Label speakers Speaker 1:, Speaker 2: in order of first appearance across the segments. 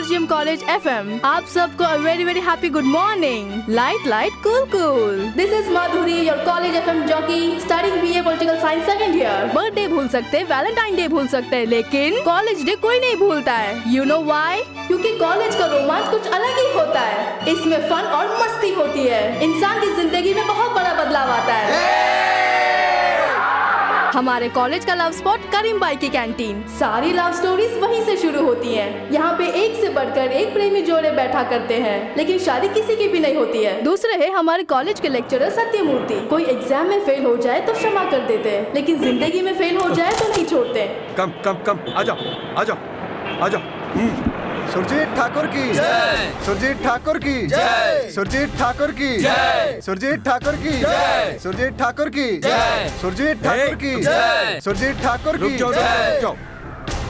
Speaker 1: RGM College FM. आप सबको a very very happy good morning. Light light cool cool. This is Madhuri, your College FM jockey, studying BA Political Science second year. Birthday भूल सकते, Valentine Day भूल सकते, लेकिन College Day कोई नहीं भूलता है. You know why? क्योंकि कॉलेज का रोमांच कुछ अलग ही होता है. इसमें फन और मस्ती होती है. इंसान की जिंदगी में बहुत बड़ा बदलाव आता है. हमारे कॉलेज का लव स्पॉट करीम बाई की कैंटीन. सारी लव स्टोरीज वहीं से शुरू होती हैं. यहाँ पे एक से बढ़कर एक प्रेमी जोड़े बैठा करते हैं, लेकिन शादी किसी की भी नहीं होती है. दूसरे है हमारे कॉलेज के लेक्चरर सत्यमूर्ति. कोई एग्जाम में फेल हो जाए तो क्षमा कर देते हैं, लेकिन जिंदगी में फेल हो जाए तो नहीं छोड़ते.
Speaker 2: कम आजा.
Speaker 3: सुरजीत ठाकुर की जय, सुरजीत ठाकुर की जय, सुरजीत ठाकुर की जय, सुरजीत ठाकुर की जय, सुरजीत ठाकुर की जय, सुरजीत ठाकुर की जय, सुरजीत ठाकुर की जय.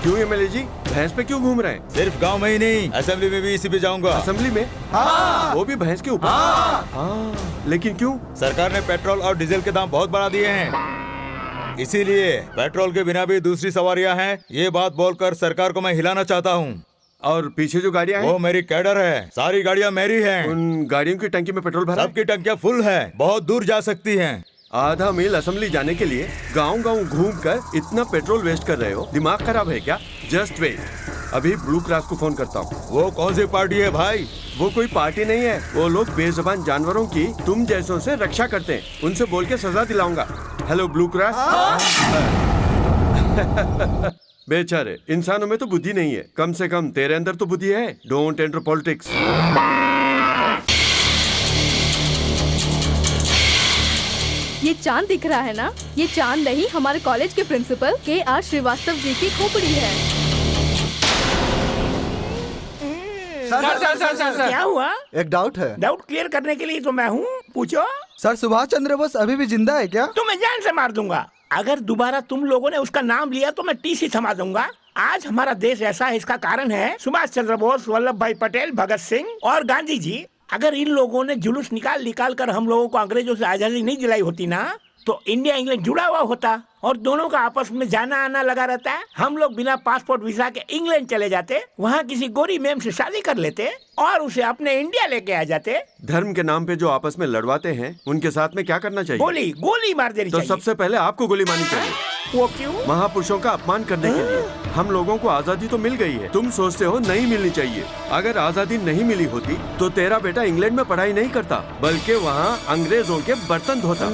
Speaker 2: क्यों एमएलए जी भैंस पे क्यों घूम रहे हैं?
Speaker 4: सिर्फ गांव में ही नहीं, असेंबली में भी इसी पे जाऊंगा.
Speaker 2: असेंबली में?
Speaker 3: हाँ.
Speaker 2: वो भी भैंस के ऊपर? हाँ. लेकिन क्यों?
Speaker 4: सरकार ने पेट्रोल और डीजल के दाम बहुत बढ़ा दिए हैं, इसीलिए पेट्रोल के बिना भी दूसरी सवारियां हैं. ये बात बोलकर सरकार को मैं हिलाना चाहता हूँ.
Speaker 2: और पीछे जो गाड़ियाँ हैं?
Speaker 4: वो मेरी कैडर है, सारी गाड़ियाँ मेरी हैं.
Speaker 2: उन गाड़ियों की टंकी में पेट्रोल भरा?
Speaker 4: सबकी टंकियाँ फुल है, बहुत दूर जा सकती हैं.
Speaker 2: आधा मील असेंबली जाने के लिए गांव घूमकर इतना पेट्रोल वेस्ट कर रहे हो, दिमाग खराब है क्या? जस्ट वेट, अभी ब्लू क्रॉस को फोन करता हूँ.
Speaker 4: वो कौन सी पार्टी है भाई?
Speaker 2: वो कोई पार्टी नहीं है, वो लोग बेजुबान जानवरों की तुम जैसों से रक्षा करते हैं. उनसे बोल के सजा दिलाऊंगा. Hello blue cross. बेचारे इंसानों में तो बुद्धि नहीं है, कम से कम तेरे अंदर तो बुद्धि है. Don't enter politics.
Speaker 1: ये चांद दिख रहा है ना? ये चांद नहीं, हमारे कॉलेज के प्रिंसिपल KR श्रीवास्तव जी की खोपड़ी है.
Speaker 5: सर क्या हुआ?
Speaker 3: एक डाउट है.
Speaker 5: डाउट क्लियर करने के लिए तो मैं हूँ, पूछो.
Speaker 3: सर सुभाष चंद्र बोस अभी भी जिंदा है क्या?
Speaker 5: तो मैं जान से मार दूंगा. अगर दोबारा तुम लोगों ने उसका नाम लिया तो मैं TC थमा दूंगा. आज हमारा देश ऐसा है, इसका कारण है सुभाष चंद्र बोस, वल्लभ भाई पटेल, भगत सिंह और गांधी जी. अगर इन लोगों ने जुलूस निकाल कर हम लोगों को अंग्रेजों से आजादी नहीं दिलाई होती ना, तो इंडिया इंग्लैंड जुड़ा हुआ होता और दोनों का आपस में जाना आना लगा रहता है. हम लोग बिना पासपोर्ट वीजा के इंग्लैंड चले जाते, वहाँ किसी गोरी मैम से शादी कर लेते और उसे अपने इंडिया लेके आ जाते.
Speaker 2: धर्म के नाम पे जो आपस में लड़वाते हैं, उनके साथ में क्या करना चाहिए?
Speaker 5: गोली मार देनी चाहिए.
Speaker 2: तो सबसे पहले आपको गोली मारनी चाहिए.
Speaker 5: वो क्यों?
Speaker 2: महापुरुषों का अपमान करने के लिए. हम लोगों को आजादी तो मिल गई है, तुम सोचते हो नहीं मिलनी चाहिए. अगर आजादी नहीं मिली होती तो तेरा बेटा इंग्लैंड में पढ़ाई नहीं करता, बल्कि वहाँ अंग्रेजों के बर्तन धोता.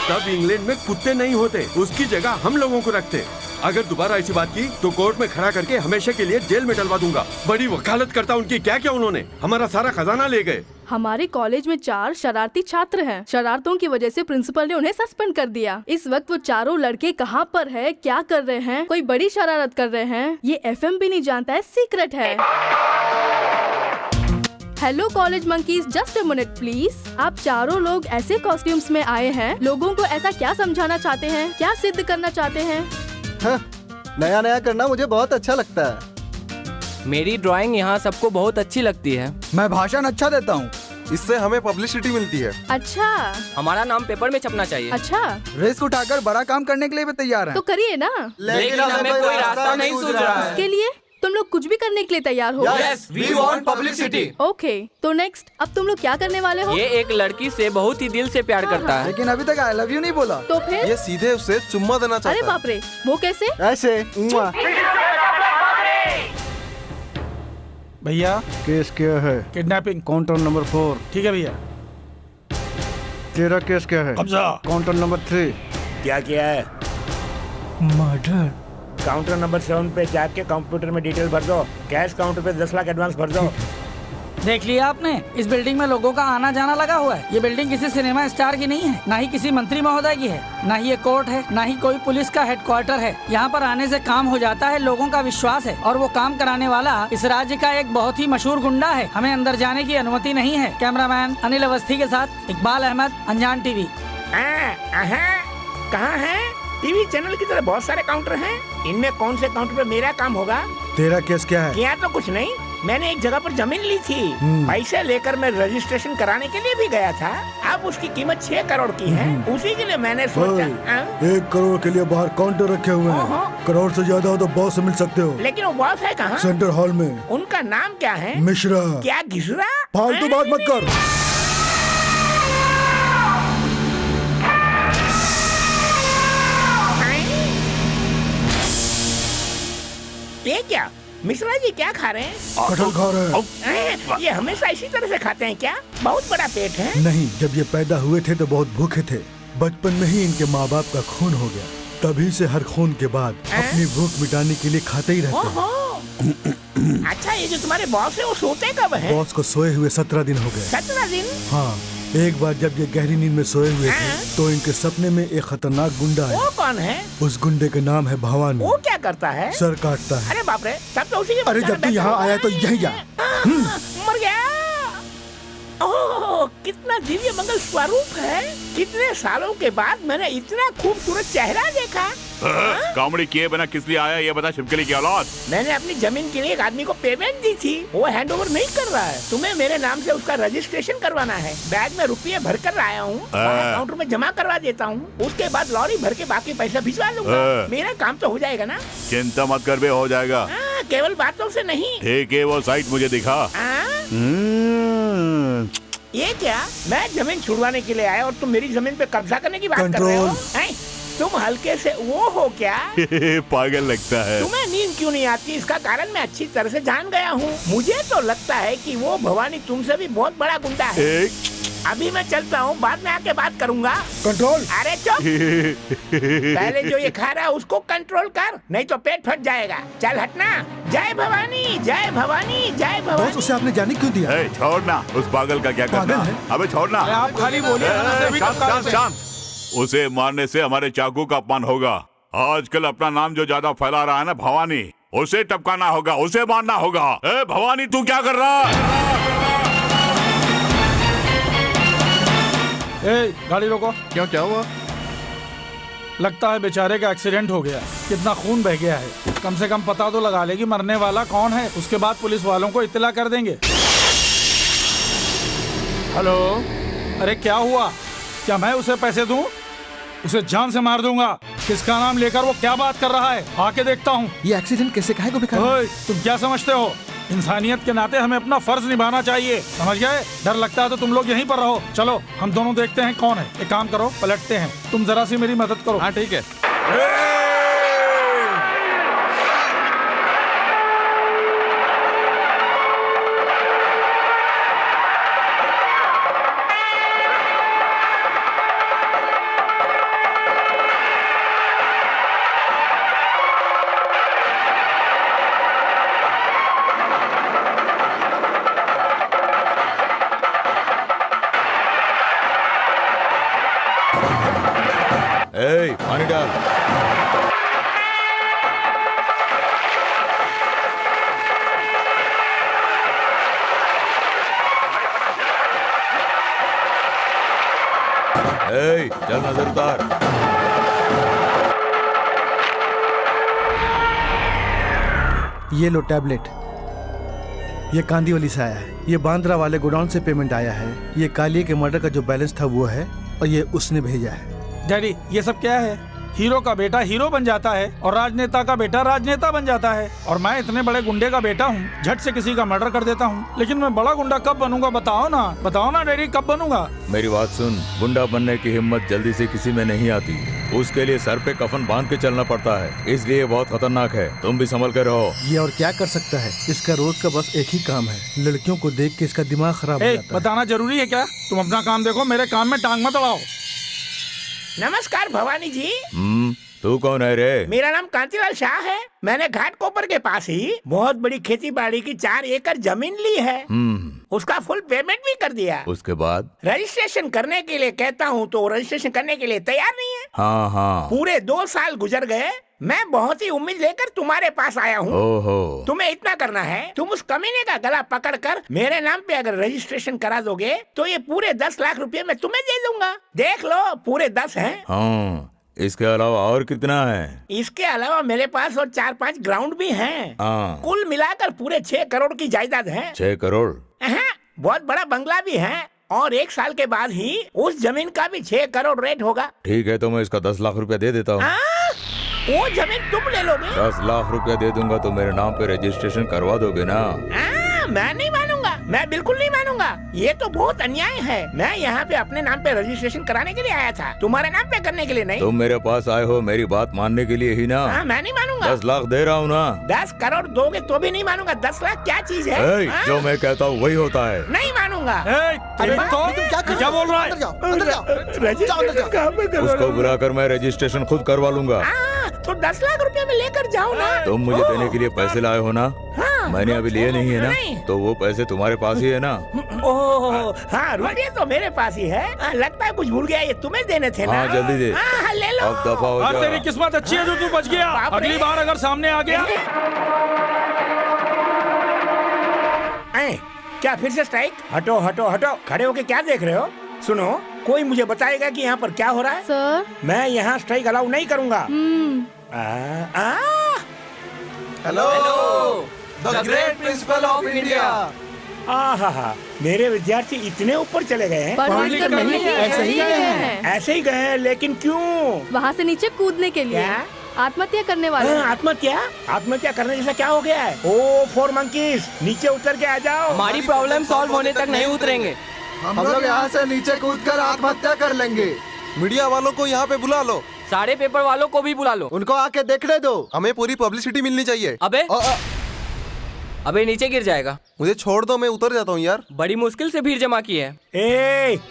Speaker 2: तब इंग्लैंड में कुत्ते नहीं होते, उसकी जगह हम लोगों को रखते. अगर दोबारा ऐसी बात की तो कोर्ट में खड़ा करके हमेशा के लिए जेल में डलवा दूंगा. बड़ी वकालत करता उनकी. क्या उन्होंने हमारा सारा खजाना ले गए.
Speaker 1: हमारे कॉलेज में 4 शरारती छात्र हैं. शरारतों की वजह से प्रिंसिपल ने उन्हें सस्पेंड कर दिया. इस वक्त वो चारों लड़के कहाँ पर है, क्या कर रहे हैं? कोई बड़ी शरारत कर रहे हैं. ये FM भी नहीं जानता है, सीक्रेट है. Hello college monkeys, just a minute please. आप चारों लोग ऐसे कॉस्ट्यूम्स में आए हैं, लोगों को ऐसा क्या समझाना चाहते हैं, क्या सिद्ध करना चाहते हैं?
Speaker 3: नया करना मुझे बहुत अच्छा लगता है.
Speaker 6: मेरी ड्राइंग यहाँ सबको बहुत अच्छी लगती है.
Speaker 3: मैं भाषण अच्छा देता हूँ,
Speaker 7: इससे हमें पब्लिसिटी मिलती है.
Speaker 1: अच्छा,
Speaker 6: हमारा नाम पेपर में छपना चाहिए.
Speaker 1: अच्छा,
Speaker 3: रिस्क उठाकर बड़ा काम करने के लिए भी तैयार हैं.
Speaker 1: तो करिए ना.
Speaker 6: लेकिन हमें कोई रास्ता नहीं सूझ रहा है.
Speaker 1: इसके लिए तुम लोग कुछ भी करने के लिए तैयार हो?
Speaker 7: Yes, we want publicity.
Speaker 1: Okay, तो नेक्स्ट, अब तुम लोग क्या करने वाले हो?
Speaker 6: ये एक लड़की से बहुत ही दिल से प्यार करता है.
Speaker 3: लेकिन अभी तक आई लव यू नहीं बोला.
Speaker 1: तो फिर?
Speaker 7: ये सीधे उसे चुम्मा देना चाहता है.
Speaker 1: अरे बाप रे, वो कैसे?
Speaker 3: ऐसे.
Speaker 8: भैया
Speaker 3: केस क्या है?
Speaker 8: Kidnapping, counter number 4. ठीक है भैया.
Speaker 3: तेरा केस क्या है?
Speaker 8: कब्जा,
Speaker 3: काउंटर नंबर 3.
Speaker 5: क्या किया है?
Speaker 8: मर्डर.
Speaker 5: काउंटर नंबर 7 पे जाके कंप्यूटर में डिटेल भर दो. कैश काउंटर पे 10 लाख एडवांस भर दो.
Speaker 9: देख लिया आपने, इस बिल्डिंग में लोगों का आना जाना लगा हुआ है. ये बिल्डिंग किसी सिनेमा स्टार की नहीं है, ना ही किसी मंत्री महोदय की है, ना ही ये कोर्ट है, ना ही कोई पुलिस का हेडक्वार्टर है. यहाँ पर आने से काम हो जाता है, लोगों का विश्वास है, और वो काम कराने वाला इस राज्य का एक बहुत ही मशहूर गुंडा है. हमें अंदर जाने की अनुमति नहीं है. कैमरामैन अनिल अवस्थी के साथ इकबाल अहमद, अनजान TV.
Speaker 5: कहाँ है? टीवी चैनल की तरह बहुत सारे काउंटर हैं. इनमें कौन से काउंटर पे मेरा काम होगा?
Speaker 3: तेरा केस क्या है?
Speaker 5: क्या तो कुछ नहीं, मैंने एक जगह पर जमीन ली थी। पैसे लेकर मैं रजिस्ट्रेशन कराने के लिए भी गया था। अब उसकी कीमत 6 करोड़ की है। उसी के लिए मैंने सोचा
Speaker 10: 1 करोड़ के लिए बाहर काउंटर रखे हुए हैं। करोड़ से ज्यादा हो तो बॉस से मिल सकते हो।
Speaker 5: लेकिन वो बॉस है कहाँ?
Speaker 10: सेंटर हॉल में।
Speaker 5: उनका नाम क्या है?
Speaker 10: मिश्रा।
Speaker 5: क्या घिसरा?
Speaker 10: फालतू बात मत कर।
Speaker 5: ये क्या मिश्रा जी क्या खा रहे हैं?
Speaker 10: कटहल खा रहे हैं।
Speaker 5: ये हमेशा इसी तरह से खाते हैं क्या? बहुत बड़ा पेट है।
Speaker 10: नहीं, जब ये पैदा हुए थे तो बहुत भूखे थे। बचपन में ही इनके माँ बाप का खून हो गया, तभी से हर खून के बाद अपनी भूख मिटाने के लिए खाते ही रहते हैं।
Speaker 5: अच्छा, ये जो तुम्हारे बॉस है वो सोते कब हैं?
Speaker 10: बॉस को सोए हुए 17 दिन हो गए।
Speaker 5: 17 दिन?
Speaker 10: हाँ, एक बार जब ये गहरी नींद में सोए हुए थे तो इनके सपने में एक खतरनाक गुंडा है।
Speaker 5: वो कौन है?
Speaker 10: उस गुंडे का नाम है भवानी।
Speaker 5: वो क्या करता है?
Speaker 10: सर काटता है।
Speaker 5: अरे बाप रे, तब तो उसी के
Speaker 10: अरे जब तू यहाँ आया तो यही जा।
Speaker 5: मर गया। ओह, कितना दिव्य मंगल स्वरूप है। कितने सालों के बाद मैंने इतना खूबसूरत चेहरा देखा।
Speaker 11: कॉमेडी किए बिना किस लिए आया ये बता, छिपकली की औलाद।
Speaker 5: मैंने अपनी जमीन के लिए एक आदमी को पेमेंट दी थी, वो हैंड ओवर नहीं कर रहा है। तुम्हें मेरे नाम से उसका रजिस्ट्रेशन करवाना है। बैग में रुपये भर कर लाया हूँ, काउंटर में जमा करवा देता हूँ। उसके बाद लॉरी भर के बाकी पैसा भिजवा लूंगा। मेरा काम तो हो जाएगा ना?
Speaker 11: चिंता मत कर बे, हो जाएगा।
Speaker 5: केवल बातों से नहीं।
Speaker 11: ठीक है, वो साइट मुझे दिखा।
Speaker 5: ये क्या? मैं जमीन छुड़वाने के लिए आया और तुम मेरी जमीन पे कब्जा करने की बात कर रहे हो? तुम हल्के से वो हो क्या?
Speaker 11: पागल लगता है।
Speaker 5: तुम्हें नींद क्यों नहीं आती? इसका कारण मैं अच्छी तरह से जान गया हूँ। मुझे तो लगता है कि वो भवानी तुमसे भी बहुत बड़ा गुंडा है। अभी मैं चलता हूँ, बाद में आके बात करूँगा।
Speaker 10: कंट्रोल।
Speaker 5: अरे चुप। पहले जो ये खा रहा है उसको कंट्रोल कर, नहीं तो पेट फट जाएगा। चल हटना। जय भवानी, जय भवानी, जय भवानी।
Speaker 10: बॉस, उसे आपने जाने क्यों दिया?
Speaker 11: छोड़ना, उस पागल का क्या करना? अबे छोड़ना।
Speaker 8: आप खाली बोलिए।
Speaker 11: शांत। उसे मारने से हमारे चाकू का अपमान होगा। आजकल अपना नाम जो ज्यादा फैला रहा है ना भवानी, उसे टपकाना होगा, उसे मारना होगा। भवानी तू क्या कर रहा है?
Speaker 8: गाड़ी रोको।
Speaker 7: क्यों, क्या हुआ?
Speaker 8: लगता है बेचारे का एक्सीडेंट हो गया। कितना खून बह गया है। कम से कम पता तो लगा ले कि मरने वाला कौन है, उसके बाद पुलिस वालों को इत्तला कर देंगे। हेलो, अरे क्या हुआ? क्या मैं उसे पैसे दूं? उसे जान से मार दूंगा। किसका नाम लेकर वो क्या बात कर रहा है? आके देखता हूँ।
Speaker 3: ये एक्सीडेंट कैसे काहे को भी
Speaker 8: तुम क्या समझते हो? इंसानियत के नाते हमें अपना फर्ज निभाना चाहिए, समझ गए? डर लगता है तो तुम लोग यहीं पर रहो। चलो हम दोनों देखते हैं कौन है। एक काम करो, पलटते हैं। तुम जरा सी मेरी मदद करो।
Speaker 7: हाँ ठीक है।
Speaker 4: पानी डाल। चल नजर उतार।
Speaker 10: ये लो टैबलेट। ये कांदीवली से आया है। ये बांद्रा वाले गोडाउन से पेमेंट आया है। ये कालिया के मर्डर का जो बैलेंस था वो है, और ये उसने भेजा है।
Speaker 8: डैडी, ये सब क्या है? हीरो का बेटा हीरो बन जाता है और राजनेता का बेटा राजनेता बन जाता है, और मैं इतने बड़े गुंडे का बेटा हूँ, झट से किसी का मर्डर कर देता हूँ। लेकिन मैं बड़ा गुंडा कब बनूंगा? बताओ ना डैडी, कब बनूंगा?
Speaker 4: मेरी बात सुन, गुंडा बनने की हिम्मत जल्दी से किसी में नहीं आती। उसके लिए सर पे कफन बांध के चलना पड़ता है, इसलिए बहुत खतरनाक है। तुम भी संभल कर रहो।
Speaker 10: ये और क्या कर सकता है? इसका रोज का बस एक ही काम है, लड़कियों को देख के इसका दिमाग खराब हो जाता है।
Speaker 8: बताना जरूरी है क्या? तुम अपना काम देखो, मेरे काम में टांग मत अड़ाओ।
Speaker 5: नमस्कार भवानी जी।
Speaker 4: तू कौन है रे?
Speaker 5: मेरा नाम कांतिलाल शाह है। मैंने घाट कोपर के पास ही बहुत बड़ी खेती बाड़ी की 4 एकड़ जमीन ली है। उसका फुल पेमेंट भी कर दिया।
Speaker 4: उसके बाद
Speaker 5: रजिस्ट्रेशन करने के लिए कहता हूँ तो रजिस्ट्रेशन करने के लिए तैयार नहीं है।
Speaker 4: हाँ।
Speaker 5: पूरे 2 साल गुजर गए। मैं बहुत ही उम्मीद लेकर तुम्हारे पास आया हूँ। तुम्हें इतना करना है, तुम उस कमीने का गला पकड़कर मेरे नाम पे अगर रजिस्ट्रेशन करा दोगे तो ये पूरे 10 लाख रुपए मैं तुम्हें दे दूंगा। देख लो, पूरे 10 हैं।
Speaker 4: हाँ, इसके अलावा और कितना है?
Speaker 5: इसके अलावा मेरे पास और 4-5 ग्राउंड भी हैं।
Speaker 4: हाँ।
Speaker 5: कुल मिलाकर पूरे 6 करोड़ की जायदाद है।
Speaker 4: 6 करोड़?
Speaker 5: बहुत बड़ा बंगला भी है और 1 साल के बाद ही उस जमीन का भी 6 करोड़ रेट होगा।
Speaker 4: ठीक है, तो मैं इसका 10 लाख रुपया दे देता हूँ।
Speaker 5: वो जमीन तुम ले लोगे?
Speaker 4: 10 लाख रुपया दे दूंगा तो मेरे नाम पे रजिस्ट्रेशन करवा दोगे ना?
Speaker 5: मैं नहीं मानूंगा, मैं बिल्कुल नहीं मानूंगा। ये तो बहुत अन्याय है। मैं यहाँ पे अपने नाम पे रजिस्ट्रेशन कराने के लिए आया था, तुम्हारे नाम पे करने के लिए नहीं।
Speaker 4: तुम मेरे पास आए हो मेरी बात मानने के लिए ही ना?
Speaker 5: मैं नहीं मानूंगा।
Speaker 4: 10 लाख दे रहा हूँ ना?
Speaker 5: 10 करोड़ दोगे तो भी नहीं मानूंगा। 10 लाख क्या चीज है?
Speaker 4: जो मैं कहता हूँ वही होता है।
Speaker 5: नहीं मानूंगा।
Speaker 8: क्या बोल रहा है?
Speaker 4: उसको बुला कर मैं रजिस्ट्रेशन खुद करवा लूंगा।
Speaker 5: तो 10 लाख रुपए में लेकर जाओ ना।
Speaker 4: तुम मुझे देने के लिए पैसे लाए हो ना? मैंने अभी लिए नहीं है ना? तो वो पैसे तुम्हारे पास ही है ना?
Speaker 5: ओह हाँ, रुपये तो मेरे पास ही है। लगता है कुछ भूल गया, ये तुम्हें देने थे ना?
Speaker 4: हाँ जल्दी दे।
Speaker 5: ले लो।
Speaker 4: अब दफा हो जा।
Speaker 8: तेरी किस्मत अच्छी है जो तू बच गया। अगली बार अगर सामने आ गया।
Speaker 5: क्या फिर से स्ट्राइक? हटो हटो हटो, खड़े होके क्या देख रहे हो? सुनो, कोई मुझे बताएगा कि यहाँ पर क्या हो रहा है?
Speaker 1: सर,
Speaker 5: मैं यहाँ स्ट्राइक अलाउ नहीं करूँगा।
Speaker 7: Hello, the great principle of India.
Speaker 5: मेरे विद्यार्थी इतने ऊपर चले गए हैं।
Speaker 1: ऐसे ही गए हैं।
Speaker 5: ऐसे ही गए हैं, लेकिन क्यों?
Speaker 1: वहाँ से नीचे कूदने के लिए। आत्महत्या करने वाले।
Speaker 5: आत्महत्या करने जैसा क्या हो गया है? ओ 4 मंकीज, नीचे उतर के आ जाओ।
Speaker 6: हमारी प्रॉब्लम सॉल्व होने तक नहीं उतरेंगे।
Speaker 3: हम लोग यहाँ से नीचे कूदकर आत्महत्या कर लेंगे।
Speaker 7: मीडिया वालों को यहाँ पे बुला लो।
Speaker 6: सारे पेपर वालों को भी बुला लो।
Speaker 3: उनको आके देखने दो।
Speaker 7: हमें पूरी पब्लिसिटी मिलनी चाहिए।
Speaker 6: अबे नीचे गिर जाएगा।
Speaker 7: मुझे छोड़ दो, मैं उतर जाता हूँ यार।
Speaker 6: बड़ी मुश्किल से भीड़ जमा की है।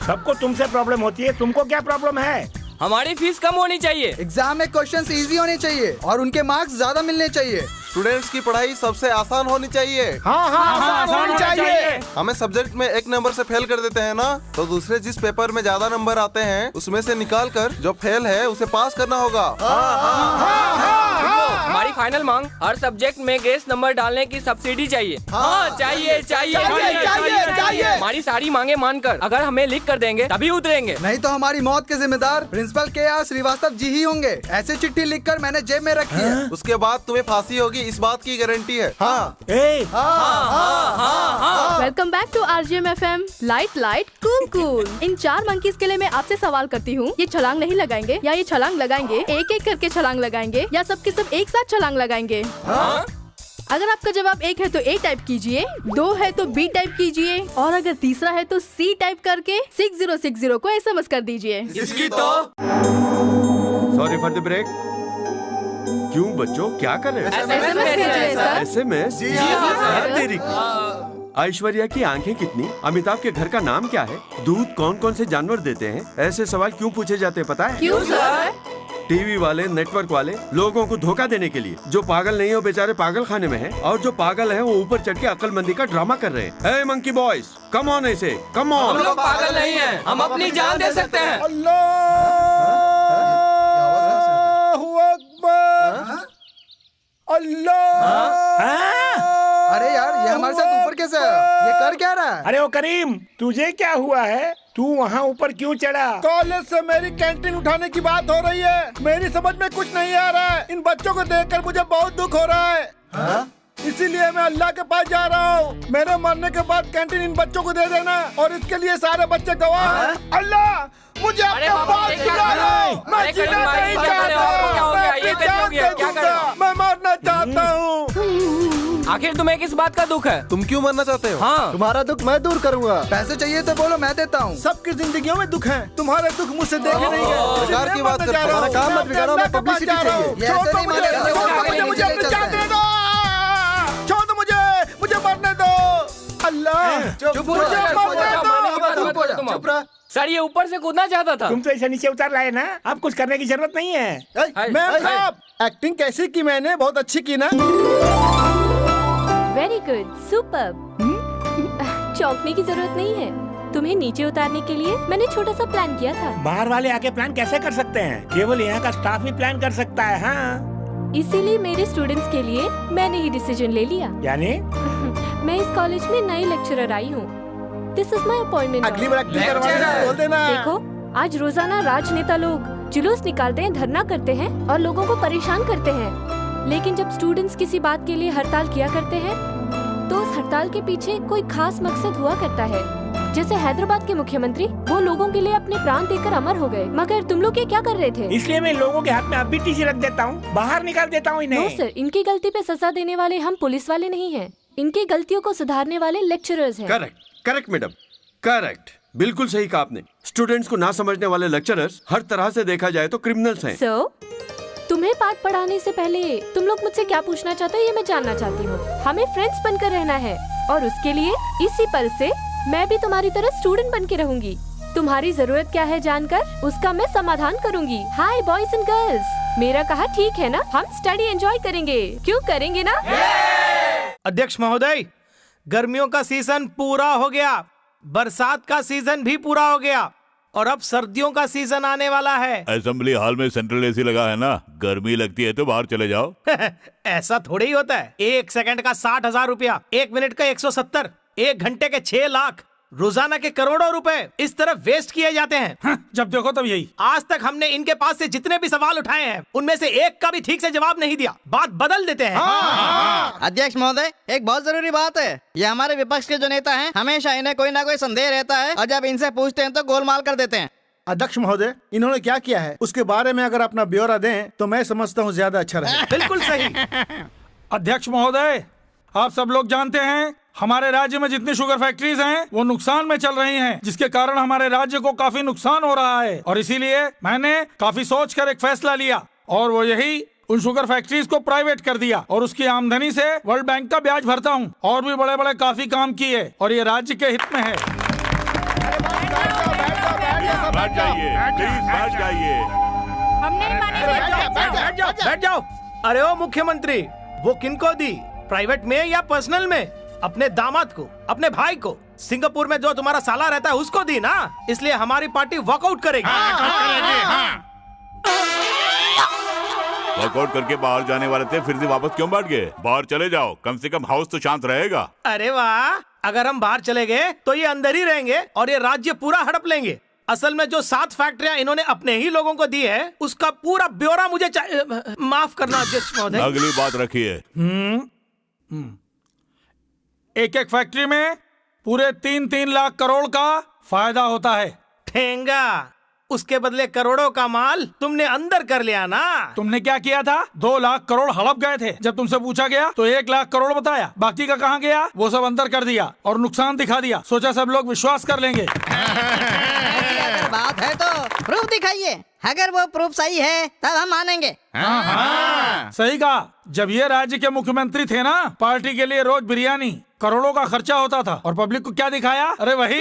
Speaker 5: सबको तुमसे प्रॉब्लम होती है, तुमको क्या प्रॉब्लम है?
Speaker 6: हमारी फीस कम होनी चाहिए।
Speaker 12: एग्जाम में क्वेश्चंस इजी होने चाहिए और उनके मार्क्स ज्यादा मिलने चाहिए।
Speaker 7: स्टूडेंट्स की पढ़ाई सबसे आसान होनी चाहिए।
Speaker 12: आसान होनी चाहिए।
Speaker 7: हमें सब्जेक्ट में एक नंबर से फेल कर देते हैं ना, तो दूसरे जिस पेपर में ज्यादा नंबर आते हैं उसमें से निकाल कर जो फेल है उसे पास करना होगा।
Speaker 6: हमारी फाइनल मांग, हर सब्जेक्ट में ग्रेस नंबर डालने की सब्सिडी चाहिए। चाहिए। हमारी सारी मांगे मानकर अगर हमें लिख कर देंगे तभी उतरेंगे।
Speaker 12: नहीं तो हमारी मौत के जिम्मेदार प्रिंसिपल के श्रीवास्तव जी ही होंगे। ऐसे चिट्ठी लिखकर मैंने जेब में रखी है।
Speaker 7: उसके बाद तुम्हें फांसी होगी, इस बात की गारंटी है।
Speaker 1: Welcome back to RGM FM। Light light cool cool. इन 4 मंकीज के लिए मैं आपसे सवाल करती हूँ, ये छलांग नहीं लगाएंगे या ये छलांग लगाएंगे? एक एक करके छलांग लगाएंगे या सबके सब एक साथ छलांग लगाएंगे? अगर आपका जवाब 1 है तो A टाइप कीजिए, 2 है तो B टाइप कीजिए और अगर तीसरा है तो C टाइप करके 6060 को SMS कर दीजिए।
Speaker 2: इसकी तो सॉरी फॉर द ब्रेक। क्यों बच्चों, क्या कर रहे हैं? SMS? तेरी ऐश्वर्या की आंखें कितनी? अमिताभ के घर का नाम क्या है? दूध कौन कौन से जानवर देते हैं? ऐसे सवाल क्यों पूछे जाते हैं पता है?
Speaker 1: क्यों सर?
Speaker 2: टीवी वाले, नेटवर्क वाले लोगों को धोखा देने के लिए। जो पागल नहीं हो बेचारे पागल खाने में हैं, और जो पागल हैं वो ऊपर चढ़ के अक्लमंदी का ड्रामा कर रहे हैं। हे मंकी बॉयज, कम ऑन ऐसे, कम ऑन।
Speaker 6: हम लोग पागल नहीं हैं, हम अपनी जान दे सकते हैं।
Speaker 12: अरे यार, ये हमारे साथ ऊपर कैसे आया? ये कर क्या रहा है?
Speaker 5: अरे ओ करीम, तुझे क्या हुआ है? तू वहाँ ऊपर क्यों चढ़ा?
Speaker 13: कॉलेज से मेरी कैंटीन उठाने की बात हो रही है। मेरी समझ में कुछ नहीं आ रहा है। इन बच्चों को देखकर मुझे बहुत दुख हो रहा है। इसीलिए मैं अल्लाह के पास जा रहा हूँ। मेरे मरने के बाद कैंटीन इन बच्चों को दे देना और इसके लिए सारे बच्चे गवाह हैं। अल्लाह, मुझे अपने पास बुला लो। मैं जीना नहीं चाहता। मैं मरना चाहता हूँ।
Speaker 6: आखिर तुम्हें किस बात का दुख है?
Speaker 7: तुम क्यों मरना चाहते हो?
Speaker 6: हाँ,
Speaker 3: तुम्हारा दुख मैं दूर करूंगा।
Speaker 12: पैसे चाहिए तो बोलो, मैं देता हूँ।
Speaker 13: सबकी जिंदगियों में दुख है, तुम्हारे दुख मुझसे देखे नहीं गए।
Speaker 7: सरकार की बात करते हो।
Speaker 3: हमारा काम मत बिगाड़ो, मैं पब्लिसिटी चाहिए।
Speaker 13: छोड़ दो मुझे मरने दो। अल्लाह,
Speaker 12: चुप रहा।
Speaker 6: सर ये ऊपर से कूदना चाहता था।
Speaker 5: तुम तो ऐसे नीचे उतर लाए ना, अब कुछ करने की जरूरत नहीं है।
Speaker 13: मैम साहब, एक्टिंग कैसी की मैंने? बहुत अच्छी की ना।
Speaker 14: Very good, super. चौंकने की जरूरत नहीं है। तुम्हें नीचे उतारने के लिए मैंने छोटा सा प्लान किया था।
Speaker 5: बाहर वाले आके प्लान कैसे कर सकते हैं? केवल यहाँ का स्टाफ ही प्लान कर सकता है। हाँ,
Speaker 14: इसीलिए मेरे स्टूडेंट्स के लिए मैंने ही डिसीजन ले लिया।
Speaker 5: यानी
Speaker 14: मैं इस कॉलेज में नई लेक्चरर आई हूँ। This is my appointment.
Speaker 13: अगली बार एक्टिंग करवाने बोल देना।
Speaker 14: देखो, आज रोजाना राजनेता लोग जुलूस निकालते हैं, धरना करते हैं और लोगों को परेशान करते हैं। लेकिन जब स्टूडेंट्स किसी बात के लिए हड़ताल किया करते हैं तो उस हड़ताल के पीछे कोई खास मकसद हुआ करता है। जैसे हैदराबाद के मुख्यमंत्री, वो लोगों के लिए अपने प्राण देकर अमर हो गए। मगर तुम लोग ये क्या कर रहे थे?
Speaker 5: इसलिए मैं लोगों के हाथ में अब भी टीसी रख देता हूँ, बाहर निकाल देता हूँ इन्हें।
Speaker 14: नो सर, इनकी गलती पे सजा देने वाले हम पुलिस वाले नहीं हैं। इनकी गलतियों को सुधारने वाले लेक्चरर्स हैं।
Speaker 2: करेक्ट मैडम, करेक्ट, बिल्कुल सही कहा आपने। स्टूडेंट्स को ना समझने वाले लेक्चरर्स हर तरह से देखा जाए तो क्रिमिनल्स हैं।
Speaker 14: तुम्हें पाठ पढ़ाने से पहले तुम लोग मुझसे क्या पूछना चाहते हो ये मैं जानना चाहती हूँ। हमें फ्रेंड्स बनकर रहना है और उसके लिए इसी पल से मैं भी तुम्हारी तरह स्टूडेंट बन के रहूंगी। तुम्हारी जरूरत क्या है जानकर उसका मैं समाधान करूंगी। हाय बॉयज एंड गर्ल्स, मेरा कहा ठीक है ना? हम स्टडी एंजॉय करेंगे, क्यों करेंगे ना?
Speaker 15: अध्यक्ष महोदय, गर्मियों का सीजन पूरा हो गया, बरसात का सीजन भी पूरा हो गया और अब सर्दियों का सीजन आने वाला है।
Speaker 11: असेंबली हॉल में सेंट्रल एसी लगा है ना, गर्मी लगती है तो बाहर चले जाओ।
Speaker 15: ऐसा थोड़ी ही होता है। 1 सेकंड का 60,000 रुपया, 1 मिनट का 170, 1 घंटे के 6 लाख, रोजाना के करोड़ों रुपए इस तरह वेस्ट किए जाते हैं।
Speaker 8: जब देखो तब यही।
Speaker 15: आज तक हमने इनके पास से जितने भी सवाल उठाए हैं उनमें से एक का भी ठीक से जवाब नहीं दिया। बात बदल देते हैं।
Speaker 16: अध्यक्ष महोदय, एक बहुत जरूरी बात है। ये हमारे विपक्ष के जो नेता हैं, हमेशा इन्हें कोई ना कोई संदेह रहता है और जब इनसे पूछते हैं तो गोलमाल कर देते हैं।
Speaker 10: अध्यक्ष महोदय, इन्होंने क्या किया है उसके बारे में अगर अपना ब्यौरा दें तो मैं समझता हूँ ज्यादा अच्छा रहे।
Speaker 15: बिल्कुल सही।
Speaker 8: अध्यक्ष महोदय, आप सब लोग जानते हैं हमारे राज्य में जितनी शुगर फैक्ट्रीज हैं वो नुकसान में चल रही हैं, जिसके कारण हमारे राज्य को काफी नुकसान हो रहा है। और इसीलिए मैंने काफी सोचकर एक फैसला लिया और वो यही उन शुगर फैक्ट्रीज को प्राइवेट कर दिया और उसकी आमदनी से वर्ल्ड बैंक का ब्याज भरता हूँ। और भी बड़े बड़े काफी काम किए और ये राज्य के हित में है।
Speaker 11: बैठ जाइए, प्लीज बैठ जाइए।
Speaker 15: बैठ जाओ। अरे ओ मुख्यमंत्री, वो किनको दी, प्राइवेट में या पर्सनल में? अपने दामाद को, अपने भाई को। सिंगापुर में जो तुम्हारा साला रहता है उसको दी ना, इसलिए हमारी पार्टी वॉकआउट करेगी।
Speaker 11: वॉकआउट करके बाहर जाने वाले थे, फिर से वापस क्यों बैठ गए? बाहर चले जाओ, कम से कम हाउस तो शांत रहेगा।
Speaker 15: अरे वाह, अगर हम बाहर चले गए तो ये अंदर ही रहेंगे और ये राज्य पूरा हड़प लेंगे। असल में जो 7 फैक्ट्रियां इन्होंने अपने ही लोगों को दी है उसका पूरा ब्यौरा मुझे माफ करना अध्यक्ष महोदय।
Speaker 11: अगली बात रखिए।
Speaker 8: एक एक फैक्ट्री में पूरे 3-3 लाख करोड़ का फायदा होता है।
Speaker 15: ठेंगा, उसके बदले करोड़ों का माल तुमने अंदर कर लिया ना।
Speaker 8: तुमने क्या किया था? 2 लाख करोड़ हड़प गए थे। जब तुमसे पूछा गया तो 1 लाख करोड़ बताया, बाकी का कहाँ गया वो सब अंदर कर दिया और नुकसान दिखा दिया। सोचा सब लोग विश्वास कर लेंगे।
Speaker 16: अगर बात है तो प्रूफ दिखाइए, अगर वो प्रूफ सही है तब हम मानेंगे।
Speaker 8: सही कहा। जब ये राज्य के मुख्यमंत्री थे ना, पार्टी के लिए रोज बिरयानी, करोड़ों का खर्चा होता था और पब्लिक को क्या दिखाया? अरे वही।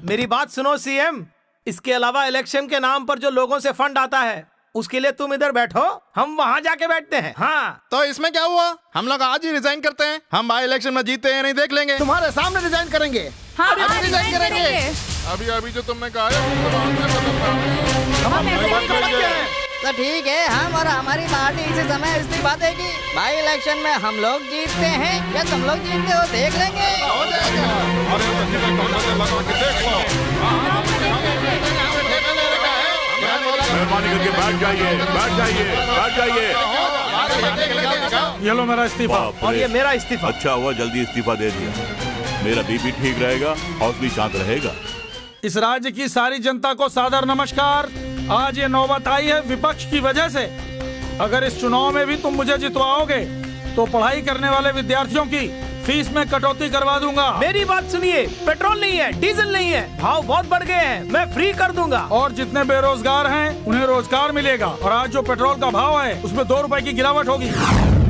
Speaker 15: मेरी बात सुनो सीएम, इसके अलावा इलेक्शन के नाम पर जो लोगों से फंड आता है उसके लिए तुम इधर बैठो, हम वहाँ जाके बैठते हैं। हाँ,
Speaker 17: तो इसमें क्या हुआ? हम लोग आज ही रिजाइन करते हैं। हम बाई इलेक्शन में जीते हैं नहीं देख लेंगे।
Speaker 12: तुम्हारे सामने रिजाइन करेंगे।
Speaker 17: हाँ, अभी रिजाइन करेंगे। अभी जो तुमने कहा
Speaker 16: तो ठीक है, हम और हमारी पार्टी इसी समय इस्तीफा देगी। बाई इलेक्शन में हम लोग जीतते हैं या तुम लोग जीतते हो देख लेंगे।
Speaker 17: हो
Speaker 11: मेहरबानी करके बैठ जाइए, बैठ जाइए, बैठ जाइए।
Speaker 8: ये लो मेरा इस्तीफा।
Speaker 15: और ये मेरा इस्तीफा।
Speaker 11: अच्छा हुआ जल्दी इस्तीफा दे दिया, मेरा बीपी ठीक रहेगा, हाउस भी शांत रहेगा।
Speaker 8: इस राज्य की सारी जनता को सादर नमस्कार। आज ये नौबत आई है विपक्ष की वजह से। अगर इस चुनाव में भी तुम मुझे जितवाओगे तो पढ़ाई करने वाले विद्यार्थियों की फीस में कटौती करवा दूंगा।
Speaker 15: मेरी बात सुनिए, पेट्रोल नहीं है, डीजल नहीं है, भाव बहुत बढ़ गए हैं, मैं फ्री कर दूंगा।
Speaker 8: और जितने बेरोजगार हैं उन्हें रोजगार मिलेगा। और आज जो पेट्रोल का भाव है उसमें 2 रुपए की गिरावट होगी।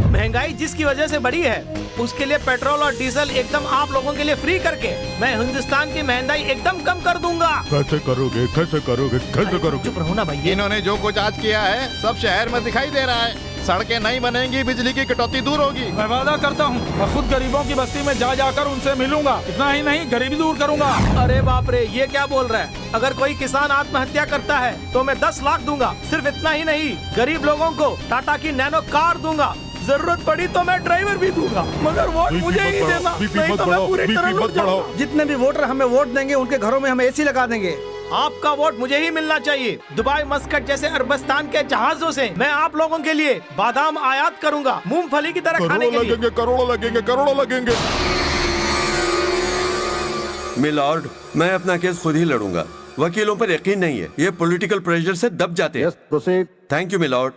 Speaker 15: महंगाई जिसकी वजह से बढ़ी है उसके लिए पेट्रोल और डीजल एकदम आप लोगों के लिए फ्री करके मैं हिंदुस्तान की महंगाई एकदम कम कर दूंगा।
Speaker 17: कैसे करोगे, कैसे करोगे, कैसे करोगे?
Speaker 15: चुप रहो ना भैया।
Speaker 17: इन्होंने जो कुछ आज किया है सब शहर में दिखाई दे रहा है। सड़कें नहीं बनेंगी, बिजली की कटौती दूर होगी।
Speaker 8: मैं वादा करता हूँ, मैं खुद गरीबों की बस्ती में जा जाकर उनसे मिलूंगा। इतना ही नहीं, गरीबी दूर करूंगा।
Speaker 15: अरे बाप रे, ये क्या बोल रहा है? अगर कोई किसान आत्महत्या करता है तो मैं 10 लाख दूंगा। सिर्फ इतना ही नहीं, गरीब लोगों को टाटा की नैनो कार दूंगा। जरूरत पड़ी तो मैं ड्राइवर भी दूंगा, मगर वोट मुझे ही देना, नहीं तो मैं पूरी तरह लूट जाऊंगा।
Speaker 12: जितने भी वोटर हमें वोट देंगे उनके घरों में हम एसी लगा देंगे।
Speaker 15: आपका वोट मुझे ही मिलना चाहिए। दुबई मस्कट जैसे अरबस्तान के जहाजों से मैं आप लोगों के लिए बादाम आयात करूंगा, मूंगफली की तरह खाने के लिए।
Speaker 17: करोड़ों लगेंगे, करोड़ों लगेंगे।
Speaker 2: मिलॉर्ड, मैं अपना केस खुद ही लड़ूंगा। वकीलों पर यकीन नहीं है, ये पॉलिटिकल प्रेशर से दब जाते हैं। Thank you milord.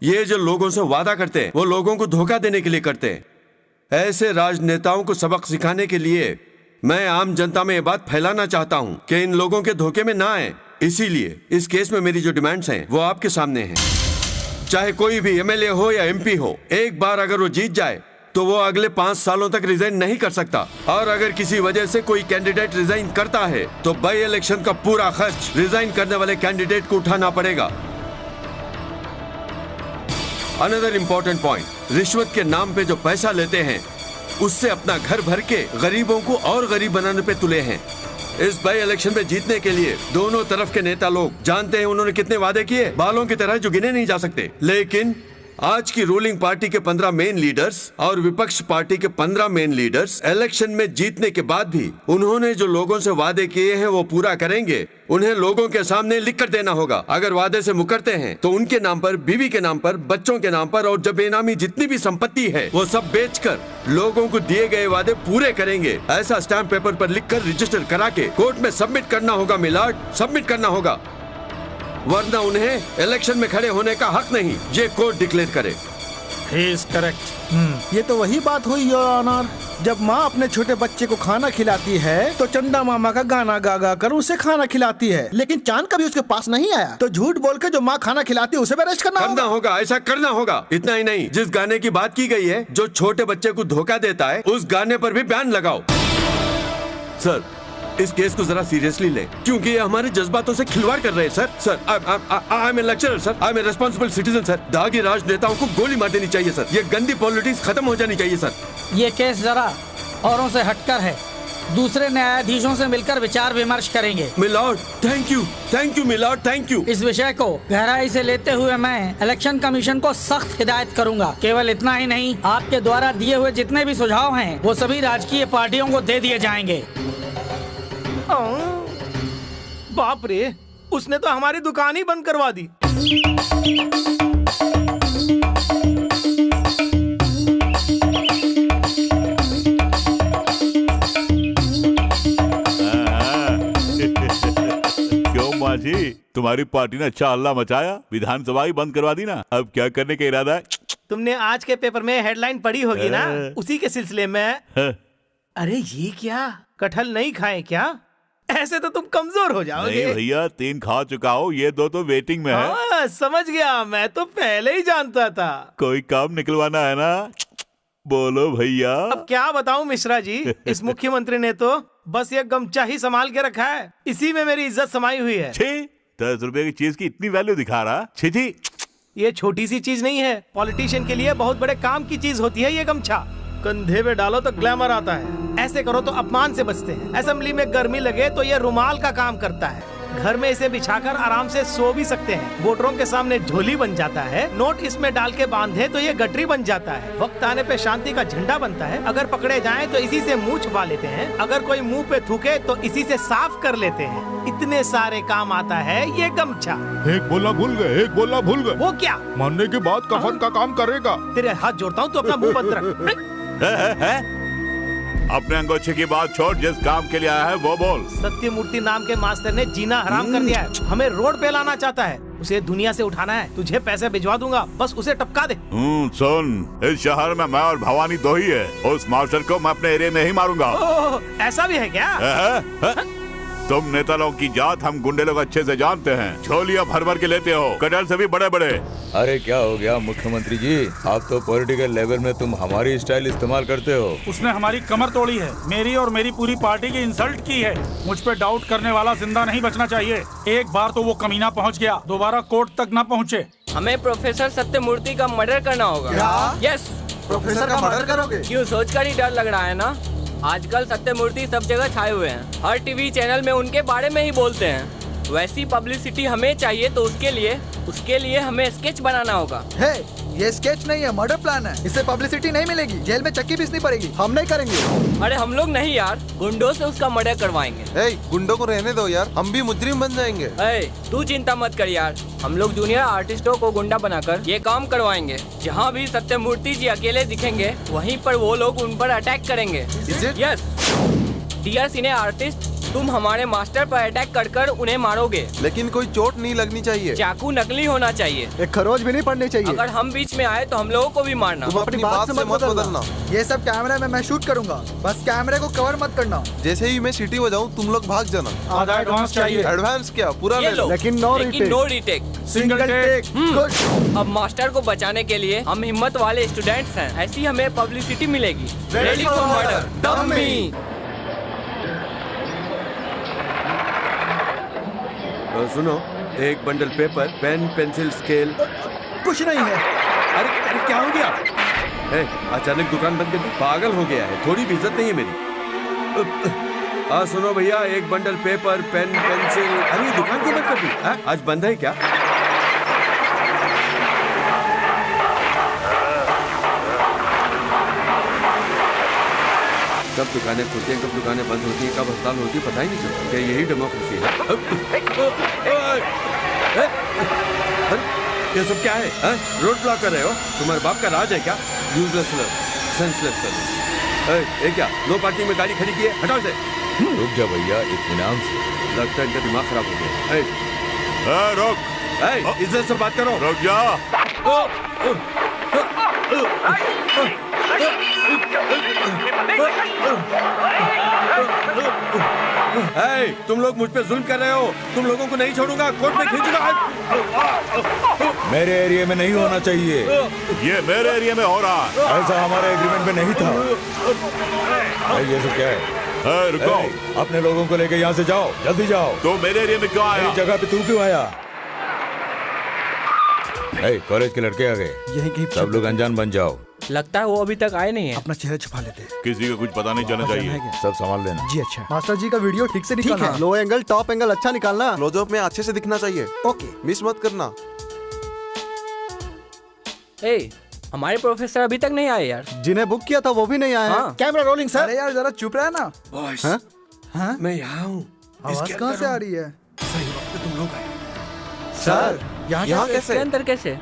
Speaker 2: ये जो लोगों से वादा करते हैं वो लोगों को धोखा देने के लिए करते हैं। ऐसे राजनेताओं को सबक सिखाने के लिए मैं आम जनता में ये बात फैलाना चाहता हूं कि इन लोगों के धोखे में ना आए। इसीलिए इस केस में मेरी जो डिमांड्स हैं वो आपके सामने हैं। चाहे कोई भी एमएलए हो या एमपी हो, एक बार अगर वो जीत जाए तो वो अगले 5 सालों तक रिजाइन नहीं कर सकता। और अगर किसी वजह से कोई कैंडिडेट रिजाइन करता है तो बाई इलेक्शन का पूरा खर्च रिजाइन करने वाले कैंडिडेट को उठाना पड़ेगा। अनदर इम्पोर्टेंट पॉइंट, रिश्वत के नाम पे जो पैसा लेते हैं उससे अपना घर भर के गरीबों को और गरीब बनाने पे तुले हैं। इस बाई इलेक्शन में जीतने के लिए दोनों तरफ के नेता लोग जानते हैं उन्होंने कितने वादे किए, बालों की तरह जो गिने नहीं जा सकते। लेकिन आज की रूलिंग पार्टी के 15 मेन लीडर्स और विपक्ष पार्टी के 15 मेन लीडर्स इलेक्शन में जीतने के बाद भी उन्होंने जो लोगों से वादे किए हैं वो पूरा करेंगे। उन्हें लोगों के सामने लिख कर देना होगा। अगर वादे से मुकरते हैं तो उनके नाम पर, बीवी के नाम पर, बच्चों के नाम पर और जब बेनामी जितनी भी संपत्ति है वो सब बेचकर लोगों को दिए गए वादे पूरे करेंगे। ऐसा स्टैम्प पेपर पर लिखकर रजिस्टर करा के कोर्ट में सबमिट करना होगा मिलॉर्ड, सबमिट करना होगा, वरना उन्हें इलेक्शन में खड़े होने का हक नहीं, ये कोर्ट डिक्लेयर करे।
Speaker 10: He is correct. ये तो वही बात हुई योर ऑनर, जब माँ अपने छोटे बच्चे को खाना खिलाती है तो चंदा मामा का गाना गा गा कर उसे खाना खिलाती है, लेकिन चांद कभी उसके पास नहीं आया तो झूठ बोल के जो माँ खाना खिलाती है उसे भी अरेस्ट करना
Speaker 2: होगा। ऐसा करना होगा। इतना ही नहीं, जिस गाने की बात की गई है जो छोटे बच्चे को धोखा देता है उस गाने पर भी बैन लगाओ। सर, इस केस को जरा सीरियसली लें क्योंकि ये हमारे जज्बातों से खिलवाड़ कर रहे हैं। Sir I am a lecturer sir, I am a responsible citizen sir. दागी राजनेताओं को गोली मार देनी चाहिए सर। ये गंदी पॉलिटिक्स खत्म हो जानी चाहिए सर।
Speaker 9: ये केस जरा औरों से हटकर है, दूसरे न्यायाधीशों से मिलकर विचार विमर्श करेंगे।
Speaker 2: Milord, thank you milord, thank you.
Speaker 9: इस विषय को गहराई से लेते हुए मैं इलेक्शन कमीशन को सख्त हिदायत करूंगा। केवल इतना ही नहीं, आपके द्वारा दिए हुए जितने भी सुझाव हैं वो सभी राजकीय पार्टियों को दे दिए जाएंगे।
Speaker 15: बाप रे, उसने तो हमारी दुकान ही बंद करवा दी।
Speaker 11: क्यों माँ जी, तुम्हारी पार्टी ने अच्छा हल्ला मचाया, विधानसभा ही बंद करवा दी ना। अब क्या करने का इरादा है?
Speaker 15: तुमने आज के पेपर में हेडलाइन पढ़ी होगी ना, उसी के सिलसिले में। अरे ये क्या, कटहल नहीं खाए क्या? ऐसे तो तुम कमजोर हो जाओगे।
Speaker 11: नहीं भैया, 3 खा चुका हूँ, ये 2 तो वेटिंग में है।
Speaker 15: हाँ, समझ गया, मैं तो पहले ही जानता था।
Speaker 11: कोई काम निकलवाना है ना, बोलो भैया।
Speaker 15: अब क्या बताऊं मिश्रा जी, इस मुख्यमंत्री ने तो बस ये गमछा ही संभाल के रखा है, इसी में मेरी इज्जत समाई हुई है।
Speaker 11: 10 रुपए की चीज की इतनी वैल्यू दिखा रहा। छी,
Speaker 15: ये छोटी सी चीज नहीं है, पॉलिटिशियन के लिए बहुत बड़े काम की चीज होती है ये गमछा। कंधे पे डालो तो ग्लैमर आता है, ऐसे करो तो अपमान से बचते हैं। असेंबली में गर्मी लगे तो ये रुमाल का काम करता है। घर में इसे बिछाकर आराम से सो भी सकते हैं। वोटरों के सामने झोली बन जाता है। नोट इसमें डाल के बांधे तो ये गठरी बन जाता है। वक्त आने पे शांति का झंडा बनता है। अगर पकड़े जाएं तो इसी से मुंह छुपा लेते हैं। अगर कोई मुंह पे थूके तो इसी से साफ कर लेते हैं। इतने सारे काम आता है ये गमछा।
Speaker 17: एक बोलना भूल गए।
Speaker 15: वो क्या?
Speaker 17: मरने के बाद कफन का काम करेगा।
Speaker 15: तेरे हाथ जोड़ता हूँ तो अपना मुंह बंद रख।
Speaker 11: अपने अंगोछे की बात छोड़, जिस काम के लिए आया है वो बोल।
Speaker 15: सत्यमूर्ति नाम के मास्टर ने जीना हराम कर दिया है। हमें रोड पे लाना चाहता है। उसे दुनिया से उठाना है। तुझे पैसे भिजवा दूंगा, बस उसे टपका दे।
Speaker 11: सुन, इस शहर में मैं और भवानी 2 ही है। उस मास्टर को मैं अपने एरिया में ही मारूंगा।
Speaker 15: ऐसा भी है क्या?
Speaker 11: तुम नेता लोग की जात हम गुंडे लोग अच्छे से जानते हैं। झोलियां भर भर के लेते हो, कटहल से भी बड़े बड़े।
Speaker 4: अरे क्या हो गया मुख्यमंत्री जी, आप तो पॉलिटिकल लेवल में तुम हमारी स्टाइल इस्तेमाल करते हो।
Speaker 8: उसने हमारी कमर तोड़ी है, मेरी और मेरी पूरी पार्टी की इंसल्ट की है। मुझ पे डाउट करने वाला जिंदा नहीं बचना चाहिए। एक बार तो वो कमीना पहुंच गया, दोबारा कोर्ट तक न पहुंचे।
Speaker 6: हमें प्रोफेसर सत्यमूर्ति का मर्डर करना होगा। यस,
Speaker 3: प्रोफेसर का मर्डर करोगे?
Speaker 6: क्यों, सोचकर ही डर लग रहा है ना। आजकल सत्यमूर्ति सब जगह छाए हुए हैं। हर टीवी चैनल में उनके बारे में ही बोलते हैं। वैसी पब्लिसिटी हमें चाहिए तो उसके लिए हमें स्केच बनाना होगा।
Speaker 12: हे, ये स्केच नहीं है, मर्डर प्लान है। इससे पब्लिसिटी नहीं मिलेगी, जेल में चक्की पीसनी पड़ेगी। हम नहीं करेंगे।
Speaker 6: अरे हम लोग नहीं यार, गुंडों से उसका मर्डर करवाएंगे।
Speaker 7: गुंडों को रहने दो यार, हम भी मुजरिम बन जाएंगे।
Speaker 6: तू चिंता मत कर यार, हम लोग जूनियर आर्टिस्टों को गुंडा बनाकर ये काम करवाएंगे। जहाँ भी सत्यमूर्ति जी अकेले दिखेंगे वहीं पर वो लोग उन पर अटैक करेंगे। यस डियर सिने आर्टिस्ट, तुम हमारे मास्टर पर अटैक कर उन्हें मारोगे,
Speaker 7: लेकिन कोई चोट नहीं लगनी चाहिए।
Speaker 6: चाकू नकली होना चाहिए,
Speaker 3: एक खरोच भी नहीं पड़नी चाहिए।
Speaker 6: अगर हम बीच में आए तो हम लोगों को भी मारना।
Speaker 7: तुम अपनी बात से मत बदलना।
Speaker 12: ये सब कैमरे में मैं शूट करूंगा, बस कैमरे को कवर मत करना।
Speaker 7: जैसे ही मैं सीटी बजाऊं तुम लोग भाग जाना।
Speaker 8: आधा एडवांस चाहिए।
Speaker 7: एडवांस क्या, पूरा ले लो।
Speaker 3: लेकिन नो
Speaker 6: रीटेक,
Speaker 8: सिंगल टेक।
Speaker 6: अब मास्टर को बचाने के लिए हम हिम्मत वाले स्टूडेंट्स हैं, ऐसी हमें पब्लिसिटी मिलेगी। Ready for murder, dummy.
Speaker 2: सुनो, एक bundle paper, pen, pencil, scale.
Speaker 10: कुछ नहीं है।
Speaker 2: अरे क्या हो गया? अचानक दुकान बंद कर दी, पागल हो गया है, थोड़ी भी इज्जत नहीं है मेरी। सुनो भैया, एक बंडल पेपर, पेन, पेंसिल। अरे दुकान क्यों बंद कर दी? आज बंद है क्या? कब दुकानें खुलती हैं, कब दुकानें बंद होती हैं, कब हड़ताल होती है, पता ही नहीं चलता। क्या यही डेमोक्रेसी है? ये सब क्या है? रोड ब्लॉक कर रहे हो? तुम्हारे बाप का राज है क्या? यूजलेस सेंसलेस कर। क्या नो पार्किंग में गाड़ी खड़ी की है? हटाओ से।
Speaker 4: रुक जा भैया, इत्मीनान से।
Speaker 2: लगता है इनका दिमाग खराब हो गया।
Speaker 11: रुक,
Speaker 2: इज्जत से बात करो।
Speaker 11: रुक जा।
Speaker 2: तुम लोग मुझ पे जुल्म कर रहे हो, तुम लोगों को नहीं छोड़ूंगा, कोर्ट में खींचूंगा।
Speaker 4: मेरे एरिया में नहीं होना चाहिए।
Speaker 11: ये मेरे एरिया में हो रहा है।
Speaker 4: ऐसा हमारे एग्रीमेंट में नहीं था। ये सब क्या है?
Speaker 11: रुको,
Speaker 4: अपने लोगों को लेके यहाँ से जाओ, जल्दी जाओ।
Speaker 11: तो मेरे एरिया में क्यों आया?
Speaker 4: इस जगह पे तू क्यों आया? कॉलेज के लड़के आ गए,
Speaker 10: यहीं कहीं
Speaker 4: सब लोग अनजान बन जाओ।
Speaker 6: लगता है वो अभी तक आए नहीं है।
Speaker 10: अपना चेहरा छुपा लेते हैं।
Speaker 11: किसी का कुछ पता नहीं चलना चाहिए,
Speaker 4: सब संभाल लेना।
Speaker 10: जी अच्छा।
Speaker 3: मास्टर जी का वीडियो ठीक से निकालना। लो एंगल, टॉप एंगल अच्छा निकालना।
Speaker 7: क्लोजअप में अच्छे से दिखना चाहिए।
Speaker 3: ओके,
Speaker 7: मिस मत करना।
Speaker 6: हमारे प्रोफेसर अभी तक नहीं आए यार।
Speaker 3: जिन्हें बुक किया था वो भी नहीं आए।
Speaker 10: Camera rolling sir.
Speaker 12: अरे यार जरा चुप रहा ना।
Speaker 2: बॉस, मैं यहाँ हूँ।
Speaker 12: आवाज कहाँ से आ रही है?
Speaker 2: सही वक्त तुम लोग आए।
Speaker 3: सर,
Speaker 7: यहाँ कैसे?
Speaker 6: अंदर कैसे?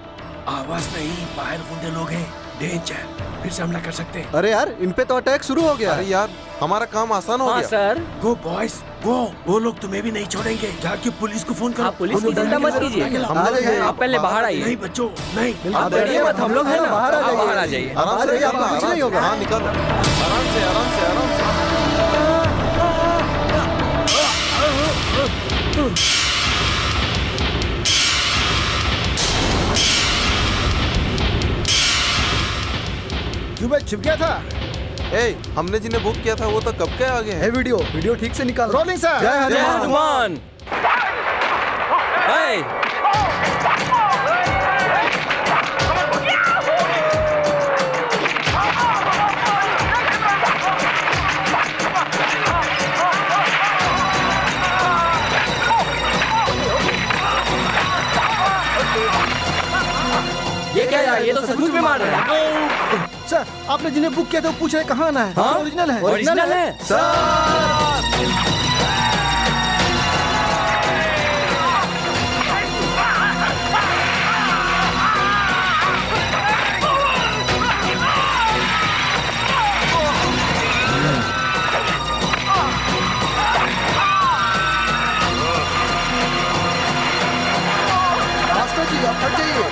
Speaker 2: आवाज नहीं, बाहर गुंडे लोग हैं, डेंजर, फिर से हमला कर सकते हैं।
Speaker 3: अरे यार, इन पे तो अटैक शुरू हो गया।
Speaker 7: अरे यार, हमारा काम आसान हो गया।
Speaker 6: सर।
Speaker 2: गो बॉयज, गो। वो लोग तुम्हें भी नहीं छोड़ेंगे। जाके पुलिस को फोन करो।
Speaker 6: आप पुलिस की चिंता मत कीजिए, आप पहले बाहर आइए।
Speaker 2: नहीं बच्चों, नहीं।
Speaker 6: आप डरिए मत, हम लोग हैं ना।
Speaker 3: बाहर
Speaker 6: आ जाइए।
Speaker 7: आराम से, कुछ नहीं होगा। हाँ निकल, आराम से, आराम से, आराम से।
Speaker 10: क्यों मैं छिप गया था?
Speaker 7: हमने जिन्हें बुक किया था वो तो कब के आ गए हैं।
Speaker 3: वीडियो ठीक से निकाल।
Speaker 10: Rolling sir.
Speaker 6: जय हनुमान। ये क्या यार, ये तो सचमुच में मार रहा है।
Speaker 10: सर, आपने जिन्हें बुक किया था वो पूछ रहे कहाँ आना है?
Speaker 6: हाँ?
Speaker 10: ओरिजिनल है।
Speaker 6: ओरिजिनल है
Speaker 10: सर।
Speaker 12: मास्टर जी आप हट जाइए।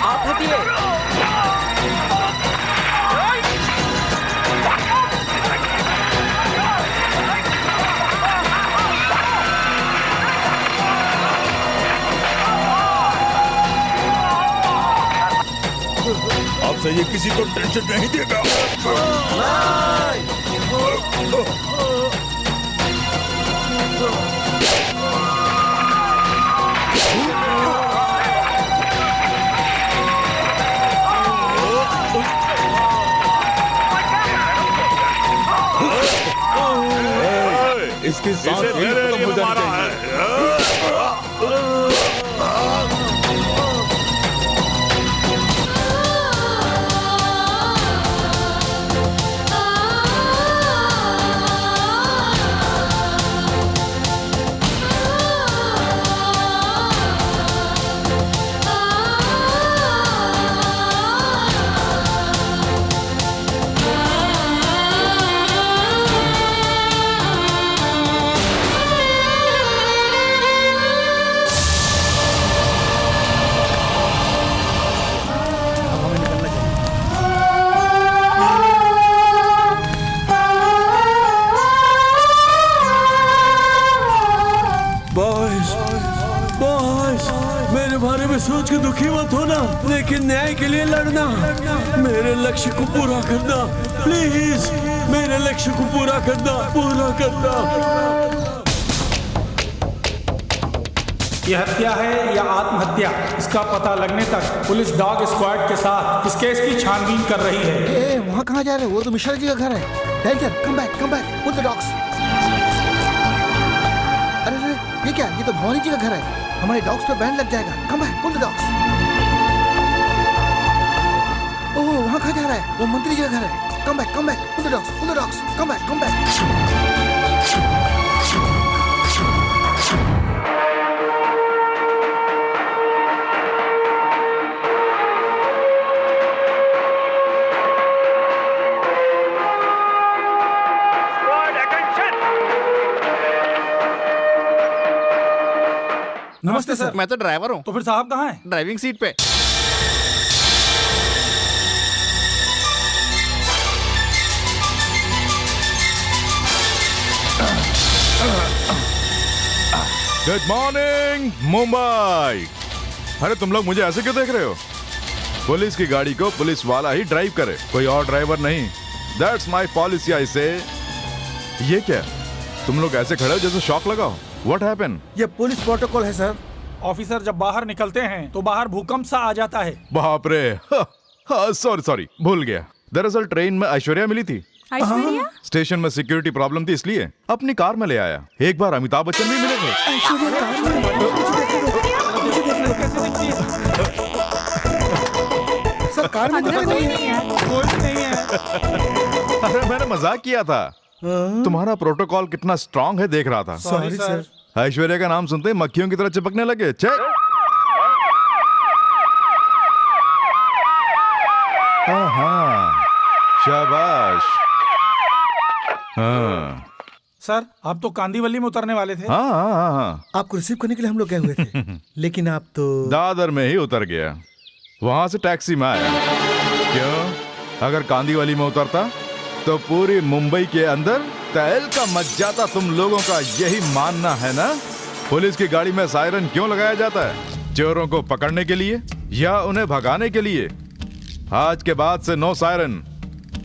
Speaker 6: आप हटिए।
Speaker 4: आपसे ये किसी को टेंशन नहीं देगा। इसके इसकी सांस
Speaker 11: इसे
Speaker 4: यहीं
Speaker 11: तेरे
Speaker 4: खत्म
Speaker 11: लिए
Speaker 4: हो जानी
Speaker 11: मारा
Speaker 4: चाहिए।
Speaker 2: बॉयज बॉयज मेरे बारे में सोच के दुखी मत होना, लेकिन न्याय के लिए लड़ना, मेरे लक्ष्य को पूरा करना, प्लीज मेरे लक्ष्य को पूरा करना।
Speaker 8: ये हत्या है या आत्महत्या, इसका पता लगने तक पुलिस डॉग स्क्वाड के साथ इस केस की छानबीन कर रही है।
Speaker 10: वहाँ कहाँ जा रहे हैं? वो तो मिश्रा जी का घर है। Danger, come back, put the dogs. अरे ये क्या? ये तो भवानी जी का घर है। हमारे डॉग्स पे बैन लग जाएगा। Come back, put the dogs. ओह, वहाँ कहाँ जा रहा है? वो मंत्री जी का घर है। कम back, put the dogs, come back.
Speaker 8: नमस्ते सर।
Speaker 17: मैं तो ड्राइवर हूँ।
Speaker 8: तो फिर साहब कहाँ हैं?
Speaker 17: ड्राइविंग सीट पे।
Speaker 4: Good morning Mumbai. अरे तुम लोग मुझे ऐसे क्यों देख रहे हो? पुलिस की गाड़ी को पुलिस वाला ही ड्राइव करे, कोई और ड्राइवर नहीं। That's my policy. आई से ये क्या, तुम लोग ऐसे खड़े हो जैसे शॉक लगाओ। What happened?
Speaker 10: ये पुलिस प्रोटोकॉल है सर।
Speaker 8: ऑफिसर जब बाहर निकलते हैं तो बाहर भूकंप सा आ जाता है।
Speaker 4: बाप रे, सॉरी भूल गया। दरअसल ट्रेन में ऐश्वर्या मिली थी।
Speaker 14: ऐश्वर्या?
Speaker 4: स्टेशन में सिक्योरिटी प्रॉब्लम थी, इसलिए अपनी कार में ले आया। एक बार अमिताभ बच्चन भी मिले थे।
Speaker 10: सर कार में कोई नहीं है।
Speaker 4: अरे मैंने मजाक किया था। तुम्हारा प्रोटोकॉल कितना स्ट्रांग है देख रहा था।
Speaker 10: Sorry sir.
Speaker 4: ऐश्वर्या का नाम सुनते ही मक्खियों की तरह चिपकने लगे। चेक। हाँ, शाबाश। हाँ।
Speaker 8: सर आप तो कांदीवली में उतरने वाले थे।
Speaker 4: हाँ।
Speaker 10: आपको रिसीव करने के लिए हम लोग गए हुए थे, लेकिन आप तो
Speaker 4: दादर में ही उतर गया, वहां से टैक्सी में आया। क्यों? अगर कांदीवली में उतरता तो पूरी मुंबई के अंदर तेल का मच जाता। तुम लोगों का यही मानना है ना? पुलिस की गाड़ी में सायरन क्यों लगाया जाता है? चोरों को पकड़ने के लिए या उन्हें भगाने के लिए? आज के बाद से नो सायरन,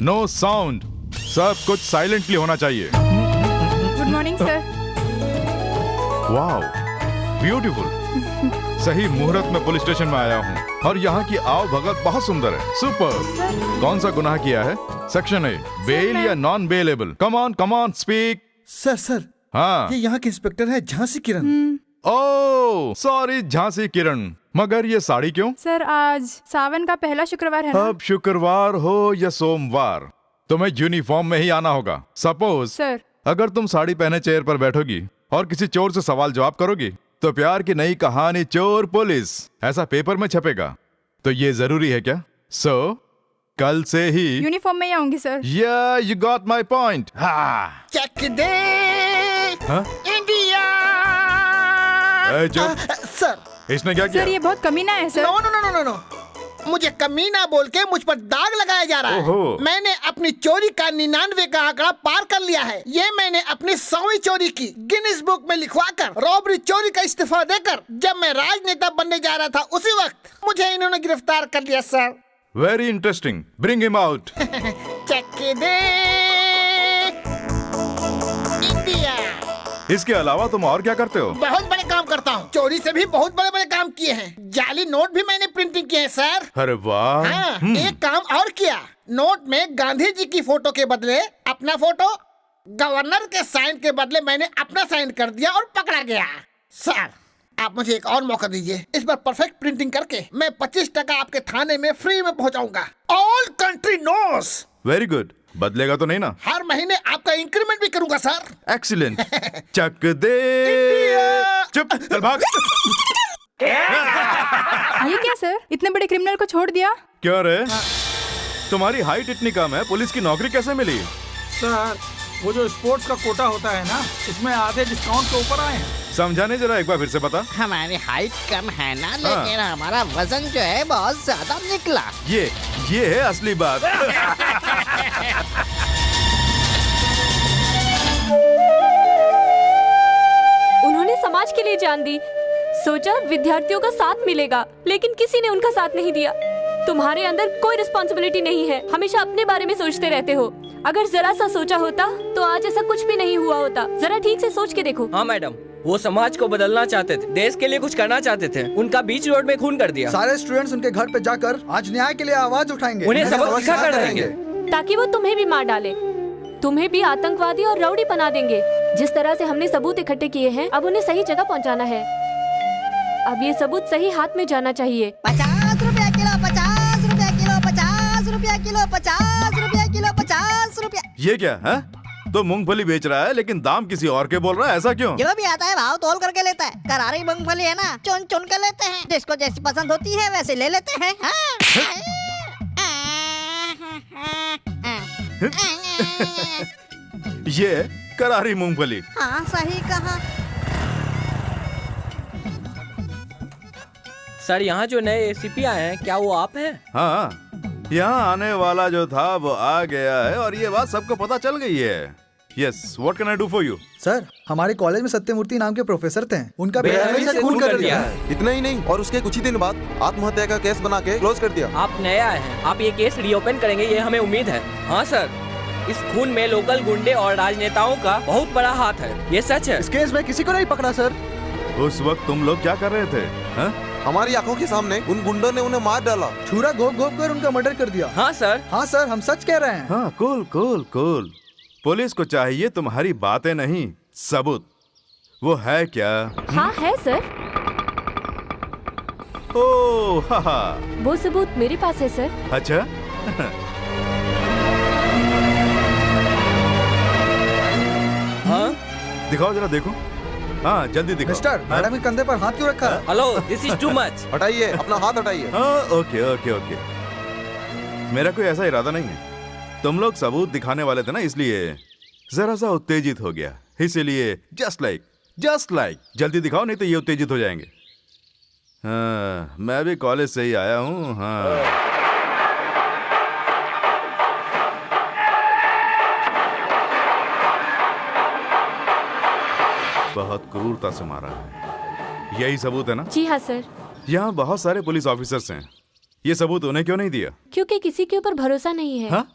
Speaker 4: नो साउंड, सब कुछ साइलेंटली होना चाहिए।
Speaker 14: Good morning sir.
Speaker 4: Wow, beautiful. सही मुहूर्त में पुलिस स्टेशन में आया हूँ और यहाँ की आओ भगत बहुत सुंदर है। सुपर। कौन सा गुनाह किया है? सेक्शन ए, बेल या non bailable? Come on speak.
Speaker 10: Sir
Speaker 4: हाँ,
Speaker 10: ये यहाँ के इंस्पेक्टर है झांसी किरण।
Speaker 4: ओह सॉरी झांसी किरण, मगर ये साड़ी क्यों?
Speaker 18: सर आज सावन का पहला शुक्रवार है ना?
Speaker 4: अब शुक्रवार हो या सोमवार, तुम्हें यूनिफॉर्म में ही आना होगा। सपोज
Speaker 18: सर,
Speaker 4: अगर तुम साड़ी पहने चेयर पर बैठोगी और किसी चोर से सवाल जवाब करोगी तो प्यार की नई कहानी चोर पुलिस ऐसा पेपर में छपेगा। तो ये जरूरी है क्या? कल से ही
Speaker 18: यूनिफॉर्म में ही आऊंगी सर।
Speaker 4: या you got my point.
Speaker 10: Chak De India.
Speaker 3: Sir
Speaker 4: इसने क्या किया?
Speaker 18: सर ये बहुत कमीना है सर।
Speaker 3: नो, मुझे कमीना बोल के मुझ पर दाग लगाया जा रहा है। मैंने अपनी चोरी का 99 का आंकड़ा पार कर लिया है। ये मैंने अपनी 100वीं चोरी की गिनीज बुक में लिखवा कर रॉबरी चोरी का इस्तीफा देकर जब मैं राजनेता बनने जा रहा था उसी वक्त मुझे इन्होंने गिरफ्तार कर लिया sir.
Speaker 4: Very interesting, bring him out.
Speaker 3: Chak De India.
Speaker 4: इसके अलावा तुम और क्या करते हो?
Speaker 3: बहुत बड़े काम करता हूँ। चोरी से भी बहुत बड़े बड़े काम किए हैं। जाली नोट भी मैंने प्रिंटिंग किए हैं सर।
Speaker 4: अरे वाह।
Speaker 3: हाँ, एक काम और किया। नोट में गांधी जी की फोटो के बदले अपना फोटो
Speaker 10: गवर्नर के साइन के बदले मैंने अपना साइन कर दिया और पकड़ा गया। सर, आप मुझे एक और मौका दीजिए। इस बार परफेक्ट प्रिंटिंग करके मैं 25% आपके थाने में फ्री में पहुंचाऊंगा। All country knows.
Speaker 4: Very good. बदलेगा तो नहीं ना?
Speaker 10: हर महीने आपका इंक्रीमेंट भी करूंगा सर।
Speaker 4: एक्सीलेंट। चक दे। चुप, चल भाग।
Speaker 18: ये क्या सर, इतने बड़े क्रिमिनल को छोड़ दिया?
Speaker 4: क्या रे, तुम्हारी हाइट इतनी कम है, पुलिस की नौकरी कैसे मिली?
Speaker 8: सर, वो जो स्पोर्ट्स का कोटा होता है ना, इसमें आधे डिस्काउंट के ऊपर आए हैं।
Speaker 4: समझाने जरा एक बार फिर से बता।
Speaker 16: हमारी हाइट कम है ना, लेकिन हमारा वजन जो है बहुत ज्यादा निकला।
Speaker 4: ये है असली बात।
Speaker 14: उन्होंने समाज के लिए जान दी, सोचा विद्यार्थियों का साथ मिलेगा, लेकिन किसी ने उनका साथ नहीं दिया। तुम्हारे अंदर कोई रिस्पॉन्सिबिलिटी नहीं है, हमेशा अपने बारे में सोचते रहते हो। अगर जरा सा सोचा होता तो आज ऐसा कुछ भी नहीं हुआ होता। जरा ठीक से सोच के देखो।
Speaker 6: हाँ मैडम, वो समाज को बदलना चाहते थे, देश के लिए कुछ करना चाहते थे, उनका बीच रोड में खून कर दिया।
Speaker 12: सारे स्टूडेंट्स उनके घर पे जाकर आज न्याय के लिए आवाज उठाएंगे,
Speaker 6: उन्हें सबक सिखा कर रहेंगे,
Speaker 14: ताकि वो तुम्हें भी मार डाले, तुम्हें भी आतंकवादी और रउडी बना देंगे। जिस तरह से हमने सबूत इकट्ठे किए हैं, अब उन्हें सही जगह पहुंचाना है। अब ये सबूत सही हाथ में जाना चाहिए।
Speaker 16: 50 रुपया किलो, 50 रुपया किलो, 50 रुपया किलो, 50 रुपया किलो, 50 रुपया।
Speaker 4: ये क्या है? तो मूंगफली बेच रहा है लेकिन दाम किसी और के बोल रहा है, ऐसा क्यों?
Speaker 16: जो भी आता है भाव तोल करके लेता है। करारी मूंगफली है ना, चुन चुन के लेते हैं, जिसको जैसी पसंद होती है वैसे ले लेते हैं।
Speaker 4: ये करारी मूंगफली।
Speaker 16: हाँ सही कहा।
Speaker 6: सर, यहाँ जो नए एसीपी आए हैं, क्या वो आप हैं?
Speaker 4: हाँ, यहाँ आने वाला जो था वो आ गया है और ये बात सबको पता चल गई है। Yes, what can I do for you?
Speaker 12: Sir, हमारे कॉलेज में सत्यमूर्ति नाम के प्रोफेसर थे, उनका बेरहमी से खून कर दिया है।
Speaker 7: इतना ही नहीं, और उसके कुछ ही दिन बाद आत्महत्या का केस बना के क्लोज कर दिया।
Speaker 6: आप नए आए हैं, आप ये केस रीओपन करेंगे, ये हमें उम्मीद है। हाँ सर, इस खून में लोकल गुंडे और राजनेताओं का बहुत बड़ा हाथ है, ये सच है।
Speaker 3: इस केस में किसी को नहीं पकड़ा सर।
Speaker 4: उस वक्त तुम लोग क्या कर रहे थे? हा?
Speaker 7: हमारी आंखों के सामने उन गुंडों ने उन्हें मार डाला,
Speaker 12: छुरा घोप घोप कर उनका मर्डर कर दिया।
Speaker 6: हाँ सर।
Speaker 12: हाँ सर, हम सच कह रहे हैं।
Speaker 4: हाँ, कूल कूल कूल। पुलिस को चाहिए तुम्हारी बातें नहीं, सबूत। वो है क्या?
Speaker 14: हाँ है सर।
Speaker 4: ओह, हा।
Speaker 14: वो सबूत मेरे पास है सर।
Speaker 4: अच्छा।
Speaker 6: हाँ,
Speaker 4: दिखाओ जरा, देखो। हाँ, जल्दी दिखाओ।
Speaker 12: मिस्टर, मैडम के कंधे पर हाथ क्यों रखा है?
Speaker 6: Hello, this is too much.
Speaker 7: हटाइए, अपना हाथ हटाइए।
Speaker 4: हाँ, ओके ओके ओके। मेरा कोई ऐसा इरादा नहीं है। तुम लोग सबूत दिखाने वाले थे ना, इसलिए जरा सा उत्तेजित हो गया, इसीलिए जस्ट लाइक जल्दी दिखाओ, नहीं तो ये उत्तेजित हो जाएंगे। हाँ, मैं भी कॉलेज से ही आया हूँ। हाँ, बहुत क्रूरता से मारा है। यही सबूत है ना?
Speaker 14: जी हाँ सर।
Speaker 4: यहाँ बहुत सारे पुलिस ऑफिसर्स हैं, ये सबूत उन्हें क्यों नहीं दिया?
Speaker 14: क्योंकि किसी के ऊपर भरोसा नहीं है।
Speaker 4: हाँ?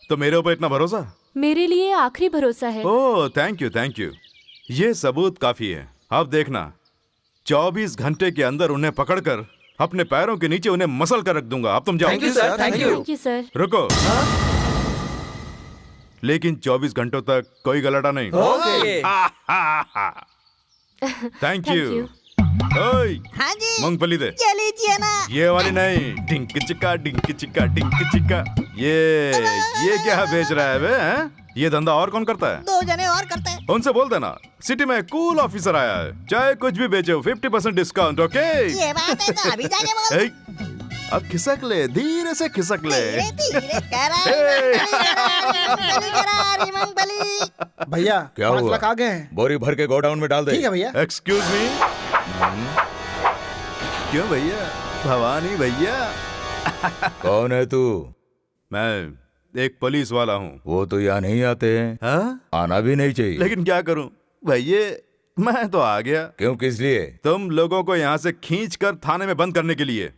Speaker 4: तो मेरे ऊपर इतना भरोसा?
Speaker 14: मेरे लिए आखिरी भरोसा है।
Speaker 4: ओह, थैंक यू। ये सबूत काफी है। अब देखना, 24 घंटे के अंदर उन्हें पकड़कर अपने पैरों के नीचे उन्हें मसल कर रख दूंगा। अब तुम जाओ।
Speaker 14: Thank you sir.
Speaker 4: रुको। लेकिन 24 घंटों तक कोई गलटा नहीं।
Speaker 6: ओके।
Speaker 4: Thank you.
Speaker 16: हाँ जी,
Speaker 4: मूंगफली दे।
Speaker 16: ये लीजिए ना।
Speaker 4: ये वाली नहीं, डिंक चिक्का डिंक चिक्का डिंक चिक्का। ये क्या बेच रहा है बे? हैं? ये धंधा और कौन करता है?
Speaker 16: 2 जने और करते हैं।
Speaker 4: उनसे बोल देना, सिटी में कूल ऑफिसर आया है, चाहे कुछ भी बेचो 50% डिस्काउंट। ओके,
Speaker 16: ये बात है तो अभी जाके बोल।
Speaker 4: अब खिसक ले, धीरे से खिसक ले।
Speaker 10: भैया,
Speaker 17: क्या
Speaker 10: 5
Speaker 17: हुआ?
Speaker 10: लाख आ गए हैं।
Speaker 17: बोरी भर के गोडाउन में डाल दे।
Speaker 10: ठीक है भैया।
Speaker 4: Excuse me. क्यों भैया? भवानी भैया।
Speaker 17: कौन है तू?
Speaker 4: मैं एक पुलिस वाला हूँ।
Speaker 17: वो तो यहाँ नहीं आते हैं।
Speaker 4: हाँ?
Speaker 17: आना भी नहीं चाहिए।
Speaker 4: लेकिन क्या करूँ भैया, मैं तो आ गया।
Speaker 17: क्यों, किस लिए?
Speaker 4: तुम लोगों को यहाँ से खींच कर थाने में बंद करने के लिए,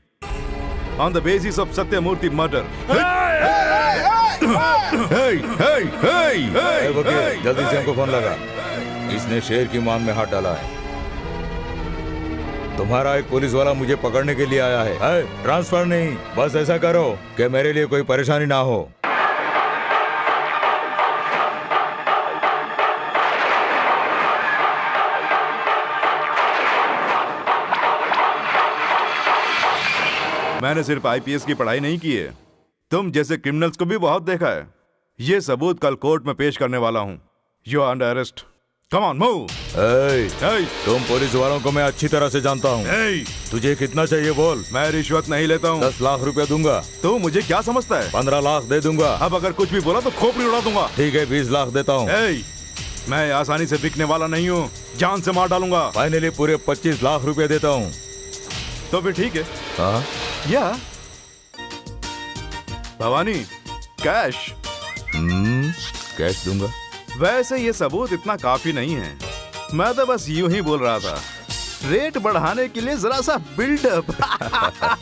Speaker 4: on the basis of Sathyamurthy murder.
Speaker 17: वकील, जल्दी से हमको फोन लगा। इसने शेर की मांग में हाथ डाला है। तुम्हारा एक पुलिस वाला मुझे पकड़ने के लिए आया है। ट्रांसफर नहीं, बस ऐसा करो कि मेरे लिए कोई परेशानी ना हो।
Speaker 4: मैंने सिर्फ आईपीएस की पढ़ाई नहीं की है, तुम जैसे क्रिमिनल्स को भी बहुत देखा है। ये सबूत कल कोर्ट में पेश करने वाला हूँ। You are under arrest. Come on move.
Speaker 19: तुम पुलिस वालों को मैं अच्छी तरह से जानता हूँ। तुझे कितना चाहिए बोल।
Speaker 4: मैं रिश्वत नहीं लेता हूँ।
Speaker 19: 10 लाख रुपया दूंगा।
Speaker 4: तो मुझे क्या समझता है?
Speaker 19: 15 लाख दे दूंगा।
Speaker 4: अब अगर कुछ भी बोला तो खोपड़ी उड़ा दूंगा।
Speaker 19: ठीक है 20 लाख देता हूँ।
Speaker 4: मैं आसानी से बिकने वाला नहीं हूँ, जान से मार डालूंगा।
Speaker 19: फाइनली पूरे 25 लाख रुपए देता हूँ।
Speaker 4: तो फिर ठीक है।
Speaker 19: हाँ
Speaker 4: या भवानी कैश।
Speaker 19: कैश दूंगा।
Speaker 4: वैसे ये सबूत इतना काफी नहीं है, मैं तो बस यूं ही बोल रहा था, रेट बढ़ाने के लिए जरा सा बिल्डअप।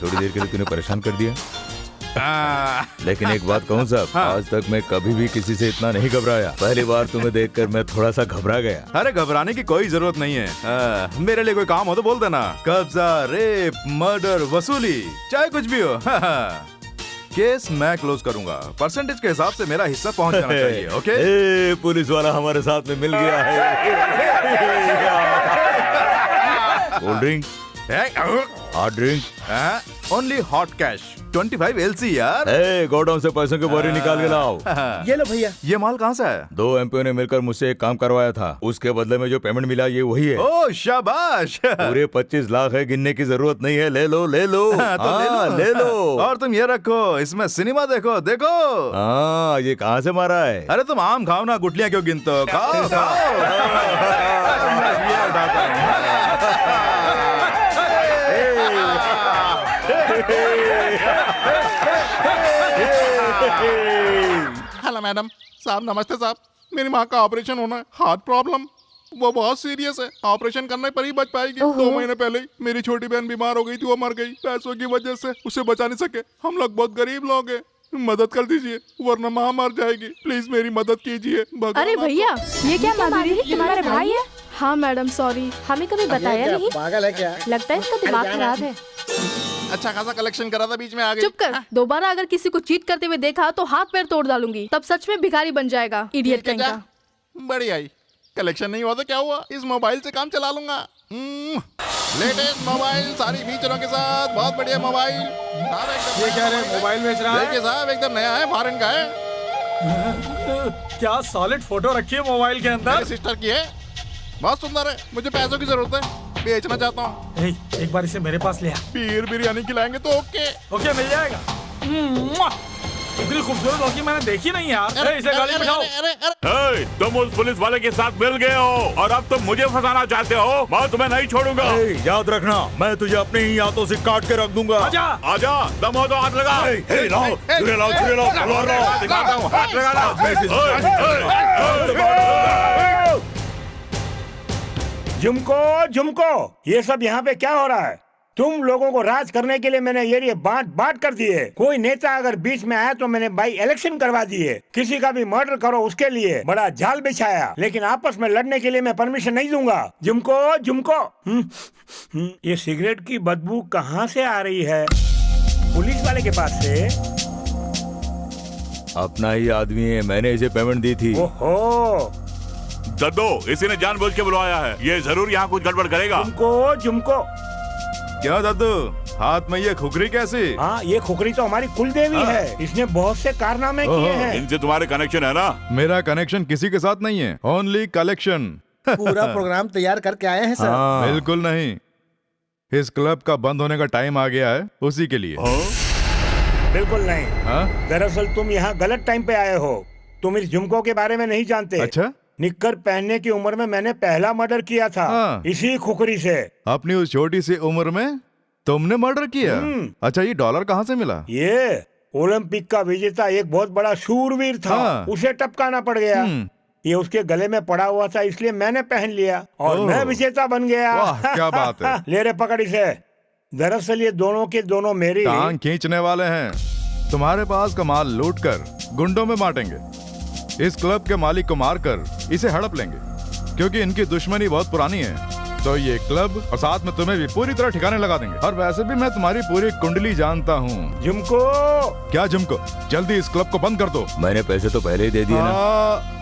Speaker 19: थोड़ी देर के लिए तूने परेशान कर दिया। लेकिन एक बात कहूँ साहब, आज तक मैं कभी भी किसी से इतना नहीं घबराया। पहली बार तुम्हें देखकर मैं थोड़ा सा घबरा गया।
Speaker 4: अरे घबराने की कोई जरूरत नहीं है। मेरे लिए कोई काम हो तो बोल देना। कब्जा, रेप, मर्डर, वसूली, चाहे कुछ भी हो। केस मैं क्लोज करूंगा। परसेंटेज के हिसाब से मेरा हिस्सा पहुंच जाना चाहिए। ओके?
Speaker 19: पुलिस वाला हमारे साथ में मिल गया है। Cold drink, hot drink,
Speaker 4: only hot cash 25 LC यार।
Speaker 19: गोडाउन से पैसों के बोरी निकाल के लाओ।
Speaker 10: ये लो भैया।
Speaker 4: ये माल कहाँ से है?
Speaker 19: 2 एमपीओ ने मिलकर मुझसे एक काम करवाया था, उसके बदले में जो पेमेंट मिला ये वही है।
Speaker 4: ओह शाबाश।
Speaker 19: पूरे 25 लाख है, गिनने की जरूरत नहीं है। ले लो ले लो।
Speaker 4: तो
Speaker 19: ले लो।
Speaker 4: और तुम ये रखो, इसमें सिनेमा देखो। देखो
Speaker 19: हाँ, ये कहाँ से मारा है?
Speaker 4: अरे तुम आम खाओ ना, गुटलियाँ क्यों गिनते हो? खाओ
Speaker 17: हेलो मैडम साहब, नमस्ते साहब। मेरी माँ का ऑपरेशन होना है, हार्ट प्रॉब्लम, वो बहुत सीरियस है। ऑपरेशन करने पर ही बच पाएगी। 2 महीने पहले ही मेरी छोटी बहन बीमार हो गई थी, वो मर गई। पैसों की वजह से उसे बचा नहीं सके। हम लोग बहुत गरीब लोग हैं, मदद कर दीजिए वरना माँ मर जाएगी। प्लीज मेरी मदद कीजिए।
Speaker 1: अरे भैया, ये क्या माधुरी,
Speaker 14: तुम्हारे भाई है?
Speaker 1: हाँ मैडम सॉरी,
Speaker 14: हमें कभी बताया नहीं।
Speaker 10: पागल है क्या?
Speaker 14: लगता है इसका दिमाग खराब है।
Speaker 17: अच्छा खासा कलेक्शन करा था, बीच में आ गई।
Speaker 1: चुप कर। दोबारा अगर किसी को चीट करते हुए देखा तो हाथ पैर तोड़ डालूंगी, तब सच में भिखारी बन जाएगा। इडियट कहीं का।
Speaker 17: बढ़िया ही। कलेक्शन नहीं हुआ तो क्या हुआ, इस मोबाइल से काम चला लूंगा। लेटेस्ट मोबाइल, सारी फीचरों के साथ, बहुत बढ़िया मोबाइल।
Speaker 8: ये क्या रे, मोबाइल बेच रहा है?
Speaker 17: देखिए साहब, एकदम नया है, फॉरेन का है।
Speaker 8: क्या सॉलिड फोटो रखी है मोबाइल के अंदर?
Speaker 17: मेरी सिस्टर की है, बहुत सुंदर है। मुझे पैसों की जरूरत है, बेचना चाहता हूँ।
Speaker 8: एक बार इसे मेरे पास ले आ।
Speaker 17: पीर बिरयानी खिलाएंगे तो ओके
Speaker 8: मिल जाएगा। इतनी खूबसूरत लड़की मैंने देखी नहीं यार। इसे गाड़ी में बिठाओ।
Speaker 11: तुम उस पुलिस वाले के साथ मिल गए हो और अब तुम मुझे फंसाना चाहते हो। मैं तुम्हें नहीं छोड़ूंगा।
Speaker 19: याद रखना, मैं तुझे अपने ही हाथों से काट के रख दूंगा।
Speaker 11: आजा, दम हो तो हाथ लगा। दिखाता हूँ, हाथ लगा।
Speaker 5: झुमको, ये सब यहाँ पे क्या हो रहा है? तुम लोगों को राज करने के लिए मैंने ये बांट कर दिए। कोई नेता अगर बीच में आया तो मैंने बाई इलेक्शन करवा दिए। किसी का भी मर्डर करो उसके लिए बड़ा जाल बिछाया, लेकिन आपस में लड़ने के लिए मैं परमिशन नहीं दूंगा। झुमको, ये सिगरेट की बदबू कहाँ से आ रही है? पुलिस वाले के पास से?
Speaker 19: अपना ही आदमी है, मैंने इसे पेमेंट दी थी।
Speaker 5: ओहो,
Speaker 11: दद्दो, इसी ने जानबूझ के बुलवाया है। ये जरूर यहाँ कुछ गड़बड़ करेगा।
Speaker 5: झुमको।
Speaker 4: क्या दादू, हाथ में ये खुकरी कैसी?
Speaker 5: हाँ, ये खुकरी तो हमारी कुल देवी है। इसने बहुत से कारनामे किए हैं।
Speaker 11: इनसे तुम्हारे कनेक्शन है ना?
Speaker 4: मेरा कनेक्शन किसी के साथ नहीं है, ओनली कलेक्शन।
Speaker 10: पूरा प्रोग्राम तैयार करके आए हैं सर।
Speaker 4: बिल्कुल नहीं, इस क्लब का बंद होने का टाइम आ गया है, उसी के लिए।
Speaker 5: बिल्कुल नहीं। दरअसल तुम यहाँ गलत टाइम पे आए हो। तुम इस झुमको के बारे में नहीं जानते।
Speaker 4: अच्छा?
Speaker 5: निक्कर पहनने की उम्र में मैंने पहला मर्डर किया था, इसी खुकरी से।
Speaker 4: अपनी उस छोटी सी उम्र में तुमने मर्डर किया? अच्छा, ये डॉलर कहाँ से मिला?
Speaker 5: ये ओलंपिक का विजेता एक बहुत बड़ा शूरवीर था, उसे टपकाना पड़ गया। ये उसके गले में पड़ा हुआ था, इसलिए मैंने पहन लिया और मैं विजेता बन गया।
Speaker 4: वाह, क्या बात है।
Speaker 5: ले रे पकड़ इसे। दरअसल ये दोनों के दोनों मेरी
Speaker 4: टांग खींचने वाले हैं। तुम्हारे पास का माल लूट कर गुंडों में बांटेंगे। इस क्लब के मालिक को मारकर इसे हड़प लेंगे, क्योंकि इनकी दुश्मनी बहुत पुरानी है। तो ये क्लब और साथ में तुम्हें भी पूरी तरह ठिकाने लगा देंगे। और वैसे भी मैं तुम्हारी पूरी कुंडली जानता हूँ।
Speaker 5: झुमको।
Speaker 4: क्या झुमको? जल्दी इस क्लब को बंद कर दो।
Speaker 19: मैंने पैसे तो पहले ही दे दिए ना।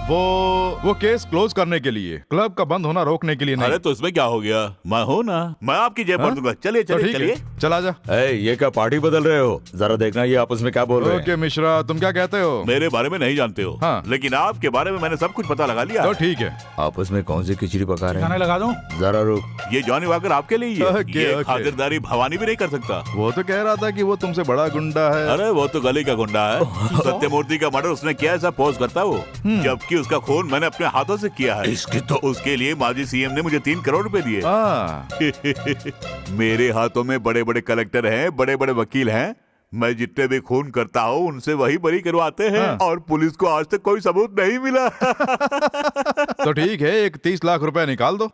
Speaker 4: वो केस क्लोज करने के लिए, क्लब का बंद होना रोकने के लिए नहीं।
Speaker 11: अरे तो इसमें क्या हो गया, मैं हूँ ना, मैं आपकी जेब भर दूंगा। चलिए चलिए चलिए,
Speaker 4: चला जा।
Speaker 19: ये क्या पार्टी बदल रहे हो? जरा देखना ये आपस में क्या बोल रहे हैं।
Speaker 4: ओके मिश्रा, तुम क्या कहते हो?
Speaker 11: मेरे बारे में नहीं जानते हो,
Speaker 4: हाँ।
Speaker 11: लेकिन आपके बारे में मैंने सब कुछ पता लगा लिया।
Speaker 4: तो ठीक है।
Speaker 19: आपस में कौन सी खिचड़ी पका रहे हैं?
Speaker 8: लगा दूं?
Speaker 19: जरा रुक।
Speaker 11: ये जॉनी वॉकर आपके लिए ही है। ये खातिरदारी भवानी भी नहीं कर सकता।
Speaker 4: वो तो कह रहा था कि वो तुमसे बड़ा गुंडा है।
Speaker 11: अरे वो तो गली का गुंडा है। सत्यमूर्ति का मर्डर उसने किया, ऐसा पोज करता वो, जबकि उसका खून मैंने अपने हाथों से किया है। तो उसके लिए माजी सीएम ने मुझे 3 करोड़ रुपए दिए। मेरे हाथों में बड़े बड़े कलेक्टर हैं, बड़े बड़े वकील हैं। मैं जितने भी खून करता हूँ उनसे वही बरी करवाते हैं। और पुलिस को आज तक कोई सबूत नहीं मिला।
Speaker 4: तो ठीक है, एक 30 लाख रुपए निकाल दो।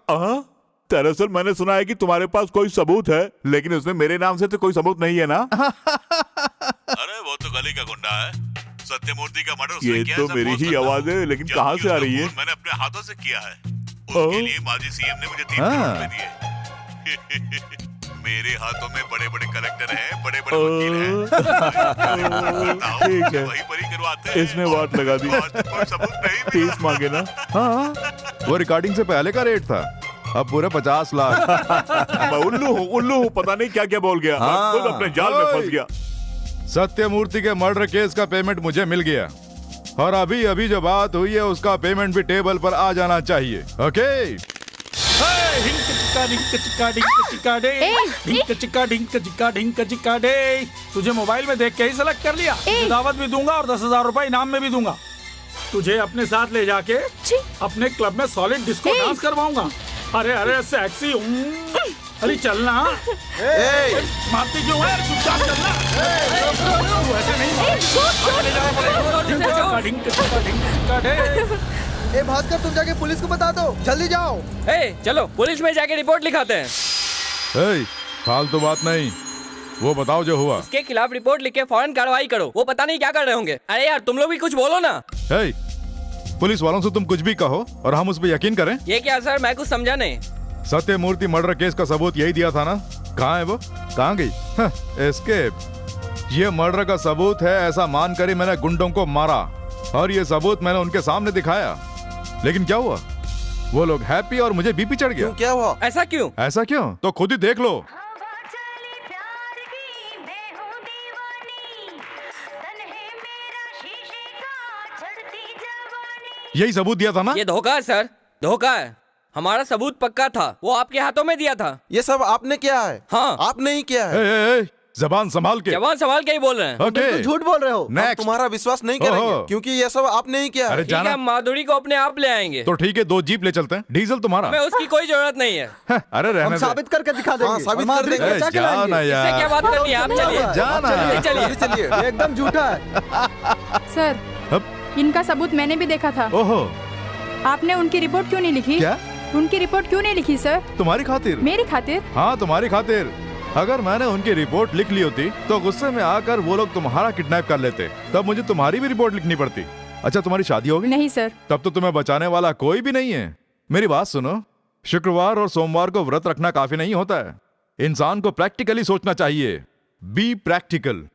Speaker 11: दरअसल मैंने सुना है कि तुम्हारे पास कोई सबूत है, लेकिन उसमें मेरे नाम से तो कोई सबूत नहीं है ना। अरे वो तो गली का गुंडा है। सत्यमूर्ति का मर्डर ये तो मेरी ही आवाज है, लेकिन कहाँ से आ रही है? मैंने अपने हाथों से किया है। उसके लिए माजी सीएम ने मुझे 3 करोड़ रुपए दिए। मेरे हाथों में बड़े बड़े कलेक्टर हैं, बड़े बड़े वकील हैं। ठीक है, वही बरी करवाते हैं। इसने वाट लगा दी। कोई सबूत नहीं, 30 मांगे ना।
Speaker 4: हाँ, वो रिकॉर्डिंग से पहले का रेट था, अब पूरे 50 लाख।
Speaker 11: मैं उल्लू हूँ, पता नहीं क्या क्या बोल गया। मैं खुद अपने जाल में फंस गया।
Speaker 4: सत्यमूर्ति के मर्डर केस का पेमेंट मुझे मिल गया, और अभी अभी जो बात हुई है उसका पेमेंट भी टेबल पर आ जाना चाहिए। ओके?
Speaker 8: तुझे मोबाइल में देख के ही सेलेक्ट कर लिया। दावत भी दूंगा और 10,000 रुपए इनाम में भी दूंगा। तुझे अपने साथ ले जाके अपने क्लब में सॉलिड डिस्को डांस करवाऊंगा। अरे अरे सेक्सी, अरे चलना। मारती क्यों है? चुपचाप चलना। ऐसे नहीं।
Speaker 12: ए भास्कर, तुम जाके पुलिस को बता दो, जल्दी जाओ।
Speaker 6: चलो पुलिस में जाके रिपोर्ट लिखाते हैं।
Speaker 4: फालतू बात नहीं, वो बताओ जो हुआ।
Speaker 6: उसके खिलाफ रिपोर्ट लिख के फौरन कार्रवाई करो। वो पता नहीं क्या कर रहे होंगे। अरे यार तुम लोग भी कुछ बोलो ना।
Speaker 4: पुलिस वालों से तुम कुछ भी कहो और हम उस पर यकीन करें?
Speaker 6: ये क्या सर, मैं कुछ समझा नहीं।
Speaker 4: सत्यमूर्ति मर्डर केस का सबूत यही दिया था ना? कहाँ है वो? कहाँ गई? एस्केप। ये मर्डर का सबूत है ऐसा मानकर ही मैंने गुंडों को मारा, और ये सबूत मैंने उनके सामने दिखाया। लेकिन क्या हुआ? वो लोग हैप्पी और मुझे बीपी चढ़ गया।
Speaker 7: क्या हुआ?
Speaker 6: ऐसा क्यों?
Speaker 4: ऐसा क्यों? तो खुद ही देख लो। यही सबूत दिया था ना?
Speaker 6: ये धोखा है सर, धोखा है। हमारा सबूत पक्का था, वो आपके हाथों में दिया था।
Speaker 7: ये सब आपने किया है?
Speaker 6: हाँ।
Speaker 7: आपने ही किया है।
Speaker 4: जबान संभाल के।
Speaker 6: जबान संभाल के ही बोल रहे हैं।
Speaker 7: तुम झूठ बोल रहे हो। हम तुम्हारा विश्वास नहीं करेंगे, क्योंकि ये सब आपने ही किया है।
Speaker 6: ठीक है, माधुरी को अपने आप ले आएंगे।
Speaker 4: तो ठीक है, 2 जीप ले चलते हैं, डीजल तुम्हारा।
Speaker 6: हमें उसकी कोई जरूरत नहीं है।
Speaker 4: अरे रहने
Speaker 12: हम साबित करके दिखा देंगे।
Speaker 7: साबित कर देंगे।
Speaker 4: जाना यार।
Speaker 6: इससे क्या बात करनी है? आप चलिए।
Speaker 4: जाना।
Speaker 7: चलिए।
Speaker 12: एकदम झूठा है।
Speaker 18: सर, इनका सबूत मैंने भी देखा था।
Speaker 4: ओहो।
Speaker 18: आपने उनकी रिपोर्ट क्यों नहीं लिखी?
Speaker 4: क्या?
Speaker 18: उनकी रिपोर्ट क्यों नहीं लिखी सर?
Speaker 4: तुम्हारी खातिर।
Speaker 18: मेरी खातिर?
Speaker 4: हाँ, तुम्हारी खातिर। अगर मैंने उनकी रिपोर्ट लिख ली होती तो गुस्से में आकर वो लोग तुम्हारा किडनैप कर लेते, तब मुझे तुम्हारी भी रिपोर्ट लिखनी पड़ती। अच्छा, तुम्हारी शादी हो गई?
Speaker 18: नहीं सर।
Speaker 4: तब तो तुम्हें बचाने वाला कोई भी नहीं है। मेरी बात सुनो, शुक्रवार और सोमवार को व्रत रखना काफी नहीं होता है। इंसान को प्रैक्टिकली सोचना चाहिए। Be practical.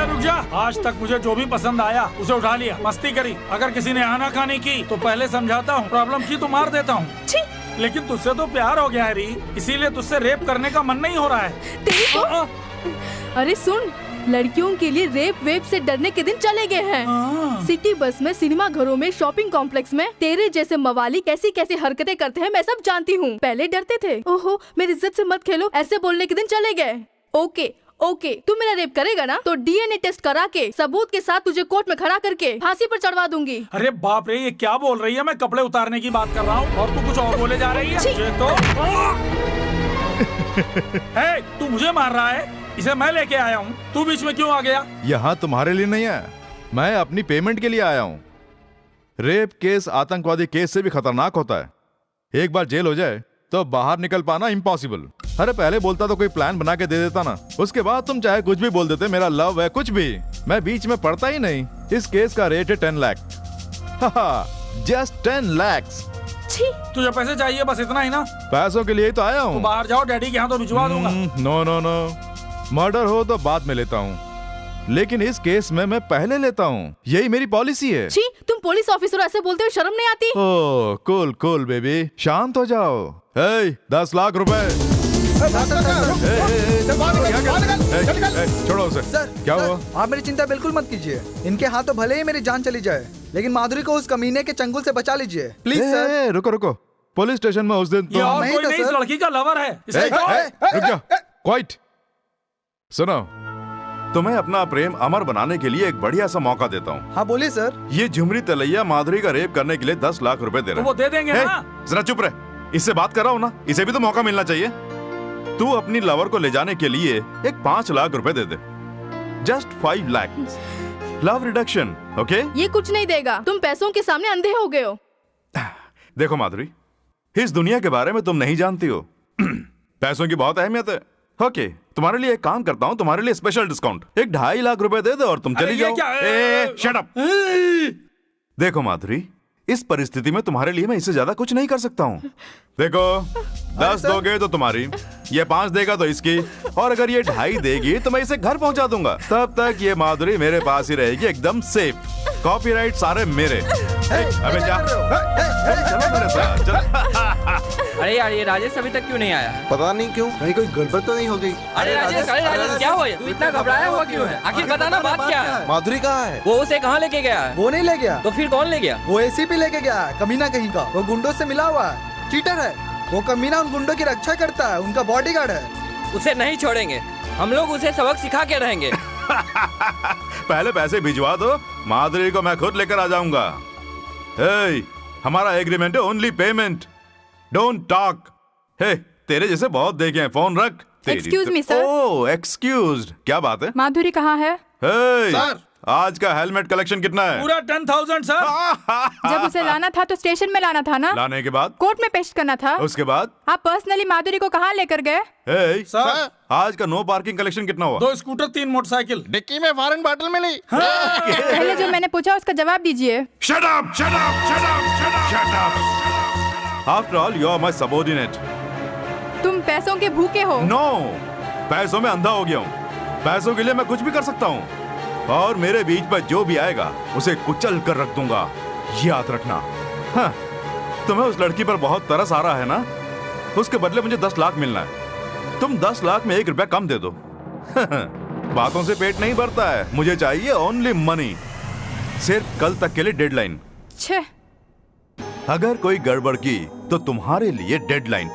Speaker 8: रुक जा। आज तक मुझे जो भी पसंद आया उसे उठा लिया, मस्ती करी। अगर किसी ने आना खाने की तो पहले समझाता हूँ, प्रॉब्लम की तो मार देता हूँ। लेकिन तुझसे तो प्यार हो गया है री, इसीलिए तुझसे रेप करने का मन नहीं हो रहा है।
Speaker 1: अरे सुन, लड़कियों के लिए रेप वेप से डरने के दिन चले गए हैं। सिटी बस में, सिनेमा घरों में, शॉपिंग कॉम्प्लेक्स में तेरे जैसे मवाली कैसी कैसी हरकतें करते हैं मैं सब जानती हूँ। पहले डरते थे। ओहो, मेरी इज्जत से मत खेलो, ऐसे बोलने के दिन चले गए। ओके, तू मेरा रेप करेगा ना तो डीएनए टेस्ट करा के सबूत के साथ तुझे कोर्ट में खड़ा करके फांसी पर चढ़वा दूंगी।
Speaker 8: अरे बाप रे, ये क्या बोल रही है? मैं कपड़े उतारने की बात कर रहा हूँ और तू कुछ और बोले जा रही है। मुझे तो तू मुझे मार रहा है, इसे मैं लेके आया हूँ, तू बीच में क्यों आ गया?
Speaker 4: यहाँ तुम्हारे लिए नहीं है, मैं अपनी पेमेंट के लिए आया हूँ। रेप केस आतंकवादी केस से भी खतरनाक होता है। एक बार जेल हो जाए तो बाहर निकल पाना इम्पॉसिबल। अरे पहले बोलता तो कोई प्लान बना के दे देता ना, उसके बाद तुम चाहे कुछ भी बोल देते, मेरा लव है कुछ भी, मैं बीच में पड़ता ही नहीं। इस केस का रेट है 10 लाख। जस्ट 10 लाख।
Speaker 8: तुझे पैसे चाहिए, बस इतना ही ना?
Speaker 4: पैसों के लिए तो आया हूँ।
Speaker 8: बाहर जाओ, डैडी के यहाँ तो भिजवा दूंगा।
Speaker 4: नो, मर्डर हो तो बाद में लेता हूँ, लेकिन इस केस में मैं पहले लेता हूँ, यही मेरी पॉलिसी है।
Speaker 1: छी, तुम पुलिस ऑफिसर ऐसे बोलते हो, शर्म नहीं आती?
Speaker 4: ओह कूल कूल बेबी, शांत हो जाओ। 10 लाख रुपए। छोड़ो उसे।
Speaker 12: सर
Speaker 4: क्या
Speaker 12: सर,
Speaker 4: हुआ?
Speaker 12: आप मेरी चिंता बिल्कुल मत कीजिए। इनके हाथों भले ही मेरी जान चली जाए, लेकिन माधुरी को उस कमीने के चंगुल से बचा लीजिए प्लीज सर।
Speaker 4: रुको रुको, पुलिस स्टेशन में उस दिन
Speaker 8: ये और कोई नहीं, इस लड़की का लवर है।
Speaker 4: रुक जा, क्वाइट। सुनो, तुम्हें अपना प्रेम अमर बनाने के लिए एक बढ़िया सा मौका देता हूँ।
Speaker 12: हाँ बोलिए सर।
Speaker 4: ये झुमरी तलैया माधुरी का रेप करने के लिए 10 लाख रुपए दे रहा है।
Speaker 8: तो वो दे देंगे ना?
Speaker 4: जरा चुप रहे, इससे बात कर रहा हूँ ना, इसे भी तो मौका मिलना चाहिए। तू अपनी लवर को ले जाने के लिए एक 5 लाख रुपए दे दे, just 5 lakh, love reduction, okay?
Speaker 1: ये कुछ नहीं देगा, तुम पैसों के सामने अंधे हो गए हो।
Speaker 4: देखो माधुरी, इस दुनिया के बारे में तुम नहीं जानती हो। पैसों की बहुत अहमियत है। ओके, तुम्हारे लिए एक काम करता हूँ, तुम्हारे लिए स्पेशल डिस्काउंट, एक 2.5 लाख रुपए दे दो और तुम चली जाओ। Shut up. देखो माधुरी, इस परिस्थिति में तुम्हारे लिए मैं इससे ज्यादा कुछ नहीं कर सकता हूँ। देखो, 10 दोगे तो तुम्हारी, ये 5 देगा तो इसकी, और अगर ये 2.5 देगी तो मैं इसे घर पहुंचा दूंगा। तब तक ये माधुरी मेरे पास ही रहेगी, एकदम सेफ। कॉपीराइट सारे मेरे। अबे जा, चलो मेरे साथ, चल।
Speaker 6: अरे यार, ये राजेश अभी तक क्यों नहीं आया?
Speaker 7: पता नहीं क्यों, कहीं कोई गड़बड़ तो नहीं हो गई।
Speaker 6: अरे राजेश क्या हुआ? तू इतना घबराया हुआ क्यों है? आखिर बताना, बात क्या है?
Speaker 7: माधुरी कहाँ है?
Speaker 6: वो उसे कहाँ लेके गया है?
Speaker 12: वो नहीं ले गया।
Speaker 6: तो फिर कौन ले गया?
Speaker 12: वो एसीपी लेके गया है, कमीना कहीं का। वो गुंडों से मिला हुआ है, चीटर है। वो कमीना उन गुंडों की रक्षा करता है, उनका बॉडीगार्ड है।
Speaker 6: उसे नहीं छोड़ेंगे हम लोग, उसे सबक सिखा के रहेंगे।
Speaker 4: पहले पैसे भिजवा दो, माधुरी को मैं खुद लेकर आ जाऊंगा। हमारा एग्रीमेंट है, ओनली पेमेंट, डोंट टॉक। तेरे जैसे बहुत देखे हैं, फोन रख।
Speaker 18: Excuse me, sir.
Speaker 4: ओह एक्सक्यूज्ड, क्या बात है?
Speaker 18: माधुरी कहाँ है?
Speaker 8: सर,
Speaker 4: आज का हेलमेट कलेक्शन कितना है?
Speaker 8: पूरा 10,000 सर।
Speaker 18: जब उसे लाना था तो स्टेशन में लाना था ना?
Speaker 4: लाने के बाद
Speaker 18: कोर्ट में पेश करना था।
Speaker 4: उसके बाद
Speaker 18: आप पर्सनली माधुरी को कहाँ लेकर गए?
Speaker 4: सर, आज का नो पार्किंग कलेक्शन कितना हुआ?
Speaker 8: 2 स्कूटर, 3 मोटरसाइकिल,
Speaker 17: डिक्की में फॉरेन बॉटल मिली।
Speaker 18: पहले जो मैंने पूछा उसका जवाब दीजिए।
Speaker 4: Shut up, shut up, shut up, shut up, shut up. After all, you are my subordinate.
Speaker 18: तुम पैसों के भूखे हो।
Speaker 4: No, पैसों में अंधा हो गया हूँ। पैसों के लिए मैं कुछ भी कर सकता हूँ, और मेरे बीच पर जो भी आएगा उसे कुचल कर रख दूंगा, याद रखना। हाँ, तुम्हें उस लड़की पर बहुत तरस आ रहा है ना? उसके बदले मुझे 10 लाख मिलना है। तुम 10 लाख में 1 रुपया कम दे दो। बातों से पेट नहीं भरता है, मुझे चाहिए ओनली मनी। सिर्फ कल तक के लिए डेडलाइन।
Speaker 18: छे,
Speaker 4: अगर कोई गड़बड़ की तो तुम्हारे लिए डेडलाइन।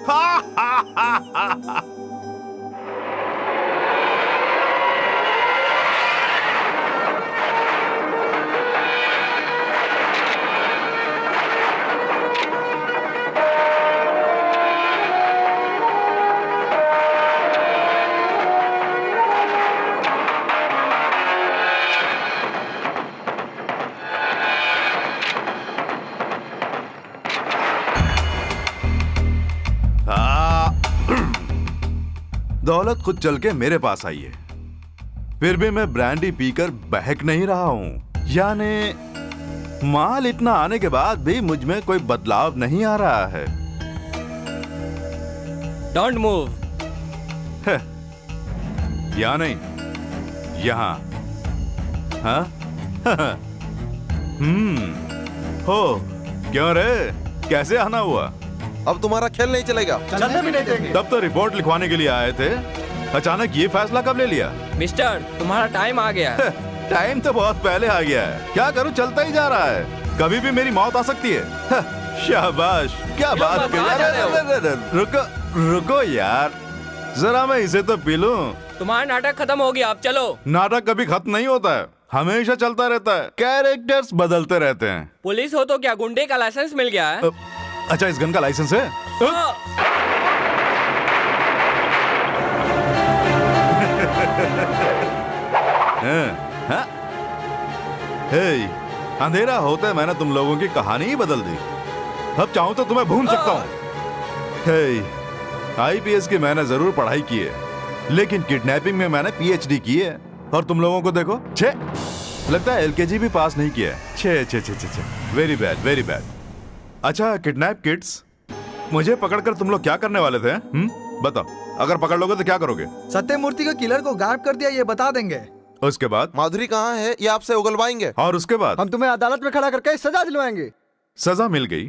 Speaker 4: दौलत खुद चल के मेरे पास आई है, फिर भी मैं ब्रांडी पीकर बहक नहीं रहा हूं। यानी माल इतना आने के बाद भी मुझ में कोई बदलाव नहीं आ रहा है।
Speaker 6: Don't move.
Speaker 4: या नहीं, यहां। हाँ? हो, क्यों रे, कैसे आना हुआ?
Speaker 7: अब तुम्हारा खेल नहीं चलेगा।
Speaker 3: चलने भी नहीं देंगे।
Speaker 4: तब तो रिपोर्ट लिखवाने के लिए आए थे, अचानक ये फैसला कब ले लिया?
Speaker 6: मिस्टर, तुम्हारा टाइम आ गया है।
Speaker 4: टाइम तो बहुत पहले आ गया है, क्या करूं, चलता ही जा रहा है। कभी भी मेरी मौत आ सकती है। शाबाश, क्या बात कर। रुको रुको यार, जरा मैं इसे तो पी लूं।
Speaker 6: तुम्हारा नाटक खत्म हो गया, अब चलो।
Speaker 4: नाटक कभी खत्म नहीं होता है, हमेशा चलता रहता है, कैरेक्टर्स बदलते रहते हैं।
Speaker 6: पुलिस हो तो क्या गुंडे का लाइसेंस मिल गया है?
Speaker 4: अच्छा, इस गन का लाइसेंस है? अंधेरा होते मैंने तुम लोगों की कहानी ही बदल दी। अब चाहूं तो तुम्हें भून सकता हूं। आईपीएस की मैंने जरूर पढ़ाई की है, लेकिन किडनैपिंग में मैंने पीएचडी की है। और तुम लोगों को देखो, लगता है एलकेजी भी पास नहीं किया है। छे, वेरी बैड, वेरी बैड। अच्छा, किडनैप किड्स, मुझे पकड़कर तुम लोग क्या करने वाले थे? बताओ, अगर पकड़ लोगे तो क्या करोगे?
Speaker 12: सत्यमूर्ति के किलर को गायब कर दिया, ये बता देंगे।
Speaker 4: उसके बाद
Speaker 7: माधुरी कहाँ है ये आपसे उगलवाएंगे।
Speaker 4: और उसके बाद
Speaker 3: हम तुम्हें अदालत में खड़ा करके सजा दिलवाएंगे।
Speaker 4: सजा मिल गई,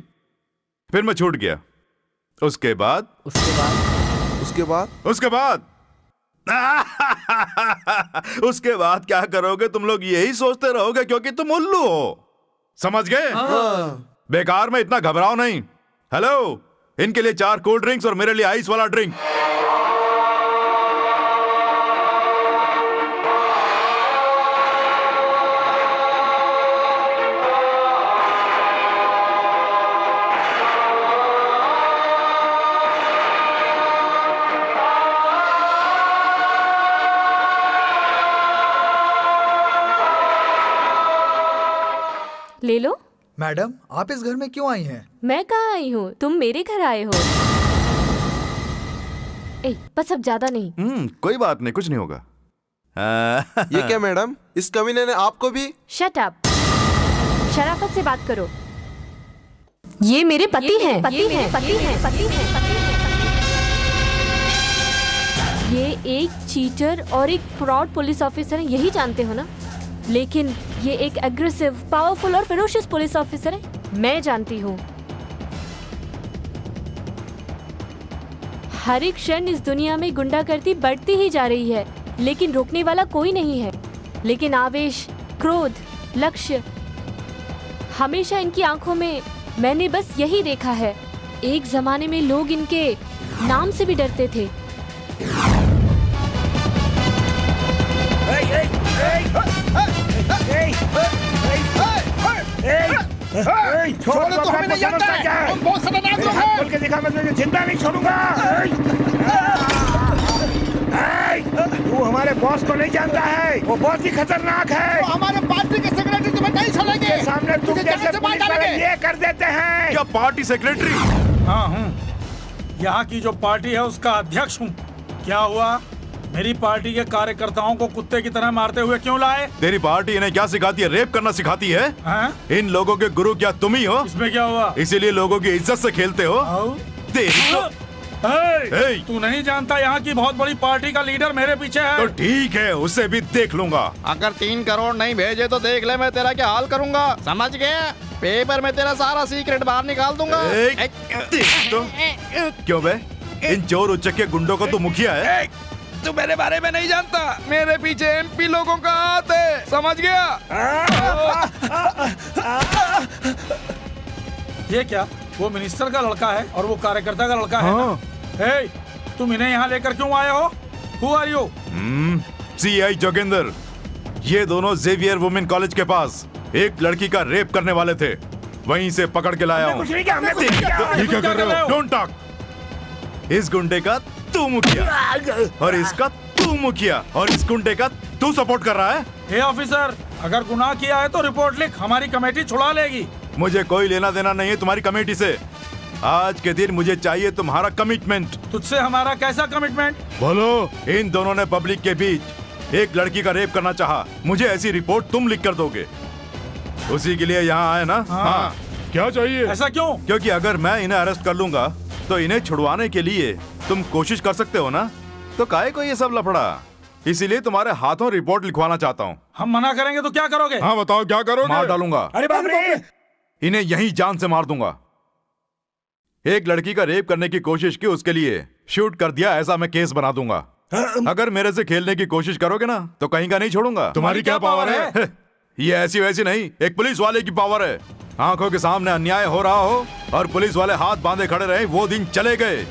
Speaker 4: फिर मैं छूट गया। उसके बाद उसके बाद क्या करोगे तुम लोग? यही सोचते रहोगे क्योंकि तुम उल्लू हो, समझ गए? बेकार में इतना घबराओ नहीं। हेलो, इनके लिए 4 कोल्ड ड्रिंक्स और मेरे लिए आइस वाला ड्रिंक।
Speaker 14: ले लो।
Speaker 12: मैडम, आप इस घर में क्यों आई हैं?
Speaker 14: मैं कहाँ आई हूँ, तुम मेरे घर आए हो। बस अब ज्यादा नहीं।
Speaker 4: कोई बात नहीं, कुछ नहीं होगा।
Speaker 7: ये क्या मैडम, इस कमीने ने आपको भी?
Speaker 14: शट अप, शराफत से बात करो। ये मेरे पति हैं। ये एक चीटर और एक फ्रॉड पुलिस ऑफिसर है, यही जानते हो ना? लेकिन ये एक एग्रेसिव, पावरफुल और फेरोशियस पुलिस ऑफिसर है, मैं जानती हूँ। हर एक क्षण इस दुनिया में गुंडागर्दी बढ़ती ही जा रही है, लेकिन रोकने वाला कोई नहीं है। लेकिन आवेश, क्रोध, लक्ष्य, हमेशा इनकी आंखों में मैंने बस यही देखा है। एक जमाने में लोग इनके नाम से भी डरते थे।
Speaker 5: छोड़ो तो हमें नहीं जानता है। हम बहुत खतरनाक लोग हैं। बोल के दिखा, मैं तुझे जिंदा नहीं छोड़ूंगा। तू हमारे बॉस को नहीं जानता है, वो बहुत ही खतरनाक है।
Speaker 13: तो हमारे पार्टी के सेक्रेटरी तुम्हें नहीं छोड़ेंगे।
Speaker 5: सामने तुम जैसे पुलिस वाले ये कर देते हैं।
Speaker 4: क्या पार्टी सेक्रेटरी?
Speaker 8: हाँ हूँ, यहाँ की जो पार्टी है उसका अध्यक्ष हूँ। क्या हुआ? मेरी पार्टी के कार्यकर्ताओं को कुत्ते की तरह मारते हुए क्यों लाए?
Speaker 4: तेरी पार्टी इन्हें क्या सिखाती है? रेप करना सिखाती है? इन लोगों के गुरु क्या तुम ही हो?
Speaker 8: इसमें क्या हुआ?
Speaker 4: इसीलिए लोगों की इज्जत से खेलते हो?
Speaker 8: तू नहीं जानता यहाँ की बहुत बड़ी पार्टी का लीडर मेरे पीछे है।
Speaker 4: तो ठीक है, उसे भी देख लूंगा।
Speaker 16: अगर 3 करोड़ नहीं भेजे तो देख ले मैं तेरा क्या हाल करूँगा, समझ गया? पेपर में तेरा सारा सीक्रेट बाहर निकाल दूंगा।
Speaker 4: क्यों बे? इन चोर उच्चके गुंडों को तू मुखिया है?
Speaker 16: तू मेरे बारे में नहीं जानता, मेरे पीछे MP लोगों का हाथ है, समझ गया?
Speaker 8: ये क्या, वो मिनिस्टर का लड़का है और वो कार्यकर्ता का लड़का है ना? हे, तुम इन्हें यहाँ लेकर क्यों आए हो? Who are you?
Speaker 4: CI Joginder. ये दोनों जेवियर वुमेन कॉलेज के पास एक लड़की का रेप करने वाले थे, वहीं से पकड़ के लाया हूँ।
Speaker 5: ये क्या
Speaker 4: कर रहे हो? Don't talk. इस गुंडे का तू मुखिया और इसका तू मुखिया और इस गुंडे का तू सपोर्ट कर रहा है।
Speaker 8: हे ऑफिसर, अगर गुनाह किया है तो रिपोर्ट लिख, हमारी कमेटी छुड़ा लेगी।
Speaker 4: मुझे कोई लेना देना नहीं है तुम्हारी कमेटी से। आज के दिन मुझे चाहिए तुम्हारा कमिटमेंट।
Speaker 8: तुझसे हमारा कैसा कमिटमेंट?
Speaker 4: बोलो। इन दोनों ने पब्लिक के बीच एक लड़की का रेप करना चाहा, मुझे ऐसी रिपोर्ट तुम लिख कर दोगे। उसी के लिए यहाँ आए ना? हाँ। क्या चाहिए?
Speaker 8: ऐसा क्यों?
Speaker 4: क्योंकि अगर मैं इन्हें अरेस्ट कर लूंगा तो इन्हें छुड़वाने के लिए तुम कोशिश कर सकते हो ना, तो काहे को ये सब लफड़ा? इसीलिए तुम्हारे हाथों रिपोर्ट लिखवाना चाहता हूँ।
Speaker 8: हम मना करेंगे तो क्या करोगे?
Speaker 4: हाँ बताओ, क्या करोगे? मार डालूंगा।
Speaker 5: अरे बाप रे!
Speaker 4: इन्हें यहीं जान से मार दूंगा। एक लड़की का रेप करने की कोशिश की, उसके लिए शूट कर दिया, ऐसा मैं केस बना दूंगा। अगर मेरे से खेलने की कोशिश करोगे ना तो कहीं का नहीं छोड़ूंगा।
Speaker 8: तुम्हारी क्या पावर है?
Speaker 4: ये ऐसी वैसी नहीं, एक पुलिस वाले की पावर है। आंखों के सामने अन्याय हो रहा हो और पुलिस वाले हाथ बांधे खड़े रहे, वो दिन चले गए।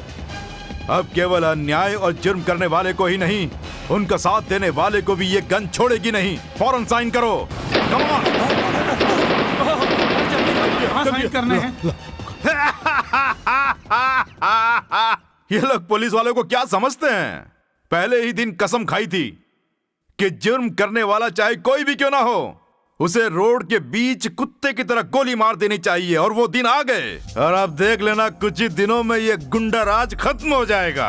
Speaker 4: अब केवल अन्याय और जुर्म करने वाले को ही नहीं, उनका साथ देने वाले को भी ये गन छोड़ेगी नहीं। फौरन साइन करो। Come on.
Speaker 8: साइन करने हैं।
Speaker 4: ये लोग पुलिस वालों को क्या समझते हैं? पहले ही दिन कसम खाई थी कि जुर्म करने वाला चाहे कोई भी क्यों ना हो, उसे रोड के बीच कुत्ते की तरह गोली मार देनी चाहिए, और वो दिन आ गए। और अब देख लेना, कुछ ही दिनों में ये गुंडा राज खत्म हो जाएगा।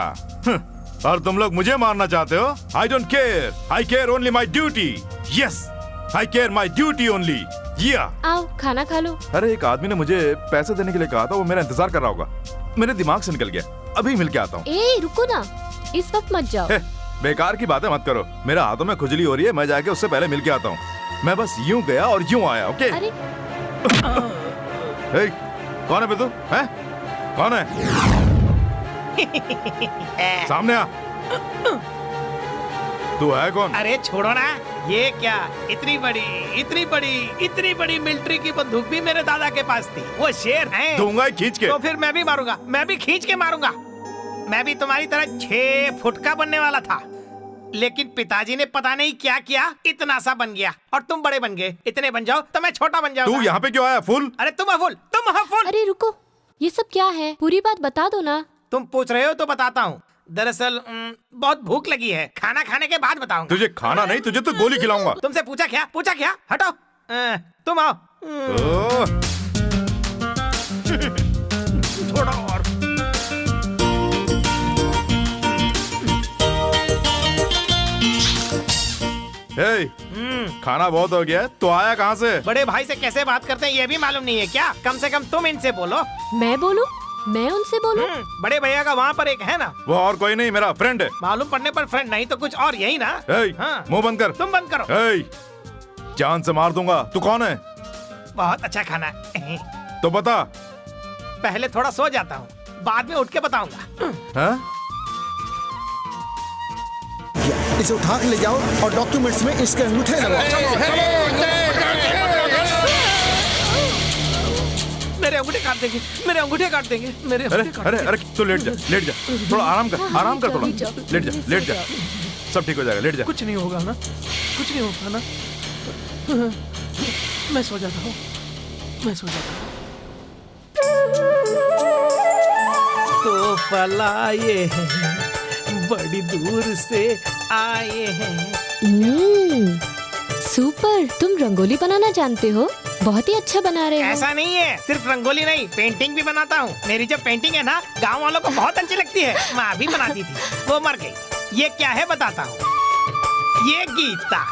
Speaker 4: और तुम लोग मुझे मारना चाहते हो? I don't care, I care only my duty. Yes, I care my duty only.
Speaker 14: आओ खाना खा लो।
Speaker 4: अरे एक आदमी ने मुझे पैसे देने के लिए कहा था, वो मेरा इंतजार कर रहा होगा। मेरे दिमाग से निकल गया, अभी मिल के आता हूँ।
Speaker 14: रुको ना, इस वक्त मत जाओ।
Speaker 4: बेकार की बातें मत करो। मेरे हाथों में खुजली हो रही है, मैं जाके उससे पहले मिल के आता हूँ। मैं बस यूं गया और यूं आया। ओके? हे, कौन है बे तू? हैं? कौन है? सामने आ। तू है कौन?
Speaker 15: अरे छोड़ो ना, ये क्या इतनी बड़ी मिलिट्री की बंदूक भी मेरे दादा के पास थी। वो शेर है।
Speaker 4: दूंगा खींच के।
Speaker 15: तो फिर मैं भी मारूंगा, मैं भी खींच के मारूंगा। मैं भी तुम्हारी तरह 6 फुट का बनने वाला था, लेकिन पिताजी ने पता नहीं क्या किया, इतना सा बन गया। और तुम बड़े बन गए। इतने बन जाओ तो मैं छोटा बन जाऊंगा।
Speaker 4: तू यहाँ पे क्यों आया? फुल?
Speaker 15: अरे तुम हो फुल।
Speaker 14: अरे रुको, ये सब क्या है? पूरी बात बता दो ना।
Speaker 15: तुम पूछ रहे हो तो बताता हूँ। दरअसल बहुत भूख लगी है, खाना खाने के बाद बताऊंगा।
Speaker 4: तुझे खाना नहीं, तुझे तो गोली खिलाऊंगा।
Speaker 15: तुमसे पूछा क्या? हटो। तुम आओ। थोड़ा और।
Speaker 4: खाना बहुत हो गया है, तो आया कहाँ से?
Speaker 15: बड़े भाई से कैसे बात करते हैं ये भी मालूम नहीं है क्या? कम से कम तुम इनसे बोलो।
Speaker 14: मैं बोलूं? मैं उनसे बोलूं?
Speaker 15: बड़े भैया का वहाँ पर एक है ना।
Speaker 4: वो और कोई नहीं, मेरा फ्रेंड है।
Speaker 15: मालूम पड़ने पर फ्रेंड नहीं तो कुछ और, यही ना?
Speaker 4: मुंह बंद कर।
Speaker 15: तुम बंद करो।
Speaker 4: जान से मार दूंगा। तू कौन है?
Speaker 15: बहुत अच्छा खाना है।
Speaker 4: तो बता।
Speaker 15: पहले थोड़ा सो जाता हूँ, बाद में उठ के बताऊंगा।
Speaker 10: इसे उठा के ले जाओ और डॉक्यूमेंट्स में इसके अंगूठे लगाओ।
Speaker 15: मेरे अंगूठे काट देंगे, मेरे अंगूठे काट देंगे।
Speaker 4: अरे तो लेट जा। थोड़ा आराम कर थोड़ा। लेट जा। सब ठीक हो जाएगा, लेट जा।
Speaker 15: कुछ नहीं होगा ना? मैं सो जाता हूँ। तो पलाए हैं, बड़ी दूर से आए हैं।
Speaker 14: सुपर, तुम रंगोली बनाना जानते हो? बहुत ही अच्छा बना रहे हो।
Speaker 15: ऐसा नहीं है, सिर्फ रंगोली नहीं, पेंटिंग भी बनाता हूँ। मेरी जो पेंटिंग है ना, गांव वालों को बहुत अच्छी लगती है। माँ भी बनाती थी, वो मर गई। ये क्या है बताता हूँ। ये गीता,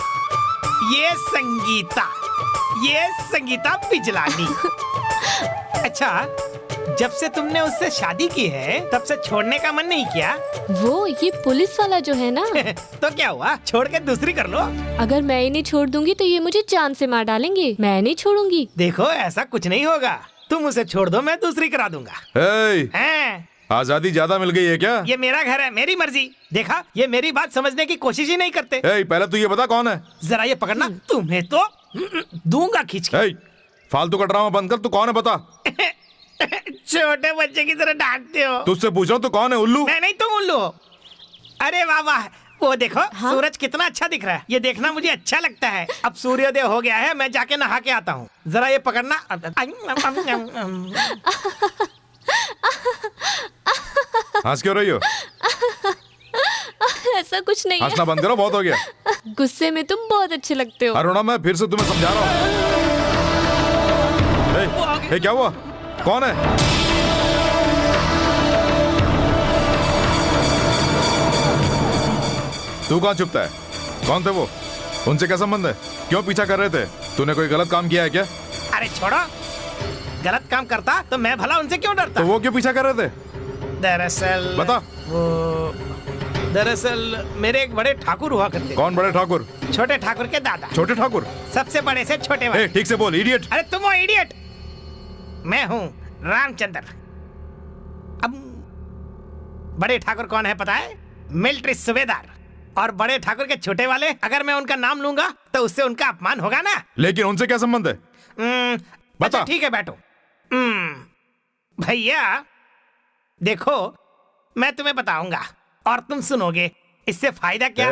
Speaker 15: ये संगीता, ये संगीता बिजलानी। अच्छा, जब से तुमने उससे शादी की है तब से छोड़ने का मन नहीं किया?
Speaker 14: वो ये पुलिस वाला जो है ना।
Speaker 15: तो क्या हुआ, छोड़ के दूसरी कर लो।
Speaker 14: अगर मैं इन्हें छोड़ दूंगी तो ये मुझे जान से मार डालेंगे। मैं नहीं छोड़ूंगी।
Speaker 15: देखो ऐसा कुछ नहीं होगा, तुम उसे छोड़ दो, मैं दूसरी करा दूंगा।
Speaker 4: आजादी ज्यादा मिल गई है क्या?
Speaker 15: ये मेरा घर है, मेरी मर्जी। देखा, ये मेरी बात समझने की कोशिश ही नहीं करते।
Speaker 4: पहले तू ये बता कौन है?
Speaker 15: जरा ये पकड़ना, तुम्हें तो दूंगा खींच के।
Speaker 4: फालतू का ड्रामा बंद कर। तू कौन है बता।
Speaker 15: छोटे बच्चे की तरह डांटते हो।
Speaker 4: तुझसे पूछ रहा हूँ, तू कौन है? उल्लू?
Speaker 15: मैं नहीं, तुम उल्लू हो। अरे वाह वाह, वो देखो सूरज कितना अच्छा दिख रहा है। ये देखना मुझे अच्छा लगता है। अब सूर्योदय हो गया है, मैं जाके नहा के आता हूँ। जरा ये पकड़ना।
Speaker 4: हंस क्यों रही हो?
Speaker 14: ऐसा कुछ नहीं है।
Speaker 4: हंसना बंद करो, बहुत हो गया।
Speaker 14: गुस्से में तुम बहुत अच्छे लगते हो।
Speaker 4: अरुणा, मैं फिर से तुम्हें समझा रहा हूँ। क्या हुआ? कौन है? तू कहाँ छुपता है? कौन थे वो? उनसे क्या संबंध है? क्यों पीछा कर रहे थे? तूने कोई गलत काम किया है क्या?
Speaker 15: अरे छोड़ो, गलत काम करता तो मैं भला उनसे क्यों डरता?
Speaker 4: तो वो क्यों पीछा कर रहे थे?
Speaker 15: दरअसल
Speaker 4: बता।
Speaker 15: दरअसल मेरे एक बड़े ठाकुर हुआ करते।
Speaker 4: कौन बड़े ठाकुर?
Speaker 15: छोटे ठाकुर के दादा।
Speaker 4: छोटे ठाकुर?
Speaker 15: सबसे बड़े से छोटे वाले।
Speaker 4: ठीक से बोल, इडियट।
Speaker 15: अरे तुम हो इडियट। मैं हूँ रामचंद्र। अब बड़े ठाकुर कौन है पता है? मिलिट्री सूबेदार। और बड़े ठाकुर के छोटे वाले, अगर मैं उनका नाम लूंगा तो उससे उनका अपमान होगा ना।
Speaker 4: लेकिन उनसे क्या संबंध है? बता।
Speaker 15: अच्छा ठीक है, बैठो। भैया देखो, मैं तुम्हें बताऊंगा और तुम सुनोगे। इससे फायदा क्या?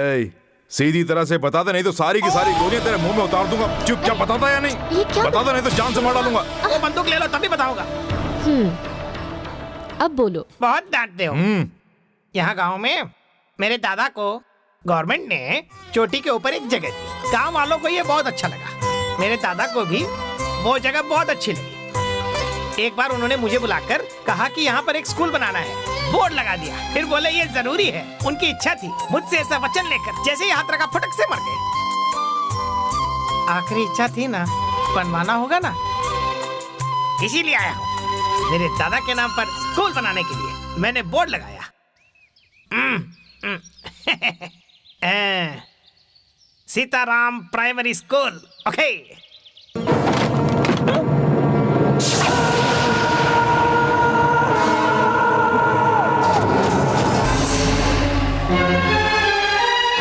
Speaker 4: सीधी तरह से बता दे, नहीं तो सारी की सारी गोलियां तेरे मुंह में उतार दूंगा। चुपचाप बताता या नहीं? बता दे, नहीं तो जान से मार डालूंगा।
Speaker 15: वो बंदूक ले लो तभी बताऊंगा।
Speaker 14: अब बोलो।
Speaker 15: बहुत डांटते हो। यहाँ गांव में मेरे दादा को गवर्नमेंट ने चोटी के ऊपर एक जगह दी। गांव वालों को ये बहुत अच्छा लगा। मेरे दादा को भी वो जगह बहुत अच्छी लगी। एक बार उन्होंने मुझे बुलाकर कहा कि यहाँ पर एक स्कूल बनाना है। बोर्ड लगा दिया। फिर बोले ये जरूरी है। उनकी इच्छा थी। मुझसे ऐसा वचन लेकर जैसे ही हाथ रखा फटक से मर गए। आखिरी इच्छा थी ना, बनवाना होगा ना, इसीलिए आया हूँ। मेरे दादा के नाम पर स्कूल बनाने के लिए मैंने बोर्ड लगाया।
Speaker 5: Sitaram primary school. ओके।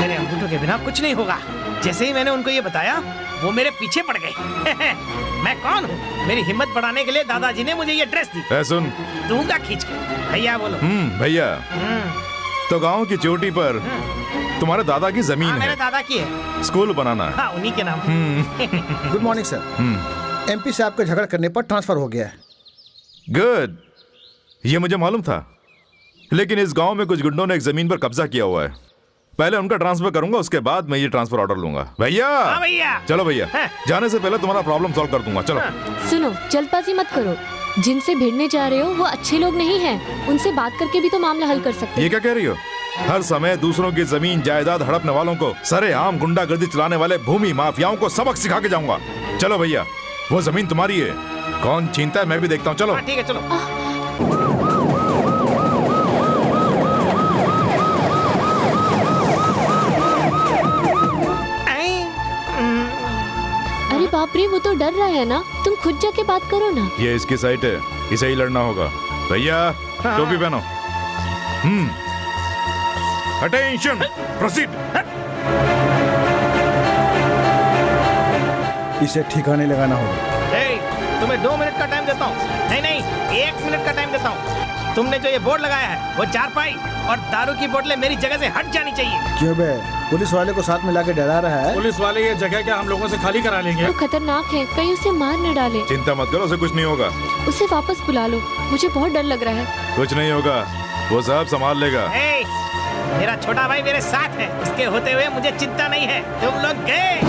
Speaker 5: मेरे अंगूठों के बिना कुछ नहीं होगा। जैसे ही मैंने उनको ये बताया वो मेरे पीछे पड़ गए। मैं कौन हूँ? मेरी हिम्मत बढ़ाने के लिए दादाजी ने मुझे ये ड्रेस दी।
Speaker 4: सुन,
Speaker 5: दूंगा खींच के। भैया बोलो।
Speaker 4: भैया तो गांव की चोटी पर तुम्हारे दादा की जमीन है।
Speaker 5: मेरे दादा की है।
Speaker 4: स्कूल बनाना है।
Speaker 5: हाँ, उन्हीं के नाम।
Speaker 10: Good morning sir. एमपी साहब का झगड़ा करने पर ट्रांसफर हो गया है।
Speaker 4: गुड, ये मुझे मालूम था, लेकिन इस गांव में कुछ गुंडों ने एक जमीन पर कब्जा किया हुआ है। पहले उनका ट्रांसफर करूंगा, उसके बाद मैं ये ट्रांसफर ऑर्डर लूंगा। भैया।
Speaker 5: हाँ भैया।
Speaker 4: चलो भैया, जाने से पहले तुम्हारा प्रॉब्लम सॉल्व कर दूंगा। चलो।
Speaker 14: सुनो, जल्दबाजी मत करो। जिनसे भिड़ने जा रहे हो वो अच्छे लोग नहीं हैं। उनसे बात करके भी तो मामला हल कर सकते हो।
Speaker 4: ये क्या कह रही हो? हर समय दूसरों की जमीन जायदाद हड़पने वालों को, सरेआम गुंडागर्दी चलाने वाले भूमि माफियाओं को सबक सिखा के जाऊंगा। चलो भैया, वो जमीन तुम्हारी है, कौन छीनता है मैं भी देखता हूँ। चलो।
Speaker 5: ठीक है, चलो।
Speaker 14: अरे बाप रे, वो तो डर रहा है ना। तुम खुद जाके बात करो ना।
Speaker 4: ये इसकी साइट है, इसे ही लड़ना होगा। भैया टोपी पहनो। Attention, proceed.
Speaker 10: इसे ठिकाने लगाना होगा।
Speaker 5: तुम्हें 2 मिनट का टाइम देता हूँ। नहीं, 1 मिनट का टाइम देता हूँ। तुमने जो ये बोर्ड लगाया है वो चारपाई और दारू की बोतलें मेरी जगह से हट जानी चाहिए।
Speaker 10: क्यों बे? पुलिस वाले को साथ में लाके डरा रहा है।
Speaker 8: पुलिस वाले ये जगह क्या हम लोगों से खाली करा लेंगे?
Speaker 14: वो खतरनाक है, कहीं उसे मार न डाले।
Speaker 4: चिंता मत करो, उसे कुछ नहीं होगा।
Speaker 14: उसे वापस बुला लो, मुझे बहुत डर लग रहा है।
Speaker 4: कुछ नहीं होगा, वो सब संभाल लेगा।
Speaker 5: मेरा छोटा भाई मेरे साथ है, उसके होते हुए मुझे चिंता नहीं है। तुम लोग गए।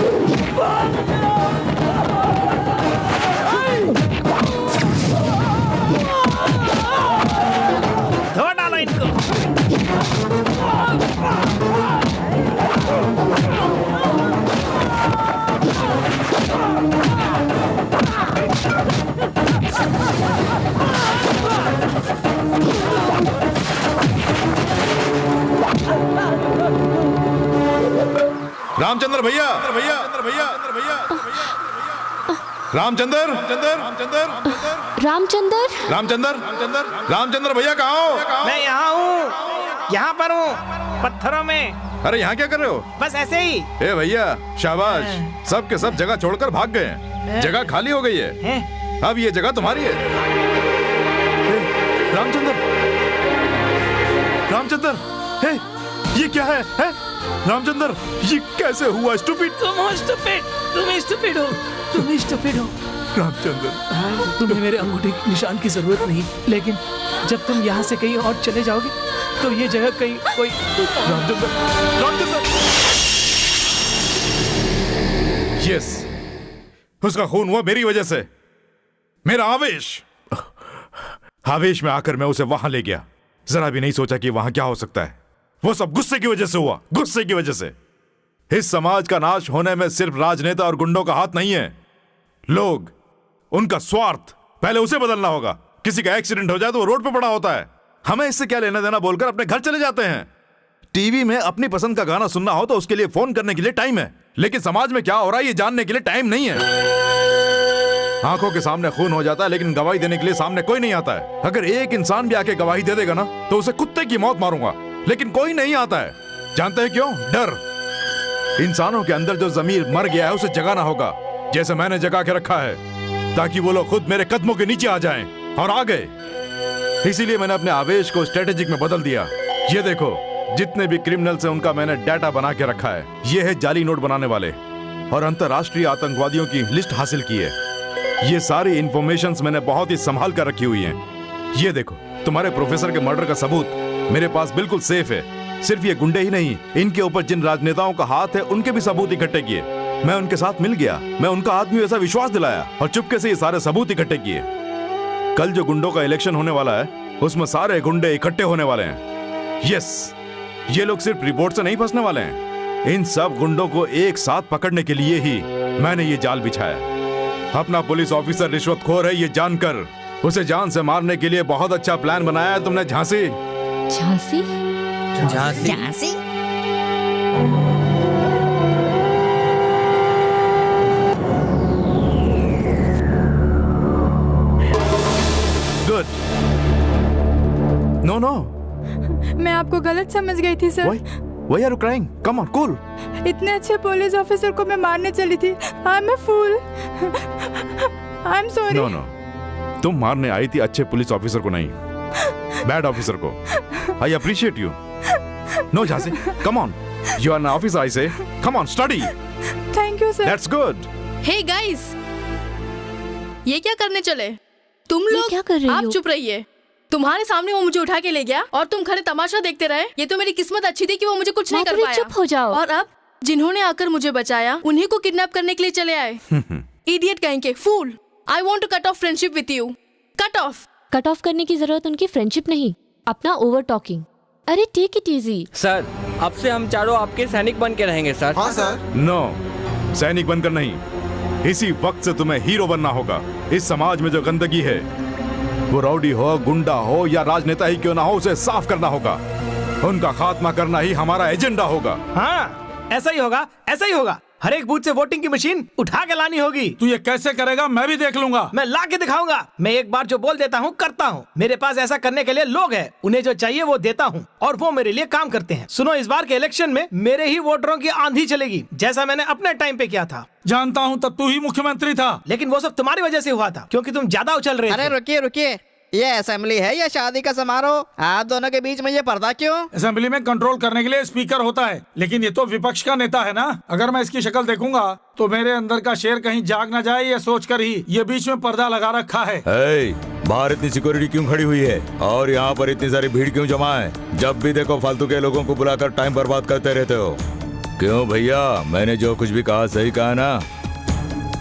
Speaker 5: धो डालो इनको।
Speaker 4: रामचंद्र भैया, रामचंद्र भैया कहाँ हो?
Speaker 5: मैं यहाँ हूँ, यहाँ पर हूँ, पत्थरों में।
Speaker 4: अरे यहाँ क्या कर रहे हो?
Speaker 5: बस ऐसे ही।
Speaker 4: ए भैया शाबाश, सब के सब जगह छोड़कर भाग गए हैं। जगह खाली हो गई है, अब ये जगह तुम्हारी है। रामचंद्र, ये क्या है? रामचंद्र, ये कैसे हुआ? स्टूपिड।
Speaker 15: तुम स्टूपिड हो।
Speaker 4: रामचंद्र,
Speaker 15: तुम्हें मेरे अंगूठे के निशान की जरूरत नहीं, लेकिन जब तुम यहाँ से कहीं और चले जाओगे तो ये जगह कहीं कोई।
Speaker 4: रामचंद्र, यस, उसका खून हुआ मेरी वजह से। मेरा आवेश में आकर मैं उसे वहां ले गया। जरा भी नहीं सोचा कि वहां क्या हो सकता है। वो सब गुस्से की वजह से हुआ, गुस्से की वजह से। इस समाज का नाश होने में सिर्फ राजनेता और गुंडों का हाथ नहीं है। लोग, उनका स्वार्थ, पहले उसे बदलना होगा। किसी का एक्सीडेंट हो जाए तो वो रोड पे पड़ा होता है, हमें इससे क्या लेना देना बोलकर अपने घर चले जाते हैं। टीवी में अपनी पसंद का गाना सुनना हो तो उसके लिए फोन करने के लिए टाइम है, लेकिन समाज में क्या हो रहा है ये जानने के लिए टाइम नहीं है। आंखों के सामने खून हो जाता है, लेकिन गवाही देने के लिए सामने कोई नहीं आता है। अगर एक इंसान भी आके गवाही दे देगा ना तो उसे कुत्ते की मौत मारूंगा, लेकिन कोई नहीं आता है। जानते हैं क्यों? डर। इंसानों के अंदर जो ज़मीर मर गया है उसे जगाना होगा, जैसे मैंने जगा के रखा है, ताकि वो लोग खुद मेरे कदमों के नीचे आ जाएं और आ गए। इसीलिए मैंने अपने आवेश को स्ट्रेटेजिक में बदल दिया। ये देखो, जितने भी क्रिमिनल्स हैं उनका मैंने डाटा बना के रखा है। ये है जाली नोट बनाने वाले और अंतर्राष्ट्रीय आतंकवादियों की लिस्ट हासिल की है। ये सारी इंफॉर्मेशंस मैंने बहुत ही संभाल कर रखी हुई हैं। ये देखो, तुम्हारे प्रोफेसर के मर्डर का सबूत मेरे पास बिल्कुल सेफ है। सिर्फ ये गुंडे ही नहीं, इनके ऊपर जिन राजनेताओं का हाथ है उनके भी सबूत इकट्ठे किए। मैं उनके साथ मिल गया, मैं उनका आदमी ऐसा विश्वास दिलाया और चुपके से ये सारे सबूत इकट्ठे किए। कल जो गुंडों का इलेक्शन होने वाला है उसमें सारे गुंडे इकट्ठे होने वाले हैं। यस, ये लोग सिर्फ रिपोर्ट से नहीं फंसने वाले हैं। इन सब गुंडों को एक साथ पकड़ने के लिए ही मैंने ये जाल बिछाया। अपना पुलिस ऑफिसर रिश्वतखोर है ये जानकर उसे जान से मारने के लिए बहुत अच्छा प्लान बनाया है तुमने। झांसी
Speaker 14: झांसी?
Speaker 16: झांसी?
Speaker 4: नो नो,
Speaker 18: मैं आपको गलत समझ गई थी sir.
Speaker 4: Why are you crying? Come on, cool.
Speaker 18: इतने अच्छे पुलिस ऑफिसर को मैं मारने चली थी। I'm a fool. I'm sorry.
Speaker 4: No no, तुम मारने आई थी अच्छे पुलिस ऑफिसर को नहीं, बैड ऑफिसर को। I appreciate you. No Jhansi, come on. You are an officer, I say. Come on, study.
Speaker 18: Thank you sir.
Speaker 4: That's good.
Speaker 1: Hey guys, ये क्या करने चले? तुम लोग
Speaker 14: क्या कर रही हो?
Speaker 1: आप चुप रहिए। तुम्हारे सामने वो मुझे उठा के ले गया और तुम खड़े तमाशा देखते रहे। ये तो मेरी किस्मत अच्छी थी कि वो मुझे कुछ नहीं कर पाया।
Speaker 14: चुप हो जाओ।
Speaker 1: और अब जिन्होंने आकर मुझे बचाया उन्हीं को किडनैप करने के लिए चले आए। इडियट कहेंगे, fool. I want to cut off friendship with you. Cut off करने की जरूरत उनकी फ्रेंडशिप नहीं, अपना ओवर टॉकिंग। अरे टेक इट इजी।
Speaker 6: सर, अब से हम चारों आपके सैनिक बन के रहेंगे सर।
Speaker 7: हाँ सर।
Speaker 4: नो, सैनिक बनकर नहीं, इसी वक्त से तुम्हें हीरो बनना होगा। इस समाज में जो गंदगी है, वो राउडी हो, गुंडा हो या राजनेता ही क्यों ना हो, उसे साफ करना होगा। उनका खात्मा करना ही हमारा एजेंडा होगा।
Speaker 15: हाँ, ऐसा ही होगा, ऐसा ही होगा। हर एक बूथ से वोटिंग की मशीन उठा के लानी होगी।
Speaker 8: तू ये कैसे करेगा? मैं भी देख लूंगा।
Speaker 15: मैं ला के दिखाऊंगा। मैं एक बार जो बोल देता हूँ करता हूँ। मेरे पास ऐसा करने के लिए लोग हैं। उन्हें जो चाहिए वो देता हूँ और वो मेरे लिए काम करते हैं। सुनो, इस बार के इलेक्शन में मेरे ही वोटरों की आंधी चलेगी, जैसा मैंने अपने टाइम पे किया था।
Speaker 8: जानता हूँ, तब तू ही मुख्यमंत्री था।
Speaker 15: लेकिन वो सब तुम्हारी वजह से हुआ था, क्योंकि तुम ज्यादा उछल रहे थे।
Speaker 16: अरे रुकिए रुकिए, ये असेंबली है या शादी का समारोह? आप दोनों के बीच में ये पर्दा क्यों?
Speaker 8: असेंबली में कंट्रोल करने के लिए स्पीकर होता है, लेकिन ये तो विपक्ष का नेता है ना। अगर मैं इसकी शक्ल देखूंगा तो मेरे अंदर का शेर कहीं जाग ना जाए, ये सोचकर ही ये बीच में पर्दा लगा रखा है।
Speaker 19: बाहर इतनी सिक्योरिटी क्यों खड़ी हुई है और यहाँ पर इतनी सारी भीड़ क्यों जमा है? जब भी देखो फालतू के लोगों को बुलाकर टाइम बर्बाद करते रहते हो। क्यों भैया, मैंने जो कुछ भी कहा सही कहा ना?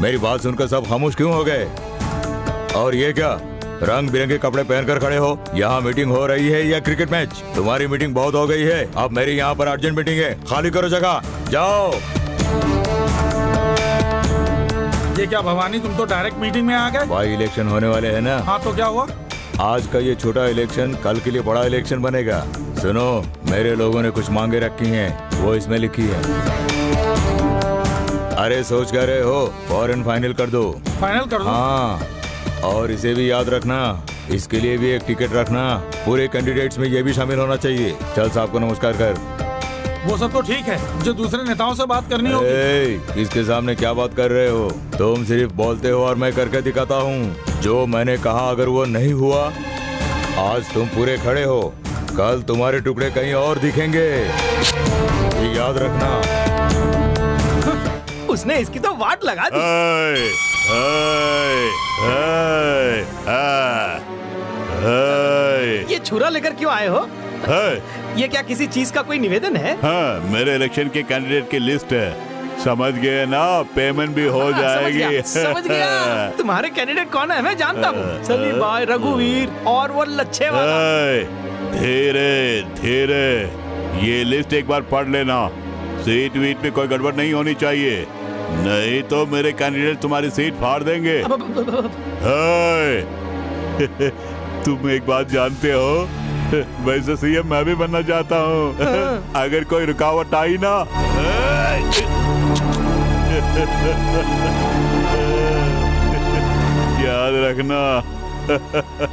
Speaker 19: मेरी बात सुनकर सब खामोश क्यों हो गए? और ये क्या रंग बिरंगे कपड़े पहनकर खड़े हो? यहाँ मीटिंग हो रही है या क्रिकेट मैच? तुम्हारी मीटिंग बहुत हो गई है, अब मेरी यहाँ पर अर्जेंट मीटिंग है। खाली करो जगह, जाओ।
Speaker 8: ये क्या भवानी, तुम तो डायरेक्ट मीटिंग में आ गए?
Speaker 19: भाई इलेक्शन होने वाले हैं ना।
Speaker 8: हाँ तो क्या हुआ?
Speaker 19: आज का ये छोटा इलेक्शन कल के लिए बड़ा इलेक्शन बनेगा। सुनो, मेरे लोगों ने कुछ मांगे रखी हैं, वो इसमें लिखी है। अरे सोच कर रहे हो? फौरन फाइनल कर दो।
Speaker 8: फाइनल कर दो?
Speaker 19: हाँ, और इसे भी याद रखना, इसके लिए भी एक टिकट रखना। पूरे कैंडिडेट्स में ये भी शामिल होना चाहिए। चल साहब को नमस्कार कर।
Speaker 8: वो सब तो ठीक है, मुझे दूसरे नेताओं से बात करनी होगी।
Speaker 19: किसके सामने क्या बात कर रहे हो? तुम सिर्फ बोलते हो और मैं करके दिखाता हूँ। जो मैंने कहा अगर वो नहीं हुआ, आज तुम पूरे खड़े हो, कल तुम्हारे टुकड़े कहीं और दिखेंगे, ये याद रखना।
Speaker 15: उसने इसकी तो वाट लगा दी। ये छुरा लेकर क्यों आए हो? ये क्या किसी चीज का कोई निवेदन है?
Speaker 11: हाँ, मेरे इलेक्शन के कैंडिडेट की लिस्ट है। समझ गए ना? पेमेंट भी हो जाएगी।
Speaker 15: समझ गया। तुम्हारे कैंडिडेट कौन है? मैं जानता हूँ। सलीम भाई, रघुवीर और वो लच्छे वाला।
Speaker 11: धीरे धीरे ये लिस्ट एक बार पढ़ लेना। सीट वीट में कोई गड़बड़ नहीं होनी चाहिए, नहीं तो मेरे कैंडिडेट तुम्हारी सीट फाड़ देंगे। तुम एक बात जानते हो, वैसे सीएम मैं भी बनना चाहता हूँ। अगर कोई रुकावट आई ना, याद रखना।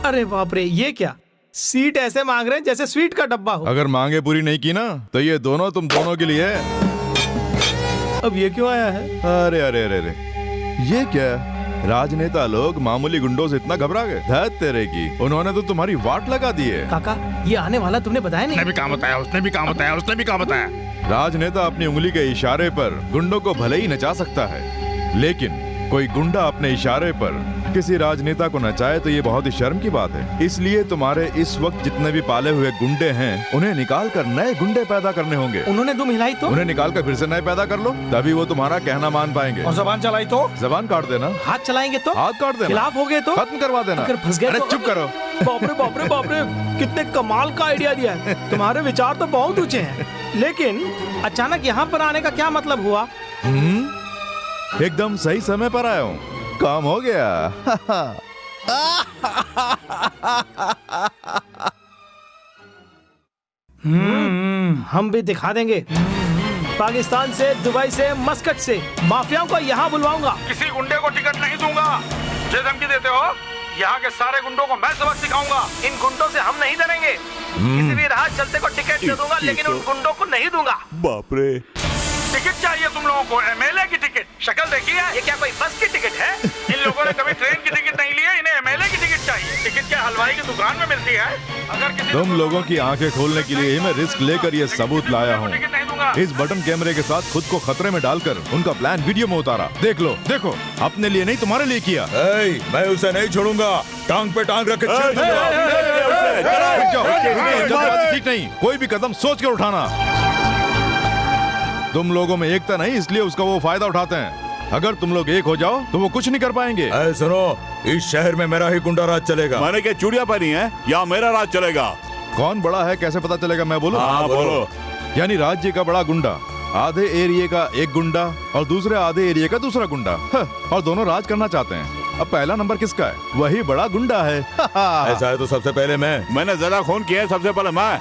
Speaker 15: अरे बाप रे, ये क्या सीट ऐसे मांग रहे हैं जैसे स्वीट का डब्बा हो।
Speaker 4: अगर मांगे पूरी नहीं की ना तो ये दोनों तुम दोनों के लिए।
Speaker 15: अब ये क्यों आया है?
Speaker 4: अरे अरे अरे अरे, ये क्या? राजनेता लोग मामूली गुंडों से इतना घबरा गए? धत तेरे की, उन्होंने तो तुम्हारी वाट लगा दी है।
Speaker 15: काका, ये आने वाला तुमने बताया नहीं?
Speaker 4: उसने भी कहाँ बताया, उसने भी कहाँ बताया, उसने भी कहाँ बताया। राजनेता अपनी उंगली के इशारे पर गुंडों को भले ही नचा सकता है, लेकिन कोई गुंडा अपने इशारे पर किसी राजनेता को नचाए तो ये बहुत ही शर्म की बात है। इसलिए तुम्हारे इस वक्त जितने भी पाले हुए गुंडे हैं, उन्हें निकाल कर नए गुंडे पैदा करने होंगे।
Speaker 15: उन्होंने दुम हिलाई तो?
Speaker 4: उन्हें निकाल कर फिर से नए पैदा कर लो, तभी वो तुम्हारा कहना मान पाएंगे।
Speaker 8: और जबान चलाई तो?
Speaker 4: जबान काट देना।
Speaker 15: हाथ चलाएंगे तो?
Speaker 4: हाथ काट देना।
Speaker 15: खिलाफ हो गए तो?
Speaker 4: खत्म करवा देना।
Speaker 15: अगर फंस गए
Speaker 4: अरे
Speaker 15: तो?
Speaker 4: चुप करो।
Speaker 15: बाप रे बाप रे बाप रे, कितने कमाल का आइडिया दिया है। तुम्हारे विचार तो बहुत ऊंचे हैं, लेकिन अचानक यहाँ पर आने का क्या मतलब हुआ?
Speaker 4: एकदम सही समय पर आया हूँ, काम हो गया।
Speaker 15: हम भी दिखा देंगे। पाकिस्तान से, दुबई से, मस्कट से माफियाओं को यहाँ बुलवाऊंगा।
Speaker 8: किसी गुंडे को टिकट नहीं दूंगा। जो धमकी देते हो, यहाँ के सारे गुंडों को मैं सबक सिखाऊंगा। इन गुंडों से हम नहीं डरेंगे।
Speaker 15: किसी भी राह चलते को टिकट दे दूंगा, लेकिन उन गुंडों को नहीं दूंगा।
Speaker 11: बाप रे।
Speaker 8: टिकट चाहिए तुम लोगों को, एमएलए की टिकट। शक्ल देखी है?
Speaker 15: ये क्या कोई बस की टिकट है?
Speaker 8: इन लोगों ने कभी ट्रेन की टिकट नहीं ली है, इन्हें एमएलए की टिकट चाहिए। टिकट क्या हलवाई की दुकान में मिलती है? अगर किसी
Speaker 4: तुम लोगों की आंखें खोलने के लिए ही मैं रिस्क लेकर ये सबूत लाया हूँ। इस बटन कैमरे के साथ खुद को खतरे में डालकर उनका प्लान वीडियो में उतारा। देख लो, देखो, अपने लिए नहीं तुम्हारे लिए किया।
Speaker 19: मैं उसे नहीं छोड़ूंगा, टांग पे टांग रख के
Speaker 4: ठीक नहीं, कोई भी कदम सोच कर उठाना। तुम लोगों में एकता नहीं, इसलिए उसका वो फायदा उठाते हैं। अगर तुम लोग एक हो जाओ तो वो कुछ नहीं कर पाएंगे।
Speaker 19: सुनो, इस शहर में मेरा ही गुंडा राज चलेगा।
Speaker 11: मैंने क्या चूड़ियां पहनी है या मेरा राज चलेगा?
Speaker 4: कौन बड़ा है कैसे पता चलेगा? मैं बोलूं?
Speaker 11: हाँ, बोलो।
Speaker 4: यानी राज्य का बड़ा गुंडा, आधे एरिया का एक गुंडा और दूसरे आधे एरिया का दूसरा गुंडा, और दोनों राज करना चाहते हैं। अब पहला नंबर किसका है? वही बड़ा गुंडा है।
Speaker 19: ऐसा है तो सबसे पहले मैंने
Speaker 11: ज्यादा खून किया है, सबसे पहले मैं।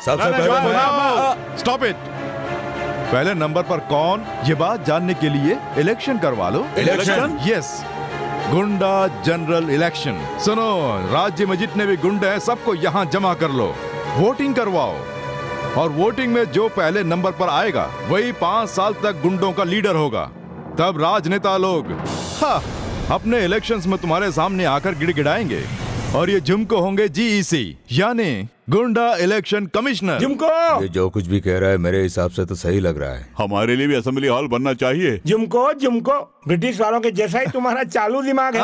Speaker 4: Stop it. पहले नंबर पर कौन, ये बात जानने के लिए इलेक्शन करवा लो।
Speaker 19: इलेक्शन?
Speaker 4: यस, गुंडा जनरल इलेक्शन। सुनो, राज्य में जितने भी गुंडे हैं सबको यहाँ जमा कर लो, वोटिंग करवाओ, और वोटिंग में जो पहले नंबर पर आएगा वही 5 साल तक गुंडों का लीडर होगा। तब राजनेता लोग अपने इलेक्शंस में तुम्हारे सामने आकर गिड़गिड़ाएंगे, और ये झुमको होंगे GEC, यानी गुंडा इलेक्शन कमिश्नर।
Speaker 5: झुमको,
Speaker 19: ये जो कुछ भी कह रहा है मेरे हिसाब से तो सही लग रहा है।
Speaker 11: हमारे लिए भी असेंबली हॉल बनना चाहिए।
Speaker 5: झुमको, ब्रिटिश वालों के जैसा ही तुम्हारा चालू दिमाग है।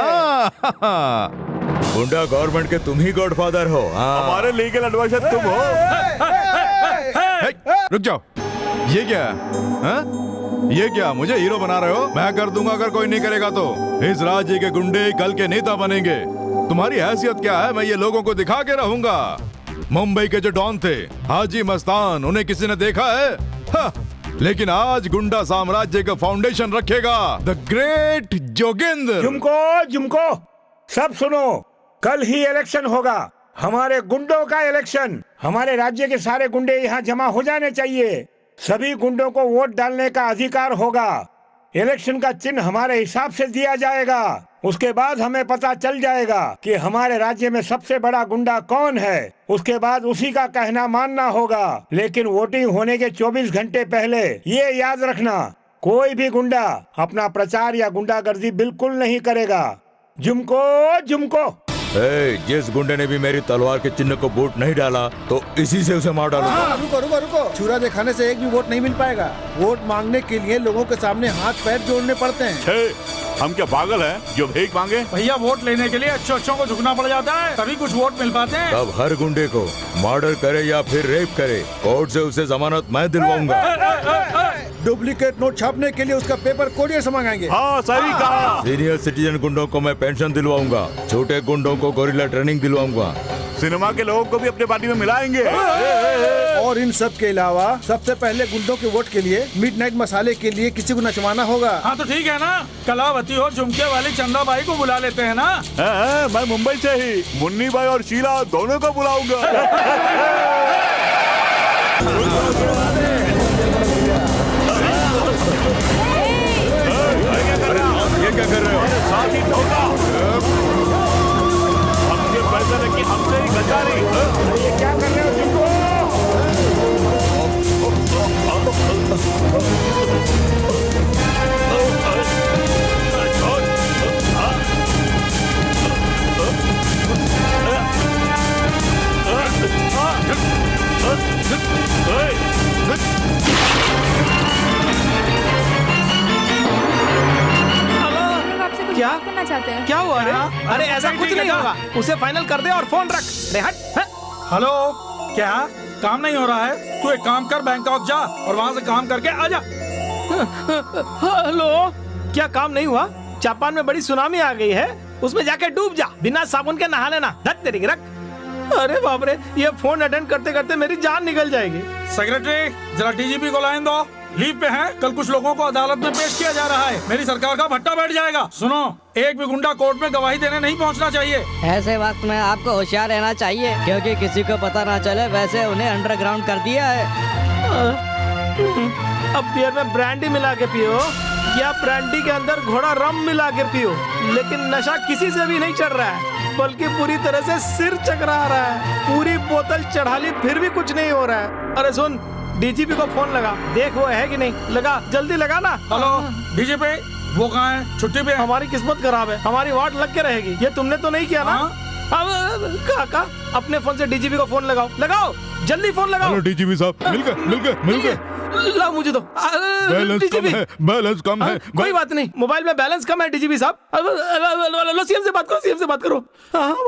Speaker 19: गुंडा गवर्नमेंट के तुम ही गॉडफादर हो।
Speaker 11: हमारे लीगल एडवाइजर तुम हो।
Speaker 4: रुक जाओ, ये क्या है? ये क्या मुझे हीरो बना रहे हो? मैं कर दूंगा अगर कोई नहीं करेगा तो। इस राज्य के गुंडे कल के नेता बनेंगे। तुम्हारी हैसियत क्या है मैं ये लोगों को दिखा के रहूंगा। मुंबई के जो डॉन थे हाजी मस्तान, उन्हें किसी ने देखा है? लेकिन आज गुंडा साम्राज्य का फाउंडेशन रखेगा द ग्रेट जोगिंदर।
Speaker 5: झुमको, सब सुनो, कल ही इलेक्शन होगा, हमारे गुंडों का इलेक्शन। हमारे राज्य के सारे गुंडे यहाँ जमा हो जाने चाहिए। सभी गुंडों को वोट डालने का अधिकार होगा। इलेक्शन का चिन्ह हमारे हिसाब से दिया जाएगा। उसके बाद हमें पता चल जाएगा कि हमारे राज्य में सबसे बड़ा गुंडा कौन है। उसके बाद उसी का कहना मानना होगा। लेकिन वोटिंग होने के 24 घंटे पहले ये याद रखना, कोई भी गुंडा अपना प्रचार या गुंडागर्दी बिल्कुल नहीं करेगा। झुमको,
Speaker 19: जिस गुंडे ने भी मेरी तलवार के चिन्ह को वोट नहीं डाला तो इसी से उसे मार डालूंगा।
Speaker 10: रुको, छुरा दिखाने से एक भी वोट नहीं मिल पाएगा। वोट मांगने के लिए लोगों के सामने हाथ पैर जोड़ने पड़ते हैं।
Speaker 11: हम क्या पागल हैं जो भीख मांगे?
Speaker 8: भैया, वोट लेने के लिए अच्छों को झुकना पड़ जाता है, तभी कुछ वोट मिल पाते हैं।
Speaker 19: तब हर गुंडे को मर्डर करे या फिर रेप करे, कोर्ट से उसे जमानत मैं दिलवाऊंगा।
Speaker 10: डुप्लीकेट नोट छापने के लिए उसका पेपर कोरियर से मंगाएंगे।
Speaker 11: हाँ, सही कहा।
Speaker 19: सीनियर सिटीजन गुंडों को मैं पेंशन दिलवाऊंगा, छोटे गुंडों को गोरिल्ला ट्रेनिंग दिलवाऊंगा,
Speaker 11: सिनेमा के लोगों को भी अपने पार्टी में मिलाएंगे।
Speaker 10: और इन सब के अलावा सबसे पहले गुंडों के वोट के लिए मिडनाइट मसाले के लिए किसी को नचवाना होगा।
Speaker 8: हाँ तो ठीक है ना, कलावती और झुमके वाली चंदा बाई को बुला लेते हैं ना।
Speaker 11: मैं मुंबई से ही मुन्नी बाई और शीला दोनों को बुलाऊंगा।
Speaker 19: ये क्या कर रहे हो?
Speaker 11: साथ ही धोखा, हमसे पैसा लेके हमसे ही गजारी।
Speaker 5: ये क्या कर रहे हो झुमको?
Speaker 15: क्या
Speaker 18: करना चाहते हैं?
Speaker 15: क्या हुआ? अरे ऐसा कुछ नहीं होगा, उसे फाइनल कर दे और फोन रख।
Speaker 8: हेलो, क्या काम नहीं हो रहा है? तू एक काम कर, बैंकॉक जा और वहाँ से काम करके आ जा।
Speaker 15: हेलो, क्या काम नहीं हुआ? जापान में बड़ी सुनामी आ गई है, उसमें जाके डूब जा, बिना साबुन के नहा लेना। धत तेरी रख। अरे बाप रे, ये फोन अटेंड करते करते मेरी जान निकल जाएगी।
Speaker 8: सेक्रेटरी, जरा डीजीपी को लाइन दो, लीव पे हैं। कल कुछ लोगों को अदालत में पेश किया जा रहा है, मेरी सरकार का भट्टा बैठ जाएगा। सुनो, एक भी गुंडा कोर्ट में गवाही देने नहीं पहुंचना चाहिए।
Speaker 16: ऐसे वक्त में आपको होशियार रहना चाहिए, क्योंकि किसी को पता ना चले। वैसे उन्हें अंडरग्राउंड कर दिया है।
Speaker 15: अब बियर में ब्रांडी मिला के पियो। या ब्रांडी के अंदर घोड़ा रम मिला कर पियो, लेकिन नशा किसी से भी नहीं चढ़ रहा है, बल्कि पूरी तरह से सिर चकरा रहा है। पूरी बोतल चढ़ा ली फिर भी कुछ नहीं हो रहा है। अरे सुन, डीजीपी को फोन लगा, देख वो है कि नहीं। लगा, जल्दी लगा ना।
Speaker 8: हेलो डीजीपी, वो कहाँ है? छुट्टी पे?
Speaker 15: हमारी किस्मत खराब है, हमारी वाट लग के रहेगी। ये तुमने तो नहीं किया ना? अब काका, अपने फोन से डीजीपी को फोन लगाओ, लगाओ जल्दी फोन लगाओ।
Speaker 4: हेलो डीजीपी साहब, मिल गए।
Speaker 15: लाओ मुझे दो।
Speaker 4: बैलेंस कम है।
Speaker 15: कोई बात नहीं, मोबाइल में बैलेंस कम है डीजीपी साहब। लो सीएम से बात करो, सीएम से बात करो।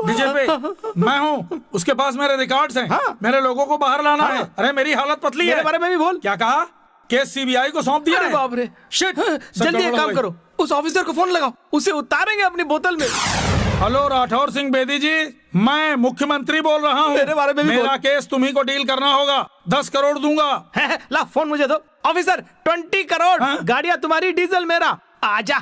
Speaker 8: डीजीपी मैं हूँ, उसके पास मेरे रिकॉर्ड्स हैं। मेरे लोगों को बाहर लाना है। अरे मेरी हालत पतली है।
Speaker 15: मेरे बारे में भी बोल।
Speaker 8: क्या कहा? केस सीबीआई को सौंप दिया है।
Speaker 15: बाप रे, शिट। जल्दी एक काम करो, उस ऑफिसर को फोन लगाओ, उसे उतारेंगे अपनी बोतल में।
Speaker 8: हेलो राठौर सिंह बेदी जी, मैं मुख्यमंत्री बोल रहा हूँ।
Speaker 15: मेरे बारे में भी
Speaker 8: मेरा केस तुम्ही को डील करना होगा। 10 करोड़ दूंगा।
Speaker 15: ला फोन मुझे दो। ऑफिसर 20 करोड़। गाड़ियाँ तुम्हारी, डीजल मेरा। आजा।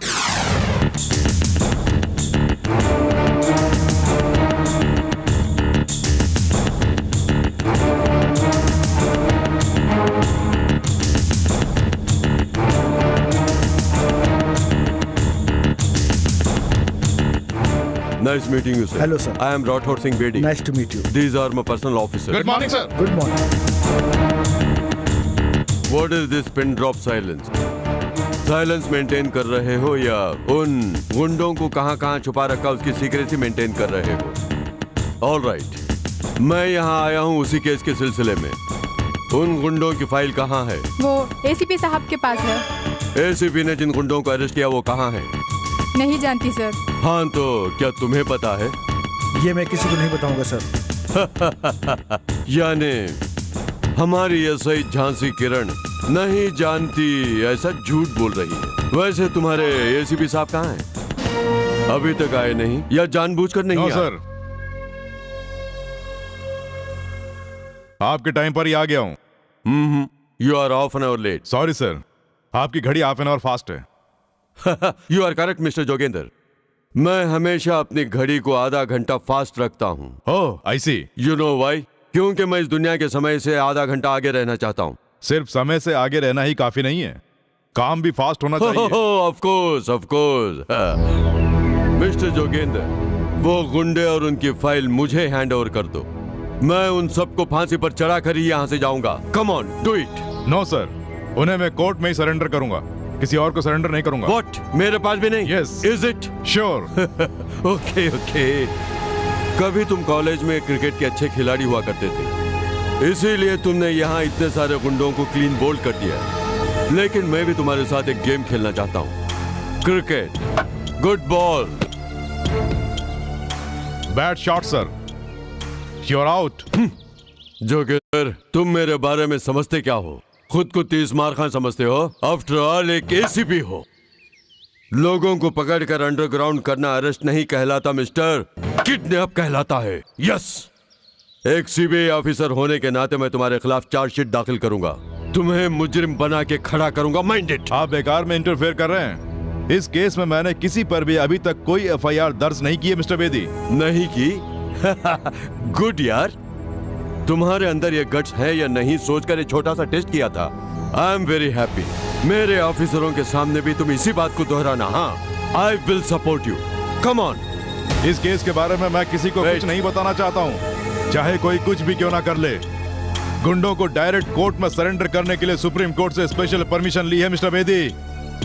Speaker 2: Nice meeting you, sir.
Speaker 10: Hello, sir.
Speaker 2: I am Rathore Singh Bedi.
Speaker 10: Nice to meet you.
Speaker 2: These are my personal officers.
Speaker 17: Good morning, sir.
Speaker 10: Good morning.
Speaker 2: What is this pin drop silence? Silence maintain कर रहे हो या उन गुंडों को कहां-कहां छुपा रखा उसकी सीक्रेसी मेंटेन कर रहे हो? ऑल राइट, मैं यहां आया हूं उसी केस के सिलसिले में। उन गुंडों की फाइल कहां है?
Speaker 18: वो एसीपी साहब के पास है।
Speaker 2: एसीपी ने जिन गुंडों को अरेस्ट किया वो कहां है?
Speaker 18: नहीं जानती सर।
Speaker 2: हाँ, तो क्या तुम्हें पता है?
Speaker 10: ये मैं किसी को नहीं बताऊंगा सर।
Speaker 2: यानी हमारी एसआई झांसी किरण नहीं जानती ऐसा झूठ बोल रही है। वैसे तुम्हारे एसीपी साहब कहाँ हैं? अभी तक आए नहीं या जानबूझकर नहीं आए?
Speaker 4: सर, आपके टाइम पर ही आ गया हूँ।
Speaker 2: You are half an hour late.
Speaker 4: Sorry sir, आपकी घड़ी हाफ एन आवर फास्ट है।
Speaker 2: You are correct mister Jogendra, मैं हमेशा अपनी घड़ी को आधा घंटा फास्ट रखता हूँ।
Speaker 4: Oh I see.
Speaker 2: You know why? क्योंकि मैं इस दुनिया के समय से आधा घंटा आगे रहना चाहता हूँ।
Speaker 4: सिर्फ समय से आगे रहना ही काफी नहीं है, काम भी फास्ट होना चाहिए।
Speaker 2: Of course, of course. Mister Jogendra, वो गुंडे और उनकी फाइल मुझे हैंड ओवर कर दो। मैं उन सबको फांसी पर चढ़ा कर ही यहाँ से जाऊंगा। Come on, do it.
Speaker 4: No sir, उन्हें मैं कोर्ट में ही सरेंडर करूंगा, किसी और को सरेंडर नहीं करूंगा।
Speaker 2: What? मेरे पास भी नहीं?
Speaker 4: Yes.
Speaker 2: Is it?
Speaker 4: Sure.
Speaker 2: Okay okay. कभी तुम कॉलेज में क्रिकेट के अच्छे खिलाड़ी हुआ करते थे, इसीलिए तुमने यहाँ इतने सारे गुंडों को क्लीन बोल्ड कर दिया। लेकिन मैं भी तुम्हारे साथ एक गेम खेलना चाहता हूँ। Cricket. Good ball.
Speaker 4: Bad shot sir. You're out.
Speaker 2: Jogendra, तुम मेरे बारे में समझते क्या हो? खुद को 30 मार समझते हो? आफ्टर ऑल एक एसीपी हो। लोगों को पकड़कर अंडरग्राउंड करना अरेस्ट नहीं कहलाता मिस्टर, किडनैप कहलाता है। यस, एक सीबीआई ऑफिसर होने के नाते मैं तुम्हारे खिलाफ चार्जशीट दाखिल करूंगा, तुम्हें मुजरिम बना के खड़ा करूंगा। Mind it.
Speaker 4: आप बेकार में इंटरफेयर कर रहे हैं। इस केस में मैंने किसी पर भी अभी तक कोई एफआईआर दर्ज नहीं की है मिस्टर बेदी।
Speaker 2: नहीं की? गुड यार, तुम्हारे अंदर ये गट्स है या नहीं सोचकर एक छोटा सा टेस्ट किया था। आई एम वेरी हैप्पी। मेरे ऑफिसरों के सामने भी तुम इसी बात को दोहराना। हाँ, I will support you. Come on.
Speaker 4: इस केस के बारे में मैं किसी को कुछ नहीं बताना चाहता हूँ, चाहे कोई कुछ भी क्यों ना कर ले। गुंडों को डायरेक्ट कोर्ट में सरेंडर करने के लिए सुप्रीम कोर्ट से स्पेशल परमिशन ली है mister Bedi.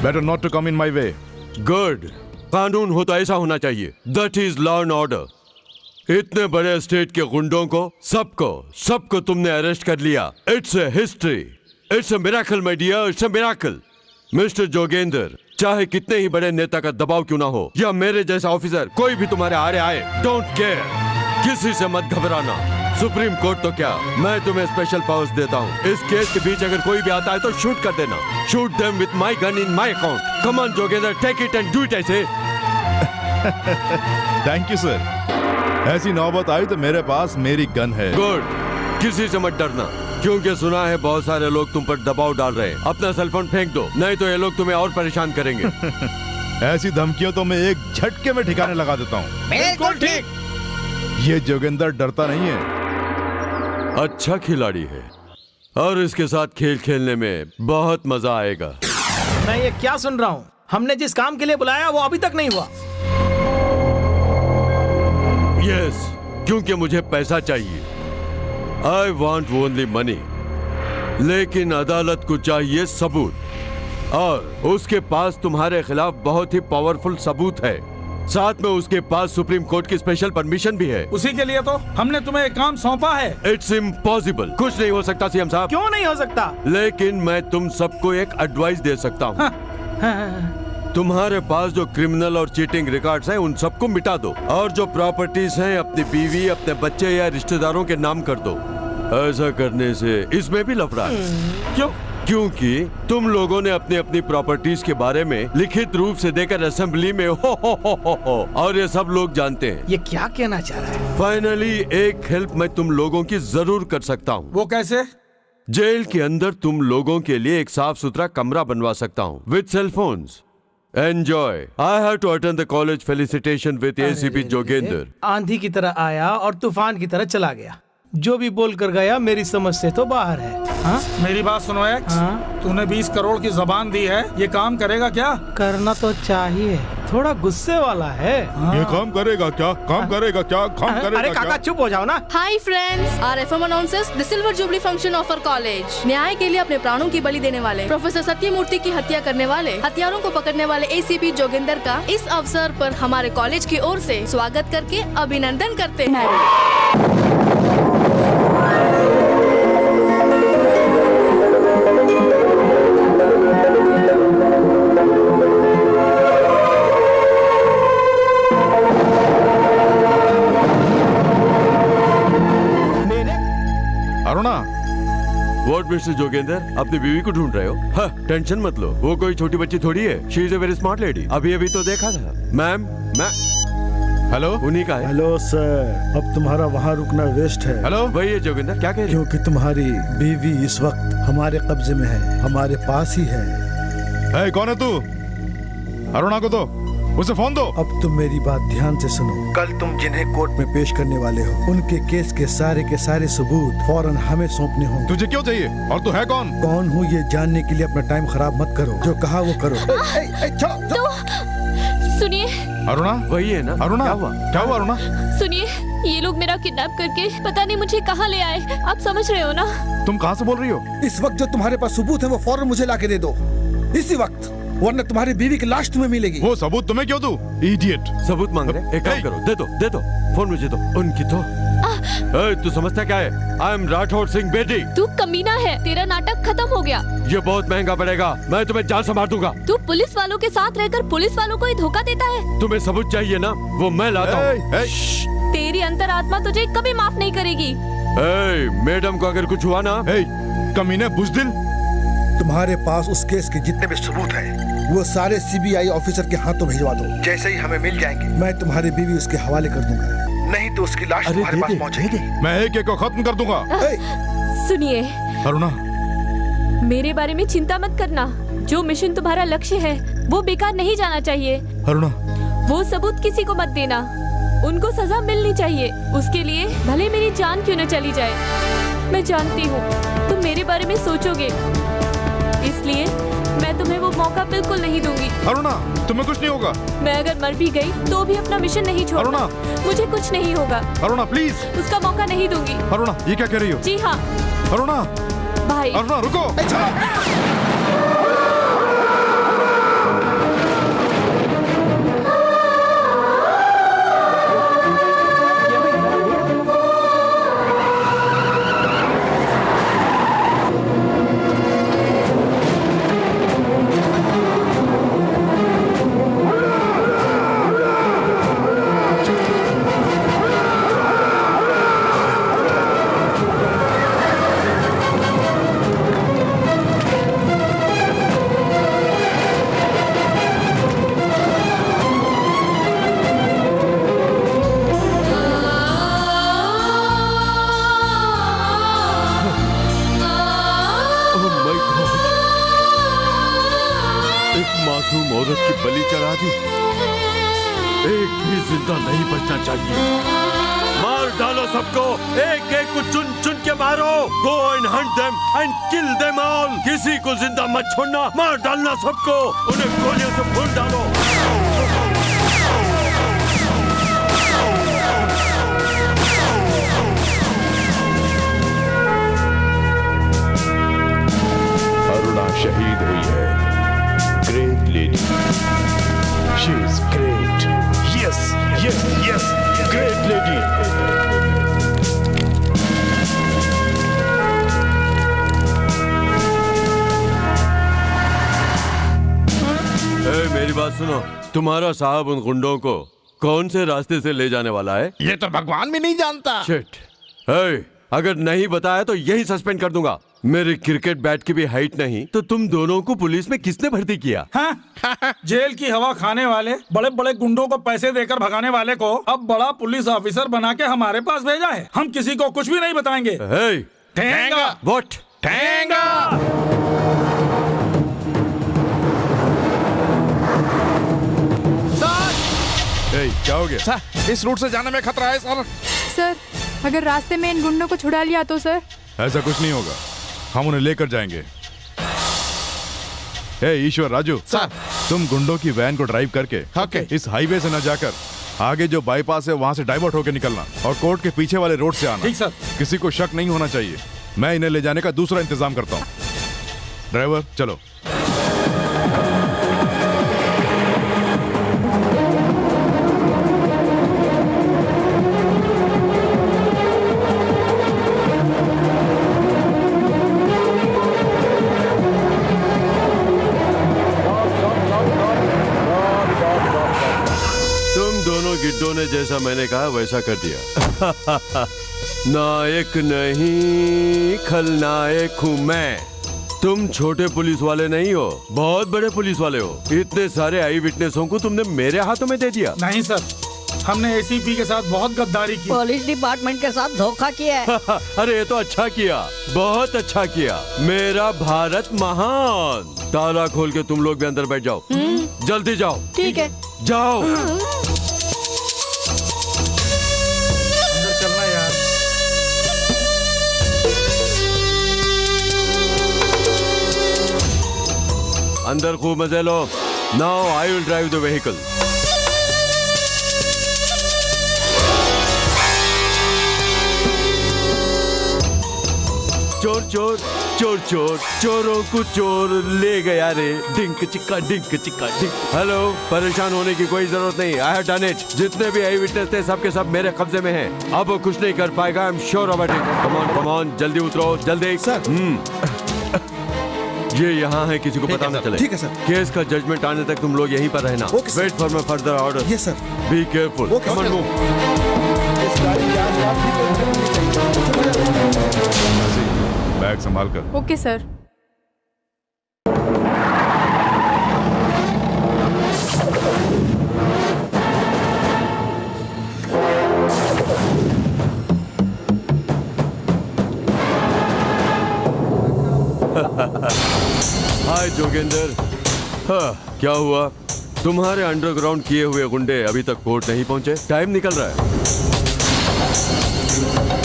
Speaker 4: Better not to come in my way.
Speaker 2: Good. कानून हो तो ऐसा होना चाहिए। That is law and order. इतने बड़े स्टेट के गुंडों को सबको तुमने अरेस्ट कर लिया। It's a history, it's a miracle my dear, it's a miracle. Mister Jogendra, चाहे कितने ही बड़े नेता का दबाव क्यों ना हो या मेरे जैसा ऑफिसर कोई भी तुम्हारे आड़े आए, डोंट केयर, किसी से मत घबराना। सुप्रीम कोर्ट तो क्या, मैं तुम्हें स्पेशल पावर्स देता हूँ। इस केस के बीच अगर कोई भी आता है तो शूट कर देना। Shoot them with my gun in my account. Come on Jogendra, take it and do it. ऐसे।
Speaker 4: Thank you sir. ऐसी नौबत आई तो मेरे पास मेरी गन है।
Speaker 2: गुड। किसी से मत डरना, क्योंकि सुना है बहुत सारे लोग तुम पर दबाव डाल रहे हैं। अपना सेलफोन फेंक दो, नहीं तो ये लोग तुम्हें और परेशान करेंगे।
Speaker 4: ऐसी धमकियों तो मैं एक झटके में ठिकाने लगा देता हूँ।
Speaker 16: बिल्कुल ठीक।
Speaker 4: ये जोगिंदर डरता नहीं है,
Speaker 2: अच्छा खिलाड़ी है और इसके साथ खेल खेलने में बहुत मजा आएगा।
Speaker 15: मैं ये क्या सुन रहा हूँ? हमने जिस काम के लिए बुलाया वो अभी तक नहीं हुआ।
Speaker 2: यस, क्योंकि मुझे पैसा चाहिए। I want only money. लेकिन अदालत को चाहिए सबूत, और उसके पास तुम्हारे खिलाफ बहुत ही पावरफुल सबूत है। साथ में उसके पास सुप्रीम कोर्ट की स्पेशल परमिशन भी है।
Speaker 8: उसी के लिए तो हमने तुम्हें एक काम सौंपा है।
Speaker 2: It's impossible. कुछ नहीं हो सकता सीएम साहब।
Speaker 15: क्यों नहीं हो सकता?
Speaker 2: लेकिन मैं तुम सबको एक एडवाइस दे सकता हूँ। तुम्हारे पास जो क्रिमिनल और चीटिंग रिकॉर्ड्स हैं उन सबको मिटा दो, और जो प्रॉपर्टीज हैं अपनी बीवी, अपने बच्चे या रिश्तेदारों के नाम कर दो। ऐसा करने से इसमें भी लफड़ा है।
Speaker 8: क्यों?
Speaker 2: क्योंकि तुम लोगों ने अपनी अपनी प्रॉपर्टीज के बारे में लिखित रूप से देकर असेंबली में हो, और ये सब लोग जानते हैं।
Speaker 15: ये क्या कहना चाह रहा है?
Speaker 2: फाइनली एक हेल्प मैं तुम लोगों की जरूर कर सकता हूँ।
Speaker 8: वो कैसे?
Speaker 2: जेल के अंदर तुम लोगों के लिए एक साफ सुथरा कमरा बनवा सकता हूँ with cellphones. Enjoy. I have to attend the college felicitation with ACP Jogendra.
Speaker 15: आंधी की तरह आया और तूफान की तरह चला गया। जो भी बोल कर गया मेरी समझ से तो बाहर है।
Speaker 8: हाँ? मेरी बात सुनो एक्स। तूने 20 करोड़ की जबान दी है, ये काम करेगा क्या?
Speaker 15: करना तो चाहिए, थोड़ा गुस्से वाला है।
Speaker 4: ये काम करेगा क्या? काम करेगा क्या? काम करेगा?
Speaker 15: अरे काका चुप हो जाओ ना।
Speaker 1: Hi friends, R FM announces the silver jubilee function of our college. न्याय के लिए अपने प्राणों की बलि देने वाले प्रोफेसर सत्यमूर्ति की हत्या करने वाले, हथियारों को पकड़ने वाले एसीपी जोगिंदर का इस अवसर पर हमारे कॉलेज की ओर से स्वागत करके अभिनंदन करते हैं।
Speaker 4: अरुणा।
Speaker 2: व्हाट मिस्टर जोगेंद्र, अपनी बीवी को ढूंढ रहे हो? हाँ, टेंशन मत लो, वो कोई छोटी बच्ची थोड़ी है। She is a very smart lady. अभी अभी तो देखा था। मैम, मैं हेलो, उन्हीं का है।
Speaker 10: हेलो सर, अब तुम्हारा वहाँ रुकना वेस्ट है।
Speaker 2: हेलो, वही है जोगिंदर, क्या कह रहे हो?
Speaker 10: क्योंकि तुम्हारी बीवी इस वक्त हमारे कब्जे में है, हमारे पास ही है।
Speaker 4: कौन है तू? अरुणा को दो, उसे फोन दो।
Speaker 10: अब तुम मेरी बात ध्यान से सुनो। कल तुम जिन्हें कोर्ट में पेश करने वाले हो, उनके केस के सारे सबूत फौरन हमें सौंपने होंगे।
Speaker 4: तुझे क्यों चाहिए? और तू है कौन?
Speaker 10: कौन हूँ ये जानने के लिए अपना टाइम खराब मत करो। जो कहा वो करो।
Speaker 14: सुनिए
Speaker 2: अरुणा, वही है ना?
Speaker 4: अरुणा,
Speaker 2: क्या हुआ?
Speaker 4: क्या हुआ अरुणा?
Speaker 14: सुनिए, ये लोग मेरा किडनैप करके पता नहीं मुझे कहाँ ले आए। आप समझ रहे हो ना?
Speaker 4: तुम कहाँ से बोल रही हो?
Speaker 10: इस वक्त जो तुम्हारे पास सबूत है वो फौरन मुझे लाके दे दो, इसी वक्त, वरना तुम्हारी बीवी की लाश तुम्हें मिलेगी।
Speaker 4: वो सबूत तुम्हें क्यों दूं? इडियट।
Speaker 2: सबूत मांग रहे? एक काम करो, दे दो फोन मुझे दो। उनकी तो तू समझता क्या है? आई एम राठौड़ सिंह बेटी।
Speaker 14: तू कमीना है, तेरा नाटक खत्म हो गया।
Speaker 2: ये बहुत महंगा पड़ेगा, मैं तुम्हें जान से मार दूंगा।
Speaker 14: तू पुलिस वालों के साथ रहकर पुलिस वालों को ही धोखा देता है।
Speaker 2: तुम्हें सबूत चाहिए ना, वो मैं लाता हूँ।
Speaker 14: तेरी अंतरात्मा तुझे कभी माफ नहीं करेगी।
Speaker 2: मैडम को अगर कुछ हुआ ना,
Speaker 4: कमीने बुज़दिल,
Speaker 10: तुम्हारे पास उस केस के जितने भी सबूत हैं, वो सारे सीबीआई ऑफिसर के हाथों भिजवा दो। जैसे ही हमें मिल जाएंगे, मैं तुम्हारी बीवी उसके हवाले कर दूंगा, नहीं तो उसकी लाश तुम्हारे पास पहुंचेगी।
Speaker 4: मैं एक को खत्म कर दूंगा।
Speaker 14: सुनिए
Speaker 4: अरुणा,
Speaker 14: मेरे बारे में चिंता मत करना। जो मिशन तुम्हारा लक्ष्य है वो बेकार नहीं जाना चाहिए।
Speaker 4: अरुणा,
Speaker 14: वो सबूत किसी को मत देना, उनको सजा मिलनी चाहिए। उसके लिए भले मेरी जान क्यों न चली जाए। मैं जानती हूँ तुम मेरे बारे में सोचोगे, इसलिए मैं तुम्हें वो मौका बिल्कुल नहीं दूंगी।
Speaker 4: अरुणा, तुम्हें कुछ नहीं होगा।
Speaker 14: मैं अगर मर भी गई तो भी अपना मिशन नहीं छोड़ूंगा।
Speaker 4: अरुणा,
Speaker 14: मुझे कुछ नहीं होगा।
Speaker 4: अरुणा प्लीज,
Speaker 14: उसका मौका नहीं दूंगी।
Speaker 4: अरुणा, ये क्या कह रही हो?
Speaker 14: जी हाँ।
Speaker 4: अरुणा,
Speaker 14: भाई।
Speaker 4: अरुणा रुको।
Speaker 2: औरत की बलि चढ़ा दी, एक भी जिंदा नहीं बचना चाहिए। मार डालो सबको, एक एक को चुन चुन के मारो। Go and Hunt them and kill them all. किसी को जिंदा मत छोड़ना, मार डालना सबको, उन्हें गोलियों से भून डालो।
Speaker 4: अरुणा शहीद हुई है। Great lady, she is great. Yes yes yes, great lady.
Speaker 2: मेरी बात सुनो, तुम्हारा साहब उन गुंडों को कौन से रास्ते से ले जाने वाला है?
Speaker 4: ये तो भगवान भी नहीं जानता।
Speaker 2: शिट। अगर नहीं बताया तो यही सस्पेंड कर दूंगा। मेरी क्रिकेट बैट की भी हाइट नहीं तो तुम दोनों को पुलिस में किसने भर्ती किया?
Speaker 8: हाँ? जेल की हवा खाने वाले, बड़े बड़े गुंडों को पैसे देकर भगाने वाले को अब बड़ा पुलिस ऑफिसर बना के हमारे पास भेजा है। हम किसी को कुछ भी नहीं बताएंगे। ठेंगा।
Speaker 2: व्हाट?
Speaker 8: ठेंगा।
Speaker 4: क्या हो गया? सर, इस रूट से जाने में खतरा है सर।
Speaker 18: सर, अगर रास्ते में इन गुंडों को छुड़ा लिया तो सर?
Speaker 4: ऐसा कुछ नहीं होगा, हम उन्हें लेकर जाएंगे। ईश्वर, राजू सर, तुम गुंडों की वैन को ड्राइव करके इस हाईवे से न जाकर आगे जो बाईपास है वहां से डाइवर्ट होकर निकलना और कोर्ट के पीछे वाले रोड से आना।
Speaker 8: ठीक सर।
Speaker 4: किसी को शक नहीं होना चाहिए। मैं इन्हें ले जाने का दूसरा इंतजाम करता हूँ। ड्राइवर चलो।
Speaker 2: गिड्डों ने जैसा मैंने कहा वैसा कर दिया। नायक नहीं, खलनायक हूँ मैं। तुम छोटे पुलिस वाले नहीं हो, बहुत बड़े पुलिस वाले हो। इतने सारे आई विटनेसों को तुमने मेरे हाथों में दे दिया।
Speaker 8: नहीं सर, हमने एसीपी के साथ बहुत गद्दारी की।
Speaker 16: पुलिस डिपार्टमेंट के साथ धोखा किया है।
Speaker 2: अरे ये तो अच्छा किया, बहुत अच्छा किया। मेरा भारत महान। ताला खोल के तुम लोग भी अंदर बैठ जाओ। जल्दी जाओ।
Speaker 16: ठीक है,
Speaker 2: जाओ।
Speaker 8: चलना यार।
Speaker 2: अंदर खूब मजे लो। Now I will drive the vehicle. चोर चोर चोर चोर, चोरों को चोर ले गया रे। डिंक चिक्का डिंक चिक्का डिंक। हेलो, परेशान होने की कोई जरूरत नहीं। I have done it. जितने भी आई विटनेस थे सबके सब मेरे कब्जे में हैं। अब वो कुछ नहीं कर पाएगा। I am sure about it. Come on, जल्दी उतरो, जल्दी।
Speaker 10: सर।
Speaker 2: ये यहाँ है, किसी को पता न चले।
Speaker 10: ठीक है सर।
Speaker 2: केस का जजमेंट आने तक तुम लोग यहीं पर रहना। Wait for my further order.
Speaker 10: Yes sir.
Speaker 2: Be careful. Come on, move.
Speaker 4: Bag संभाल कर।
Speaker 18: Okay sir.
Speaker 2: हाय जोगेंद्र। हाँ, क्या हुआ? तुम्हारे अंडरग्राउंड किए हुए गुंडे अभी तक कोर्ट नहीं पहुंचे? टाइम निकल रहा है।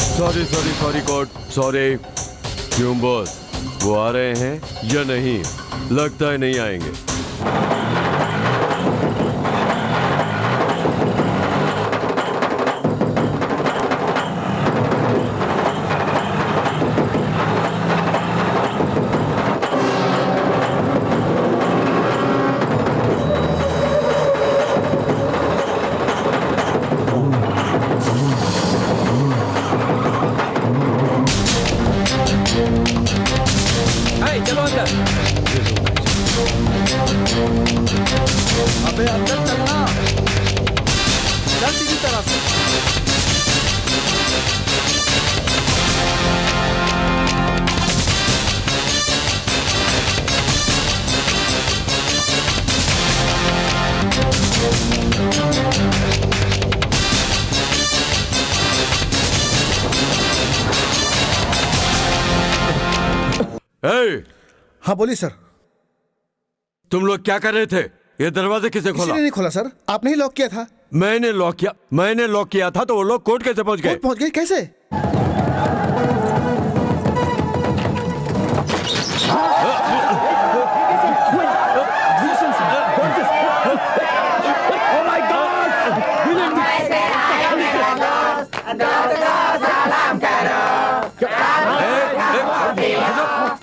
Speaker 2: Sorry sorry sorry court, sorry. क्यों बॉस, वो आ रहे हैं या नहीं? लगता है नहीं आएंगे।
Speaker 6: चलो अंदर।
Speaker 12: अबे अंदर चलना, चल सीधी तरह से।
Speaker 10: हाँ बोलिए सर।
Speaker 2: तुम लोग क्या कर रहे थे? ये दरवाजा किसने खोला?
Speaker 10: किसी ने नहीं खोला सर, आपने ही लॉक किया था।
Speaker 2: मैंने लॉक किया था तो वो लोग कोर्ट कैसे पहुंच गए?
Speaker 10: पहुंच गए कैसे?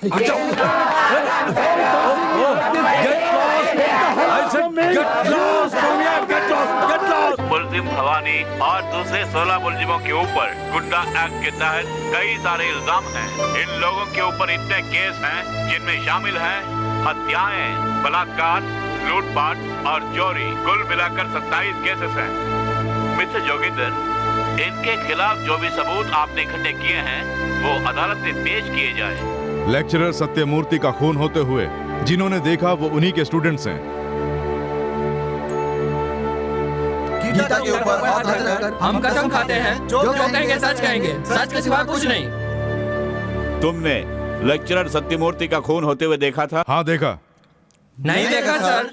Speaker 11: मुलजिम भवानी और दूसरे 16 मुलजिमों के ऊपर गुंडा एक्ट के तहत कई सारे इल्जाम हैं। इन लोगों के ऊपर इतने केस हैं जिनमें शामिल हैं हत्याएं, बलात्कार, लूटपाट और चोरी। कुल मिलाकर 27 केसेस हैं। मिस्टर जोगिंदर, इनके खिलाफ जो भी सबूत आपने इकट्ठे किए हैं वो अदालत में पेश किए जाए।
Speaker 4: लेक्चरर सत्यमूर्ति का खून होते हुए जिन्होंने देखा वो उन्हीं के स्टूडेंट्स हैं।
Speaker 12: गीता के ऊपर हाथ रखकर
Speaker 6: हम कसम खाते हैं जो कहेंगे सच कहेंगे, सच के सिवा कुछ नहीं।
Speaker 11: तुमने लेक्चरर सत्यमूर्ति का खून होते हुए देखा था?
Speaker 4: हाँ देखा।
Speaker 6: नहीं देखा सर।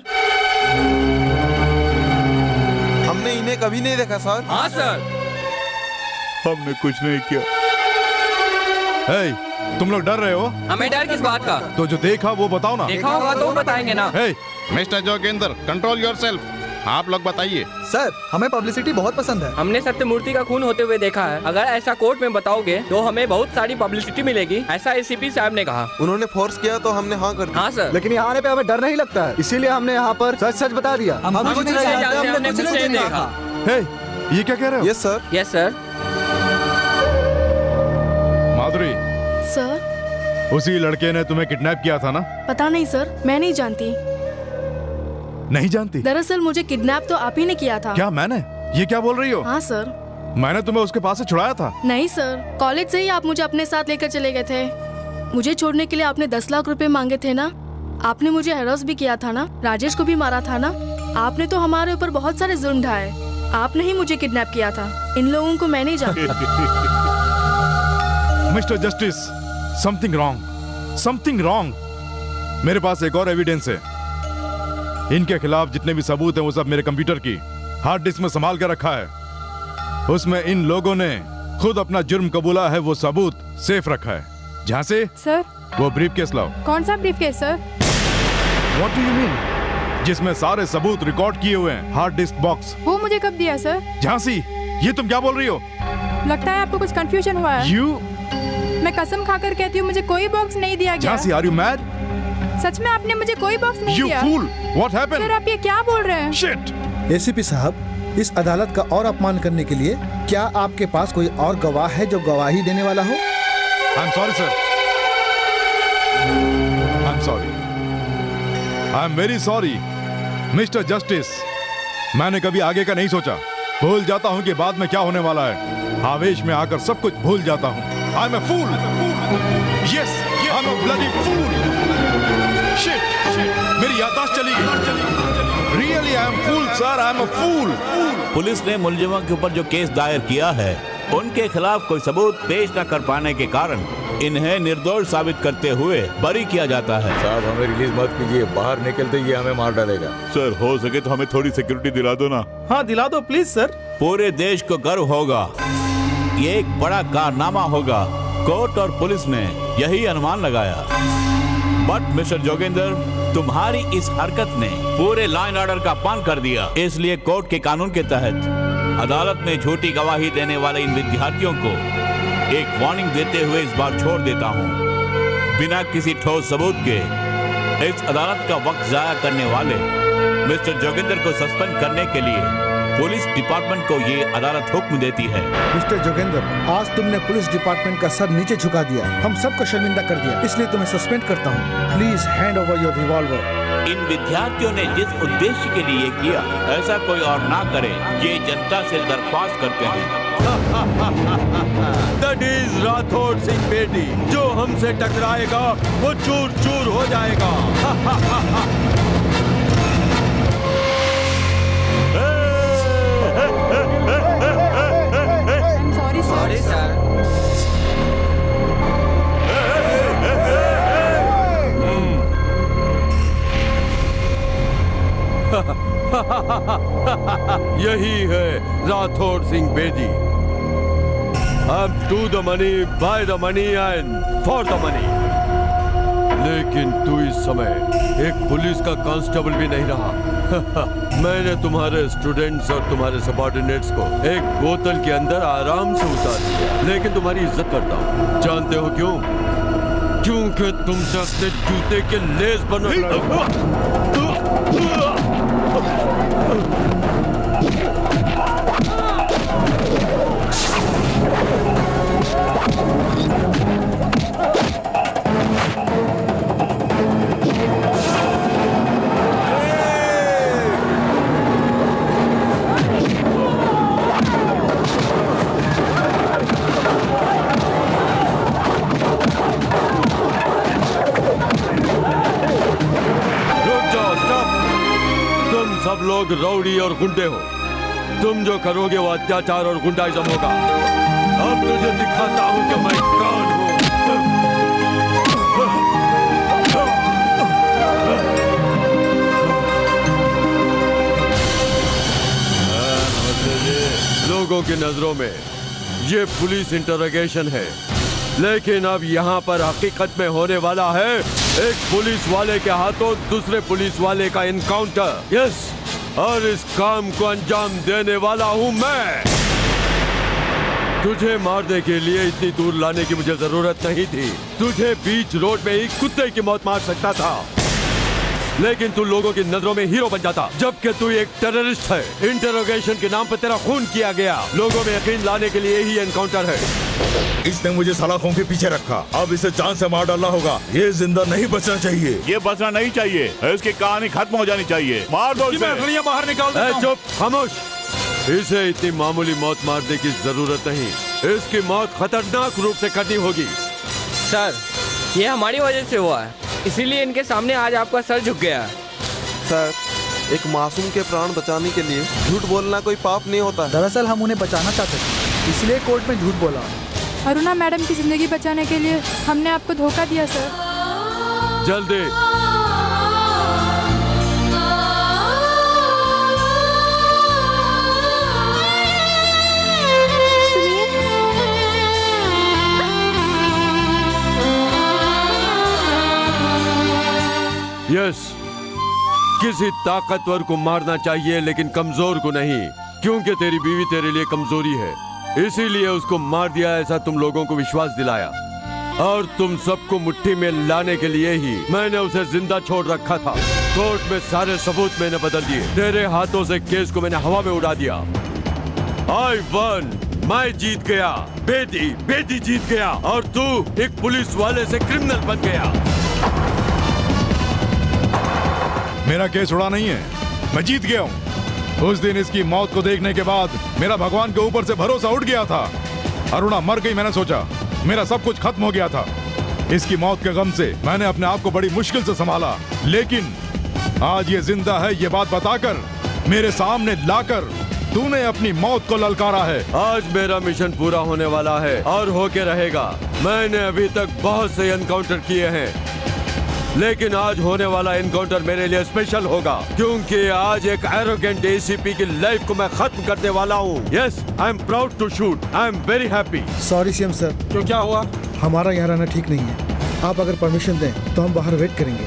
Speaker 7: हमने इन्हें कभी नहीं देखा सर।
Speaker 6: हाँ सर।
Speaker 11: हमने कुछ नहीं किया।
Speaker 4: hey, तुम लोग डर रहे हो?
Speaker 6: हमें डर किस बात का?
Speaker 4: तो जो देखा वो बताओ ना।
Speaker 6: देखा होगा तो बताएंगे ना।
Speaker 4: hey,
Speaker 17: mister Joginder, control yourself. आप लोग बताइए।
Speaker 12: सर, हमें पब्लिसिटी बहुत पसंद है।
Speaker 6: हमने सत्यमूर्ति का खून होते हुए देखा है। अगर ऐसा कोर्ट में बताओगे तो हमें बहुत सारी पब्लिसिटी मिलेगी, ऐसा एसीपी साहब ने कहा।
Speaker 7: उन्होंने फोर्स किया तो हमने हाँ कर दिया।
Speaker 6: हाँ सर।
Speaker 3: लेकिन यहाँ आने पे हमें डर नहीं लगता है, इसीलिए हमने यहाँ पर सच सच बता दिया।
Speaker 6: हम कुछ नहीं जानते, हमने कुछ नहीं देखा।
Speaker 4: hey, ये क्या कह रहे हो?
Speaker 7: Yes sir.
Speaker 6: Yes sir.
Speaker 4: Madhuri,
Speaker 1: sir,
Speaker 4: उसी लड़के ने तुम्हें किडनैप किया था ना?
Speaker 1: पता नहीं सर, मैं नहीं जानती।
Speaker 4: नहीं जानती?
Speaker 1: दरअसल मुझे किडनैप तो आप ही ने किया था।
Speaker 4: क्या मैंने? ये क्या बोल रही हो?
Speaker 1: हाँ सर।
Speaker 4: मैंने तुम्हें उसके पास से छुड़ाया था।
Speaker 1: नहीं सर, कॉलेज से ही आप मुझे अपने साथ लेकर चले गए थे। मुझे छोड़ने के लिए आपने 10 लाख रुपए मांगे थे ना। आपने मुझे हैरेस भी किया था ना, राजेश को भी मारा था ना। आपने तो हमारे ऊपर बहुत सारे जुल्म ढाए। आपने ही मुझे किडनैप किया था। इन लोगों को मैं नहीं जानती।
Speaker 4: Mister justice, something wrong, something wrong. मेरे पास एक और एविडेंस है। इनके खिलाफ जितने भी सबूत हैं वो सब मेरे कंप्यूटर की हार्ड डिस्क में संभाल कर रखा है। उसमें इन लोगों ने खुद अपना जुर्म कबूला है, वो सबूत सेफ रखा है। जहाँ से
Speaker 18: सर,
Speaker 4: वो ब्रीफकेस लाओ।
Speaker 18: कौन सा briefcase sir?
Speaker 4: What do you mean? जिसमें सारे सबूत रिकॉर्ड किए हुए हैं, हार्ड डिस्क बॉक्स।
Speaker 18: वो मुझे कब दिया सर?
Speaker 4: झांसी, ये तुम क्या बोल रही हो?
Speaker 18: लगता है आपको कुछ कंफ्यूजन हुआ है। मैं कसम खाकर कहती हूँ मुझे कोई बॉक्स नहीं दिया गया।
Speaker 4: Jhansi, are you mad?
Speaker 18: सच में आपने मुझे कोई बॉक्स नहीं दिया।
Speaker 4: You fool! What happened?
Speaker 18: Sir, आप ये क्या बोल रहे हैं?
Speaker 4: Shit!
Speaker 10: एसीपी साहब, इस अदालत का और अपमान करने के लिए क्या आपके पास कोई और गवाह है जो गवाही देने वाला हो?
Speaker 4: I'm sorry, sir. I'm sorry. I'm very sorry, Mr. Justice. मैंने कभी आगे का नहीं सोचा। भूल जाता हूँ कि बाद में क्या होने वाला है। आवेश में आकर सब कुछ भूल जाता हूँ। I'm a fool. Yes, I'm a bloody fool. Shit, shit. मेरी याददाश्त चली गई। Really, I'm fool, sir. I'm a fool.
Speaker 11: Police ने मुलजिमों के ऊपर जो केस दायर किया है, उनके खिलाफ कोई सबूत पेश न कर पाने के कारण इन्हें निर्दोष साबित करते हुए बरी किया जाता है।
Speaker 19: साहब, हमें रिलीज मत कीजिए, बाहर निकलते ही हमें मार डालेगा।
Speaker 11: सर, हो सके तो हमें थोड़ी सिक्योरिटी दिला दो ना।
Speaker 15: हाँ, दिला दो प्लीज सर।
Speaker 11: पूरे देश को गर्व होगा, ये एक बड़ा कारनामा होगा। कोर्ट और पुलिस ने यही अनुमान लगाया। बट मिस्टर जोगिंदर, तुम्हारी इस हरकत ने पूरे लॉ एंड ऑर्डर का अपमान कर दिया। इसलिए कोर्ट के कानून के तहत अदालत में झूठी गवाही देने वाले इन विद्यार्थियों को एक वार्निंग देते हुए इस बार छोड़ देता हूँ। बिना किसी ठोस सबूत के इस अदालत का वक्त जाया करने वाले मिस्टर जोगिंदर को सस्पेंड करने के लिए पुलिस डिपार्टमेंट को ये अदालत हुक्म देती है।
Speaker 10: मिस्टर जोगिंदर, आज तुमने पुलिस डिपार्टमेंट का सर नीचे झुका दिया, हम सबको शर्मिंदा कर दिया, इसलिए तुम्हें सस्पेंड करता हूँ। Please hand over your revolver.
Speaker 11: इन विद्यार्थियों ने जिस उद्देश्य के लिए किया, ऐसा कोई और ना करे, ये जनता से दरख्वास्त करते हैं।
Speaker 2: That is राठौड़ सिंह बेटी, जो हमसे टकराएगा वो चूर चूर हो जाएगा।
Speaker 6: Sorry sir.
Speaker 2: यही है Rathore Singh Bedi. I'm to the money, by the money and for the money। लेकिन तू इस समय एक पुलिस का कांस्टेबल भी नहीं रहा। मैंने तुम्हारे स्टूडेंट्स और तुम्हारे सबॉर्डिनेट्स को एक बोतल के अंदर आराम से उतार दिया, लेकिन तुम्हारी इज्जत करता हूँ। जानते हो क्यों? क्योंकि तुम जैसे जूते के लेस बनो। सब लोग रौडी और गुंडे हो। तुम जो करोगे वो अत्याचार और गुंडाइज्म होगा। अब तुझे दिखाता हूँ कि मैं कौन हूँ। लोगों की नजरों में ये पुलिस इंटरोगेशन है, लेकिन अब यहाँ पर हकीकत में होने वाला है एक पुलिस वाले के हाथों दूसरे पुलिस वाले का इनकाउंटर। यस, और इस काम को अंजाम देने वाला हूँ मैं। तुझे मारने के लिए इतनी दूर लाने की मुझे जरूरत नहीं थी। तुझे बीच रोड में ही कुत्ते की मौत मार सकता था, लेकिन तू लोगों की नजरों में हीरो बन जाता, जबकि तू एक टेररिस्ट है। इंटरोगेशन के नाम पर तेरा खून किया गया। लोगों में यकीन लाने के लिए ही एनकाउंटर है।
Speaker 19: इसने मुझे सलाखों के पीछे रखा, अब इसे जान से मार डालना होगा। ये जिंदा नहीं बचना चाहिए।
Speaker 11: ये बचना नहीं चाहिए, इसकी कहानी खत्म हो जानी चाहिए। मार दो इसे।
Speaker 8: मैं बाहर निकाल देता हूं।
Speaker 2: चुप, खामोश। इसे इतनी मामूली मौत मारने की जरूरत नहीं। इसकी मौत खतरनाक रूप से करनी होगी।
Speaker 6: सर, ये हमारी वजह से हुआ है, इसीलिए इनके सामने आज आपका सर झुक गया है।
Speaker 7: सर, एक मासूम के प्राण बचाने के लिए झूठ बोलना कोई पाप नहीं होता।
Speaker 12: दरअसल हम उन्हें बचाना चाहते थे, इसलिए कोर्ट में झूठ बोला।
Speaker 18: अरुणा मैडम की जिंदगी बचाने के लिए हमने आपको धोखा दिया सर।
Speaker 2: जल्दी। यस, किसी ताकतवर को मारना चाहिए लेकिन कमजोर को नहीं, क्योंकि तेरी बीवी तेरे लिए कमजोरी है, इसीलिए उसको मार दिया। ऐसा तुम लोगों को विश्वास दिलाया, और तुम सबको मुट्ठी में लाने के लिए ही मैंने उसे जिंदा छोड़ रखा था। कोर्ट में सारे सबूत मैंने बदल दिए। तेरे हाथों से केस को मैंने हवा में उड़ा दिया। I won, मैं जीत गया। बेटी जीत गया, और तू एक पुलिस वाले से क्रिमिनल बन गया।
Speaker 4: मेरा केस उड़ा नहीं है, मैं जीत गया हूँ। उस दिन इसकी मौत को देखने के बाद मेरा भगवान के ऊपर से भरोसा उठ गया था। अरुणा मर गई, मैंने सोचा मेरा सब कुछ खत्म हो गया था। इसकी मौत के गम से मैंने अपने आप को बड़ी मुश्किल से संभाला, लेकिन आज ये जिंदा है ये बात बताकर मेरे सामने लाकर तूने अपनी मौत को ललकारा है।
Speaker 2: आज मेरा मिशन पूरा होने वाला है और होके रहेगा। मैंने अभी तक बहुत से एनकाउंटर किए हैं, लेकिन आज होने वाला एनकाउंटर मेरे लिए स्पेशल होगा, क्योंकि आज एक एरोगेंट एसीपी की लाइफ को मैं खत्म करने वाला हूँ। Yes, I am proud to shoot. I am very happy.
Speaker 10: Sorry CM sir.
Speaker 8: तो क्या हुआ?
Speaker 10: हमारा यहाँ रहना ठीक नहीं है। आप अगर परमिशन दें तो हम बाहर वेट करेंगे।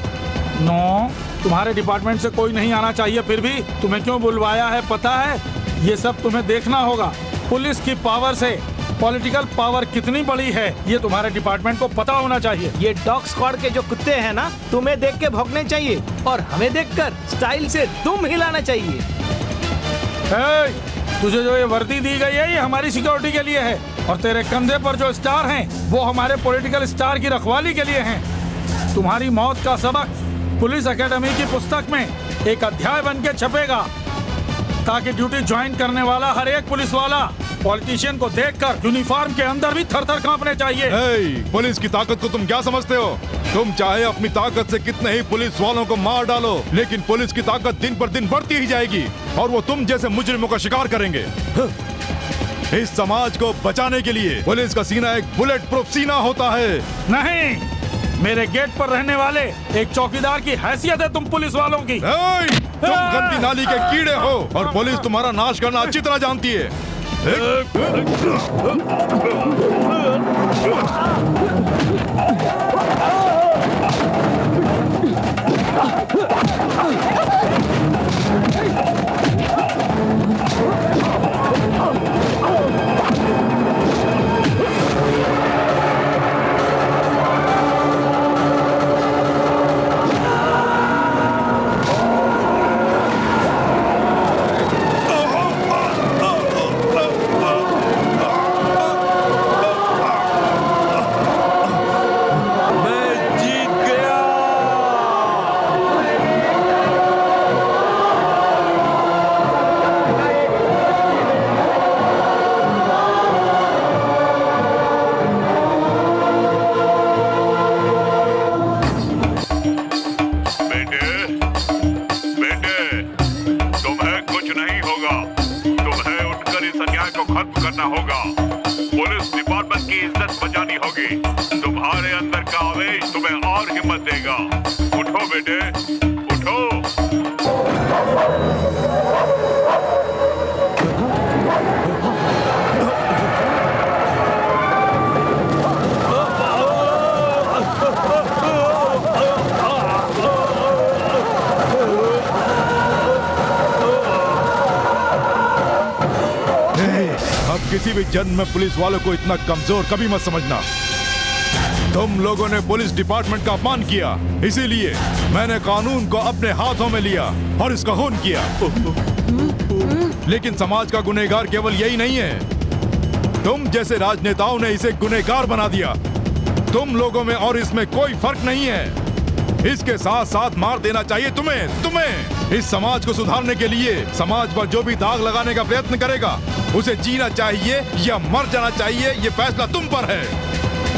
Speaker 8: नो, तुम्हारे डिपार्टमेंट से कोई नहीं आना चाहिए, फिर भी तुम्हें क्यों बुलवाया है पता है? ये सब तुम्हें देखना होगा। पुलिस की पावर से पॉलिटिकल पावर कितनी बड़ी है, ये तुम्हारे डिपार्टमेंट को पता होना चाहिए।
Speaker 15: ये डॉग स्क्वाड के जो कुत्ते हैं ना, तुम्हें देख के भौंकने चाहिए और हमें देखकर स्टाइल से दुम हिलाना चाहिए।
Speaker 8: तुझे जो ये वर्दी दी गई है ये हमारी सिक्योरिटी के लिए है, और तेरे कंधे पर जो स्टार हैं वो हमारे पॉलिटिकल स्टार की रखवाली के लिए हैं। तुम्हारी मौत का सबक पुलिस एकेडमी की पुस्तक में एक अध्याय बन के छपेगा, ताकि ड्यूटी ज्वाइन करने वाला हर एक पुलिस वाला पॉलिटिशियन को देखकर यूनिफॉर्म के अंदर भी थर-थर कांपने चाहिए।
Speaker 4: पुलिस की ताकत को तुम क्या समझते हो? तुम चाहे अपनी ताकत से कितने ही पुलिस वालों को मार डालो, लेकिन पुलिस की ताकत दिन पर दिन बढ़ती ही जाएगी, और वो तुम जैसे मुजरिमों का शिकार करेंगे। इस समाज को बचाने के लिए पुलिस का सीना एक बुलेट प्रूफ सीना होता है।
Speaker 8: नहीं, मेरे गेट पर रहने वाले एक चौकीदार की हैसियत है तुम पुलिस वालों की।
Speaker 4: तुम गंदी नाली के कीड़े हो, और पुलिस तुम्हारा नाश करना अच्छी तरह जानती है।
Speaker 11: करना होगा। पुलिस डिपार्टमेंट की इज्जत बचानी होगी। तुम्हारे अंदर का आवेश तुम्हें और हिम्मत देगा। उठो बेटे, उठो।
Speaker 4: अब किसी भी जंग में पुलिस वालों को इतना कमजोर कभी मत समझना। तुम लोगों ने पुलिस डिपार्टमेंट का अपमान किया, इसीलिए मैंने कानून को अपने हाथों में लिया और इसका खून किया। लेकिन समाज का गुनहगार केवल यही नहीं है, तुम जैसे राजनेताओं ने इसे गुनहगार बना दिया। तुम लोगों में और इसमें कोई फर्क नहीं है। इसके साथ साथ मार देना चाहिए तुम्हें। इस समाज को सुधारने के लिए समाज पर जो भी दाग लगाने का प्रयत्न करेगा, उसे जीना चाहिए या मर जाना चाहिए, ये फैसला तुम पर है।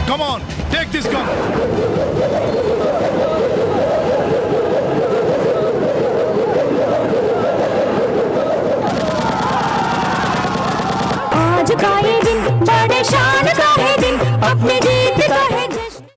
Speaker 4: Come on, take this gun.
Speaker 20: आज का ये दिन बड़े शान का है दिन, अपने